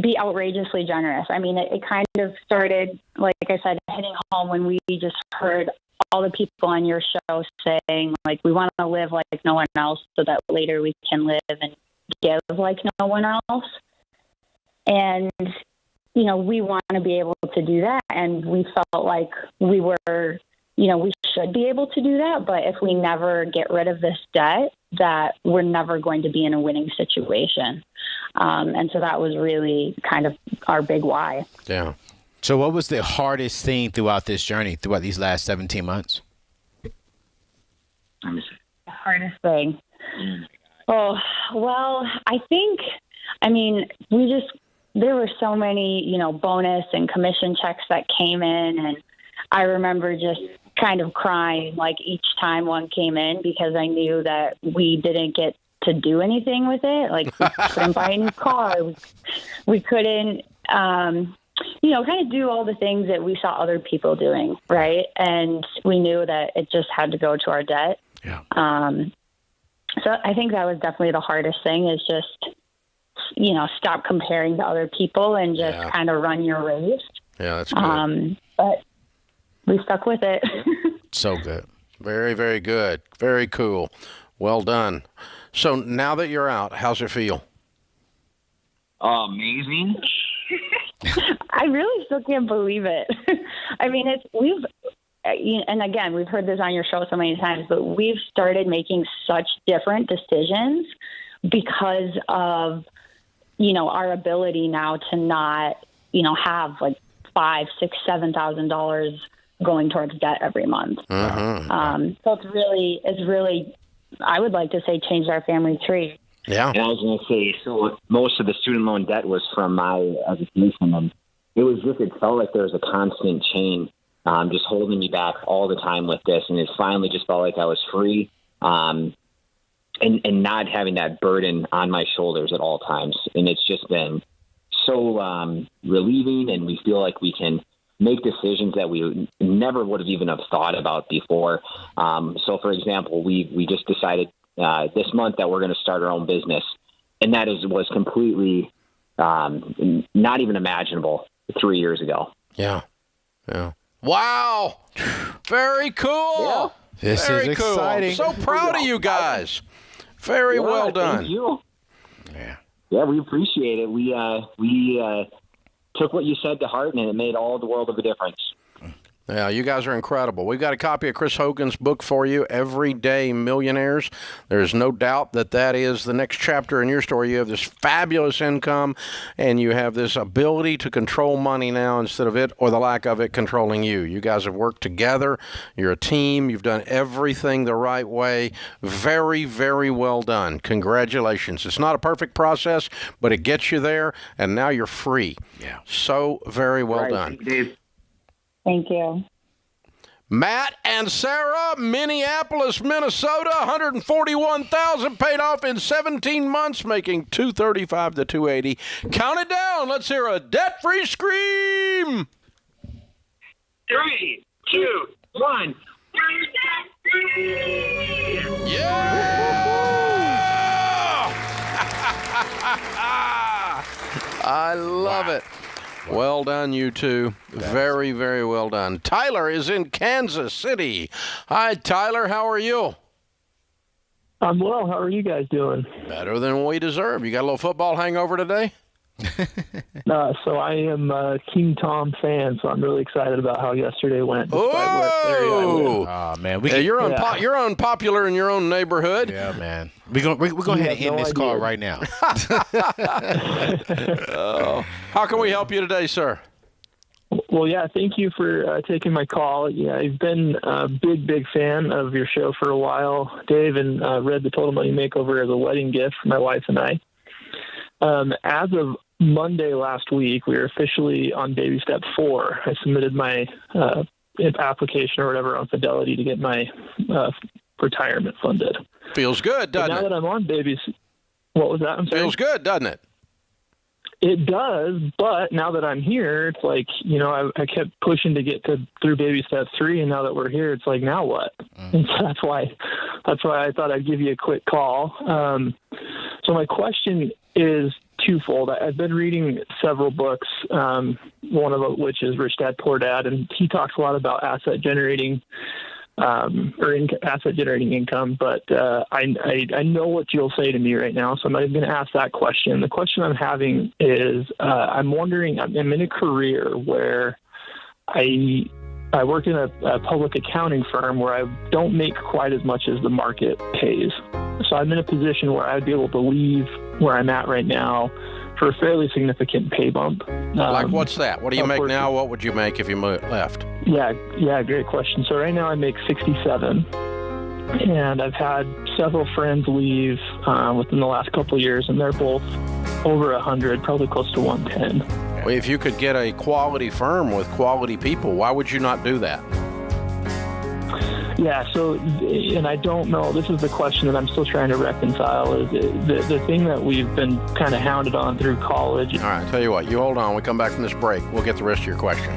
[SPEAKER 18] be outrageously generous. I mean, it kind of started, like I said, hitting home when we just heard all the people on your show saying, like, we want to live like no one else so that later we can live and give like no one else. And, we want to be able to do that. And we felt like we were, we should be able to do that. But if we never get rid of this debt, that we're never going to be in a winning situation. And so that was really kind of our big why.
[SPEAKER 1] Yeah.
[SPEAKER 2] So what was the hardest thing throughout this journey, throughout these last 17 months?
[SPEAKER 18] The hardest thing. Oh, well, there were so many, bonus and commission checks that came in. And I remember just kind of crying like each time one came in because I knew that we didn't get to do anything with it. Like we couldn't buy a new car. We couldn't, kind of do all the things that we saw other people doing. Right. And we knew that it just had to go to our debt.
[SPEAKER 2] Yeah.
[SPEAKER 18] So I think that was definitely the hardest thing is just, stop comparing to other people and just kind of run your race.
[SPEAKER 1] Yeah, that's good.
[SPEAKER 18] But we stuck with it.
[SPEAKER 2] So good.
[SPEAKER 1] Very, very good. Very cool. Well done. So now that you're out, how's it feel?
[SPEAKER 19] Amazing.
[SPEAKER 18] I really still can't believe it. I mean, and again, we've heard this on your show so many times, but we've started making such different decisions because of, our ability now to not, have like $5,000, $6,000, $7,000 going towards debt every month. So it's really, I would like to say, changed our family tree.
[SPEAKER 1] Yeah.
[SPEAKER 19] And I was going to say, so most of the student loan debt was from my education, and it felt like there was a constant chain just holding me back all the time with this. And it finally just felt like I was free and not having that burden on my shoulders at all times. And it's just been so relieving, and we feel like we can make decisions that we never would have even have thought about before. So, for example, we just decided this month that we're going to start our own business, and that was completely not even imaginable 3 years ago.
[SPEAKER 1] Yeah. Wow. Very cool.
[SPEAKER 2] Yeah. This
[SPEAKER 1] Very
[SPEAKER 2] is
[SPEAKER 1] cool.
[SPEAKER 2] exciting.
[SPEAKER 1] I'm so proud of you guys. Very well done.
[SPEAKER 19] Thank you. Yeah, we appreciate it. We took what you said to heart, and it made all the world of a difference.
[SPEAKER 1] Yeah, you guys are incredible. We've got a copy of Chris Hogan's book for you, Everyday Millionaires. There's no doubt that is the next chapter in your story. You have this fabulous income, and you have this ability to control money now instead of it or the lack of it controlling you. You guys have worked together. You're a team. You've done everything the right way. Very, very well done. Congratulations. It's not a perfect process, but it gets you there, and now you're free.
[SPEAKER 2] Yeah.
[SPEAKER 1] So very well done.
[SPEAKER 19] Dave.
[SPEAKER 18] Thank you.
[SPEAKER 1] Matt and Sarah, Minneapolis, Minnesota, $141,000 paid off in 17 months, making $235 to $280. Count it down. Let's hear a debt-free scream.
[SPEAKER 20] 3, 2, 1.
[SPEAKER 1] I love it. Well done, you two. Very, very well done. Tyler is in Kansas City. Hi, Tyler. How are you?
[SPEAKER 21] I'm well. How are you guys doing?
[SPEAKER 1] Better than we deserve. You got a little football hangover today?
[SPEAKER 21] So I am a King Tom fan, so I'm really excited about how yesterday went.
[SPEAKER 1] Oh,
[SPEAKER 2] man.
[SPEAKER 1] You're unpopular in your own neighborhood.
[SPEAKER 2] Yeah, man. We're going ahead and end this call right now.
[SPEAKER 1] How can we help you today, sir?
[SPEAKER 21] Well, yeah, thank you for taking my call. Yeah, I've been a big fan of your show for a while, Dave, and read The Total Money Makeover as a wedding gift for my wife and I. As of Monday last week, we were officially on baby step 4. I submitted my application or whatever on Fidelity to get my retirement funded.
[SPEAKER 1] Feels good, doesn't it?
[SPEAKER 21] Now that I'm on babies, what was that? I'm sorry.
[SPEAKER 1] Feels good, doesn't it?
[SPEAKER 21] It does, but now that I'm here, it's like, I kept pushing to get through baby step 3, and now that we're here, it's like, now what? And so that's why I thought I'd give you a quick call. So my question is twofold. I've been reading several books, one of which is Rich Dad, Poor Dad, and he talks a lot about asset generating income. But I know what you'll say to me right now, so I'm not even going to ask that question. The question I'm having is I'm wondering, I'm in a career where I work in a public accounting firm where I don't make quite as much as the market pays. So I'm in a position where I'd be able to leave where I'm at right now for a fairly significant pay bump.
[SPEAKER 1] Like what's that? What do you make now? What would you make if you left?
[SPEAKER 21] Yeah, great question. So right now I make 67, and I've had several friends leave within the last couple of years, and they're both over 100, probably close to 110.
[SPEAKER 1] Well, if you could get a quality firm with quality people, why would you not do that?
[SPEAKER 21] Yeah, so, and I don't know, this is the question that I'm still trying to reconcile, is the thing that we've been kind of hounded on through college.
[SPEAKER 1] All right, tell you what, you hold on. We come back from this break. We'll get the rest of your question.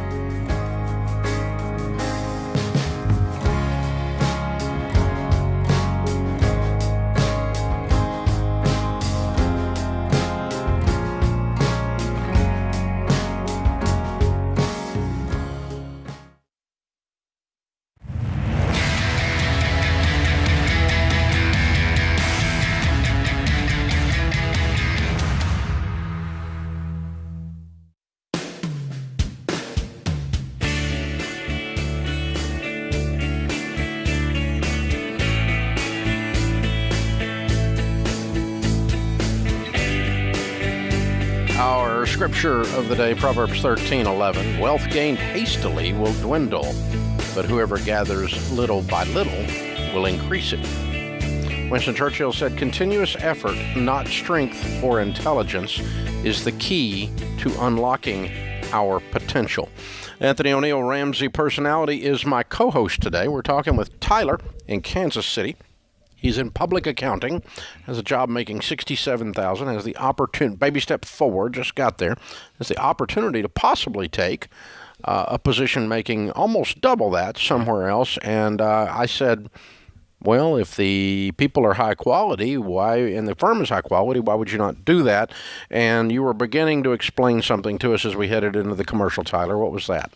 [SPEAKER 1] Our scripture of the day, Proverbs 13:11. Wealth gained hastily will dwindle, but whoever gathers little by little will increase it. Winston Churchill said, continuous effort, not strength or intelligence, is the key to unlocking our potential. Anthony O'Neill, Ramsey Personality, is my co-host today. We're talking with Tyler in Kansas City. He's in public accounting, has a job making $67,000, has the opportunity, baby step forward, just got there, has the opportunity to possibly take a position making almost double that somewhere else. And I said, well, if the people are high quality, and the firm is high quality, why would you not do that? And you were beginning to explain something to us as we headed into the commercial, Tyler. What was that?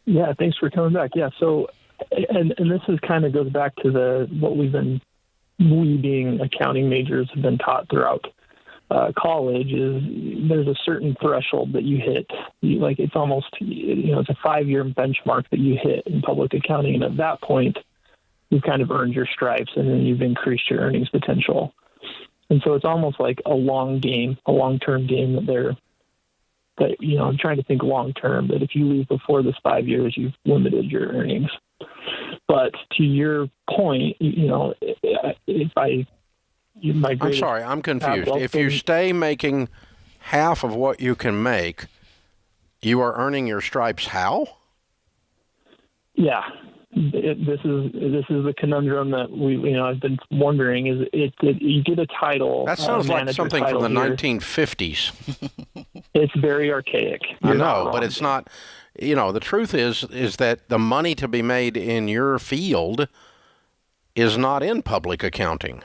[SPEAKER 21] Yeah, thanks for coming back. Yeah, so, and this is kind of goes back to what we being accounting majors have been taught throughout college is there's a certain threshold that you hit. It's almost, it's a 5-year benchmark that you hit in public accounting. And at that point, you've kind of earned your stripes and then you've increased your earnings potential. And so it's almost like a long-term game I'm trying to think long-term, that if you leave before this 5 years, you've limited your earnings. But to your point,
[SPEAKER 1] I'm sorry, I'm confused. If you stay making half of what you can make, you are earning your stripes how?
[SPEAKER 21] Yeah. This is the conundrum that I've been wondering is you get a title.
[SPEAKER 1] That sounds like something from the 1950s.
[SPEAKER 21] It's very archaic.
[SPEAKER 1] I know, but it's not. The truth is that the money to be made in your field is not in public accounting.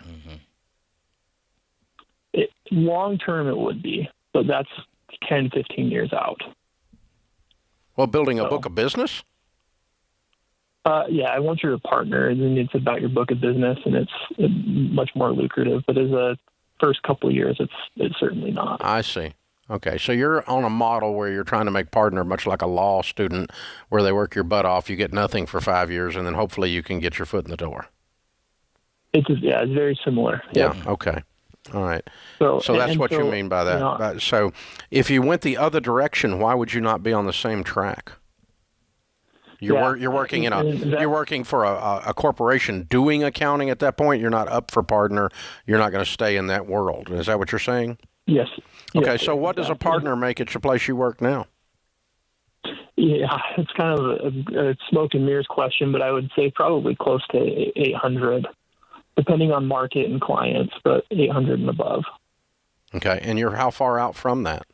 [SPEAKER 21] Long term, it would be, but that's 10, 15 years out.
[SPEAKER 1] Well, building a book of business.
[SPEAKER 21] Yeah, once you're a partner, then it's about your book of business, and it's much more lucrative. But as a first couple of years, it's certainly not.
[SPEAKER 1] I see. Okay, so you're on a model where you're trying to make partner, much like a law student, where they work your butt off, you get nothing for 5 years, and then hopefully you can get your foot in the door.
[SPEAKER 21] It's very similar.
[SPEAKER 1] Yeah. Okay. All right. So that's what you mean by that. So if you went the other direction, why would you not be on the same track? You're working for a corporation doing accounting at that point. You're not up for partner. You're not going to stay in that world. Is that what you're saying?
[SPEAKER 21] Yes.
[SPEAKER 1] Okay. So what does a partner make at your place you work now?
[SPEAKER 21] Yeah, it's kind of a smoke and mirrors question, but I would say probably close to 800, depending on market and clients, but 800 and above.
[SPEAKER 1] Okay. And you're how far out from that?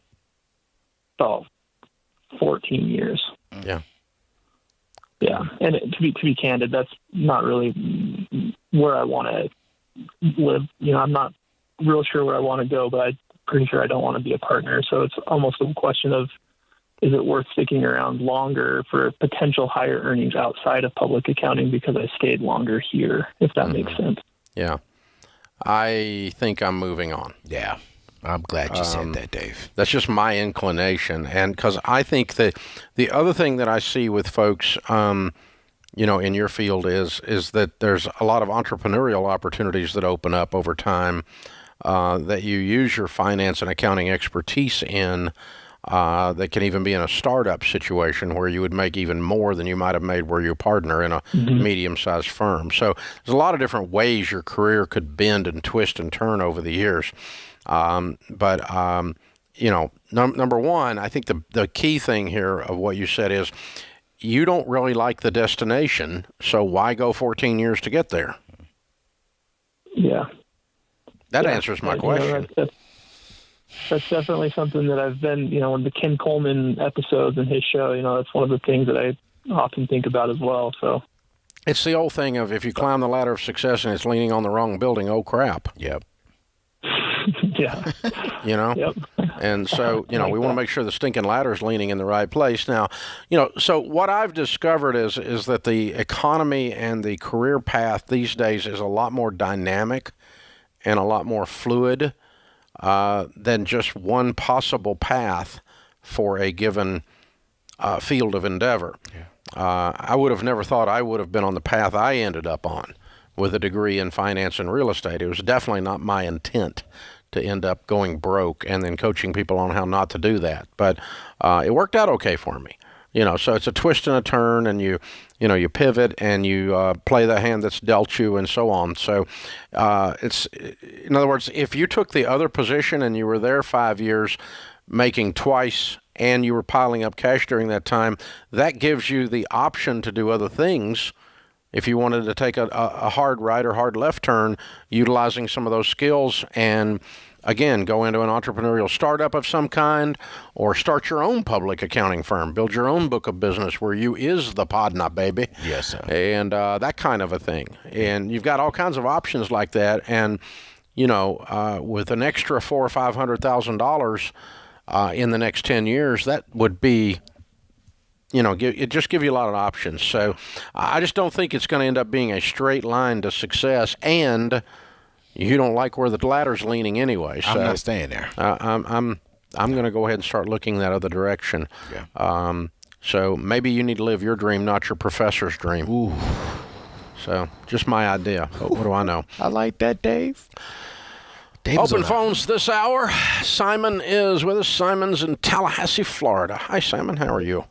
[SPEAKER 21] Oh, 14 years.
[SPEAKER 1] Yeah.
[SPEAKER 21] Yeah, and to be candid, that's not really where I want to live. I'm not real sure where I want to go, but I'm pretty sure I don't want to be a partner. So it's almost a question of, is it worth sticking around longer for potential higher earnings outside of public accounting because I stayed longer here, if that makes sense.
[SPEAKER 1] Yeah. I think I'm moving on.
[SPEAKER 2] Yeah. I'm glad you said that, Dave.
[SPEAKER 1] That's just my inclination. And because I think that the other thing that I see with folks, in your field is that there's a lot of entrepreneurial opportunities that open up over time that you use your finance and accounting expertise in that can even be in a startup situation where you would make even more than you might have made were you a partner in a medium-sized firm. So there's a lot of different ways your career could bend and twist and turn over the years. Number one, I think the key thing here of what you said is you don't really like the destination, so why go 14 years to get there?
[SPEAKER 21] Yeah.
[SPEAKER 1] That answers my question.
[SPEAKER 21] That's definitely something that I've been, in the Ken Coleman episodes in his show, that's one of the things that I often think about as well. So
[SPEAKER 1] it's the old thing of if you climb the ladder of success and it's leaning on the wrong building, oh crap.
[SPEAKER 2] Yep.
[SPEAKER 21] Yeah.
[SPEAKER 1] Yep. And so, we want to make sure the stinking ladder is leaning in the right place. Now, so what I've discovered is that the economy and the career path these days is a lot more dynamic and a lot more fluid than just one possible path for a given field of endeavor. Yeah. I would have never thought I would have been on the path I ended up on with a degree in finance and real estate. It was definitely not my intent to end up going broke and then coaching people on how not to do that. But it worked out okay for me. So it's a twist and a turn, and you pivot and you play the hand that's dealt you and so on. So it's, in other words, if you took the other position and you were there 5 years making twice and you were piling up cash during that time, that gives you the option to do other things. If you wanted to take a hard right or hard left turn, utilizing some of those skills and, again, go into an entrepreneurial startup of some kind or start your own public accounting firm, build your own book of business where you is the podna, baby.
[SPEAKER 2] Yes, sir.
[SPEAKER 1] And that kind of a thing. And you've got all kinds of options like that. And, with an extra $400,000 or $500,000 in the next 10 years, that would be... it just give you a lot of options. So I just don't think it's going to end up being a straight line to success, and you don't like where the ladder's leaning anyway. So
[SPEAKER 2] I'm not staying there.
[SPEAKER 1] I'm going to go ahead and start looking that other direction.
[SPEAKER 2] Yeah.
[SPEAKER 1] So maybe you need to live your dream, not your professor's dream.
[SPEAKER 2] Ooh.
[SPEAKER 1] So just my idea. What do I know?
[SPEAKER 2] I like that, Dave.
[SPEAKER 1] Open phones this hour. Simon is with us. Simon's in Tallahassee, Florida. Hi, Simon. How are you?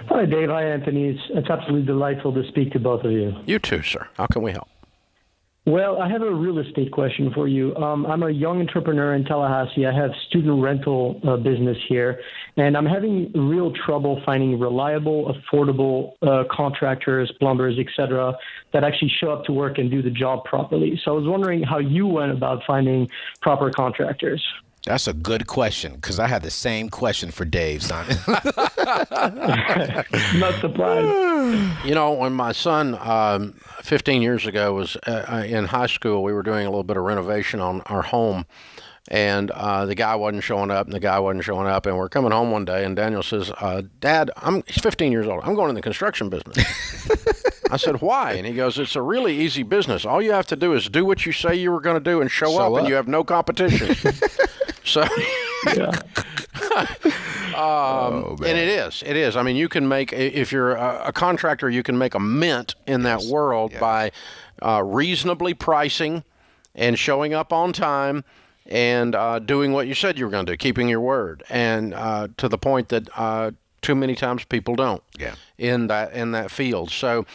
[SPEAKER 20] Hi, Dave. Hi, Anthony. It's absolutely delightful to speak to both of you.
[SPEAKER 1] You too, sir. How can we help?
[SPEAKER 20] Well, I have a real estate question for you. I'm a young entrepreneur in Tallahassee. I have student rental business here, and I'm having real trouble finding reliable, affordable contractors, plumbers, etc., that actually show up to work and do the job properly. So I was wondering how you went about finding proper contractors.
[SPEAKER 2] That's a good question, because I had the same question for Dave, Simon.
[SPEAKER 20] Not surprised.
[SPEAKER 1] When my son, 15 years ago, was in high school, we were doing a little bit of renovation on our home, and the guy wasn't showing up, and we're coming home one day, and Daniel says, Dad, he's 15 years old, I'm going in the construction business. I said, why? And he goes, it's a really easy business. All you have to do is do what you say you were going to do and show up, and you have no competition. So, and it is. I mean, you can make, if you're a contractor, you can make a mint in that world by reasonably pricing and showing up on time and doing what you said you were going to do, keeping your word, and to the point that too many times people don't in that field. So,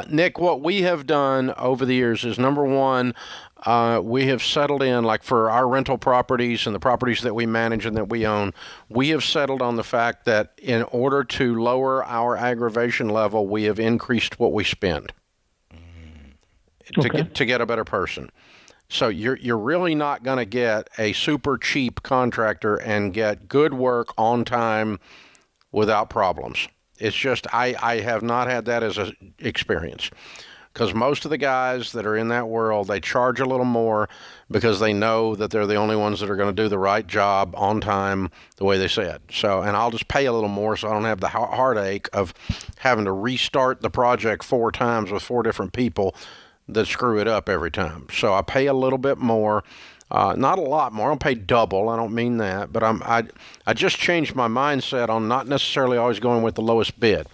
[SPEAKER 1] Nick, what we have done over the years is, number one, we have settled in, like for our rental properties and the properties that we manage and that we own, we have settled on the fact that in order to lower our aggravation level, we have increased what we spend to get a better person. So you're really not going to get a super cheap contractor and get good work on time without problems. It's just I have not had that as an experience. Because most of the guys that are in that world, they charge a little more because they know that they're the only ones that are going to do the right job on time the way they said. So, and I'll just pay a little more so I don't have the heartache of having to restart the project 4 times with 4 different people that screw it up every time. So I pay a little bit more, not a lot more. I'll pay double. I don't mean that, but I just changed my mindset on not necessarily always going with the lowest bid.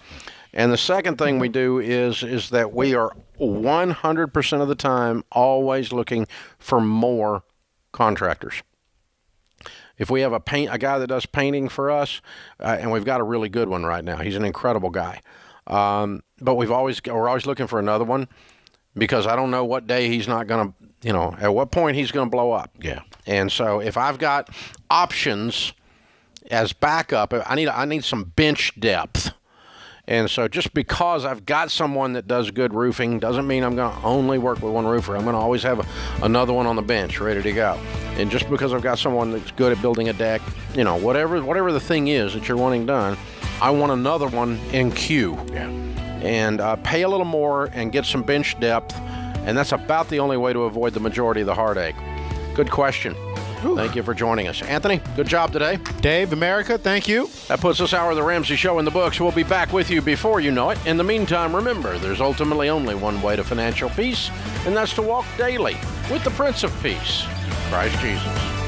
[SPEAKER 1] And the second thing we do is that we are 100% of the time always looking for more contractors. If we have a guy that does painting for us, and we've got a really good one right now, he's an incredible guy. But we're always looking for another one because I don't know what day he's not going to, at what point he's going to blow up.
[SPEAKER 2] Yeah.
[SPEAKER 1] And so if I've got options as backup, I need some bench depth. And so just because I've got someone that does good roofing doesn't mean I'm going to only work with one roofer. I'm going to always have another one on the bench ready to go. And just because I've got someone that's good at building a deck, whatever the thing is that you're wanting done, I want another one in queue.
[SPEAKER 2] Yeah.
[SPEAKER 1] And pay a little more and get some bench depth. And that's about the only way to avoid the majority of the heartache. Good question. Thank you for joining us. Anthony, good job today.
[SPEAKER 2] Dave, America, thank you.
[SPEAKER 1] That puts this hour of the Ramsey Show in the books. We'll be back with you before you know it. In the meantime, remember, there's ultimately only one way to financial peace, and that's to walk daily with the Prince of Peace, Christ Jesus.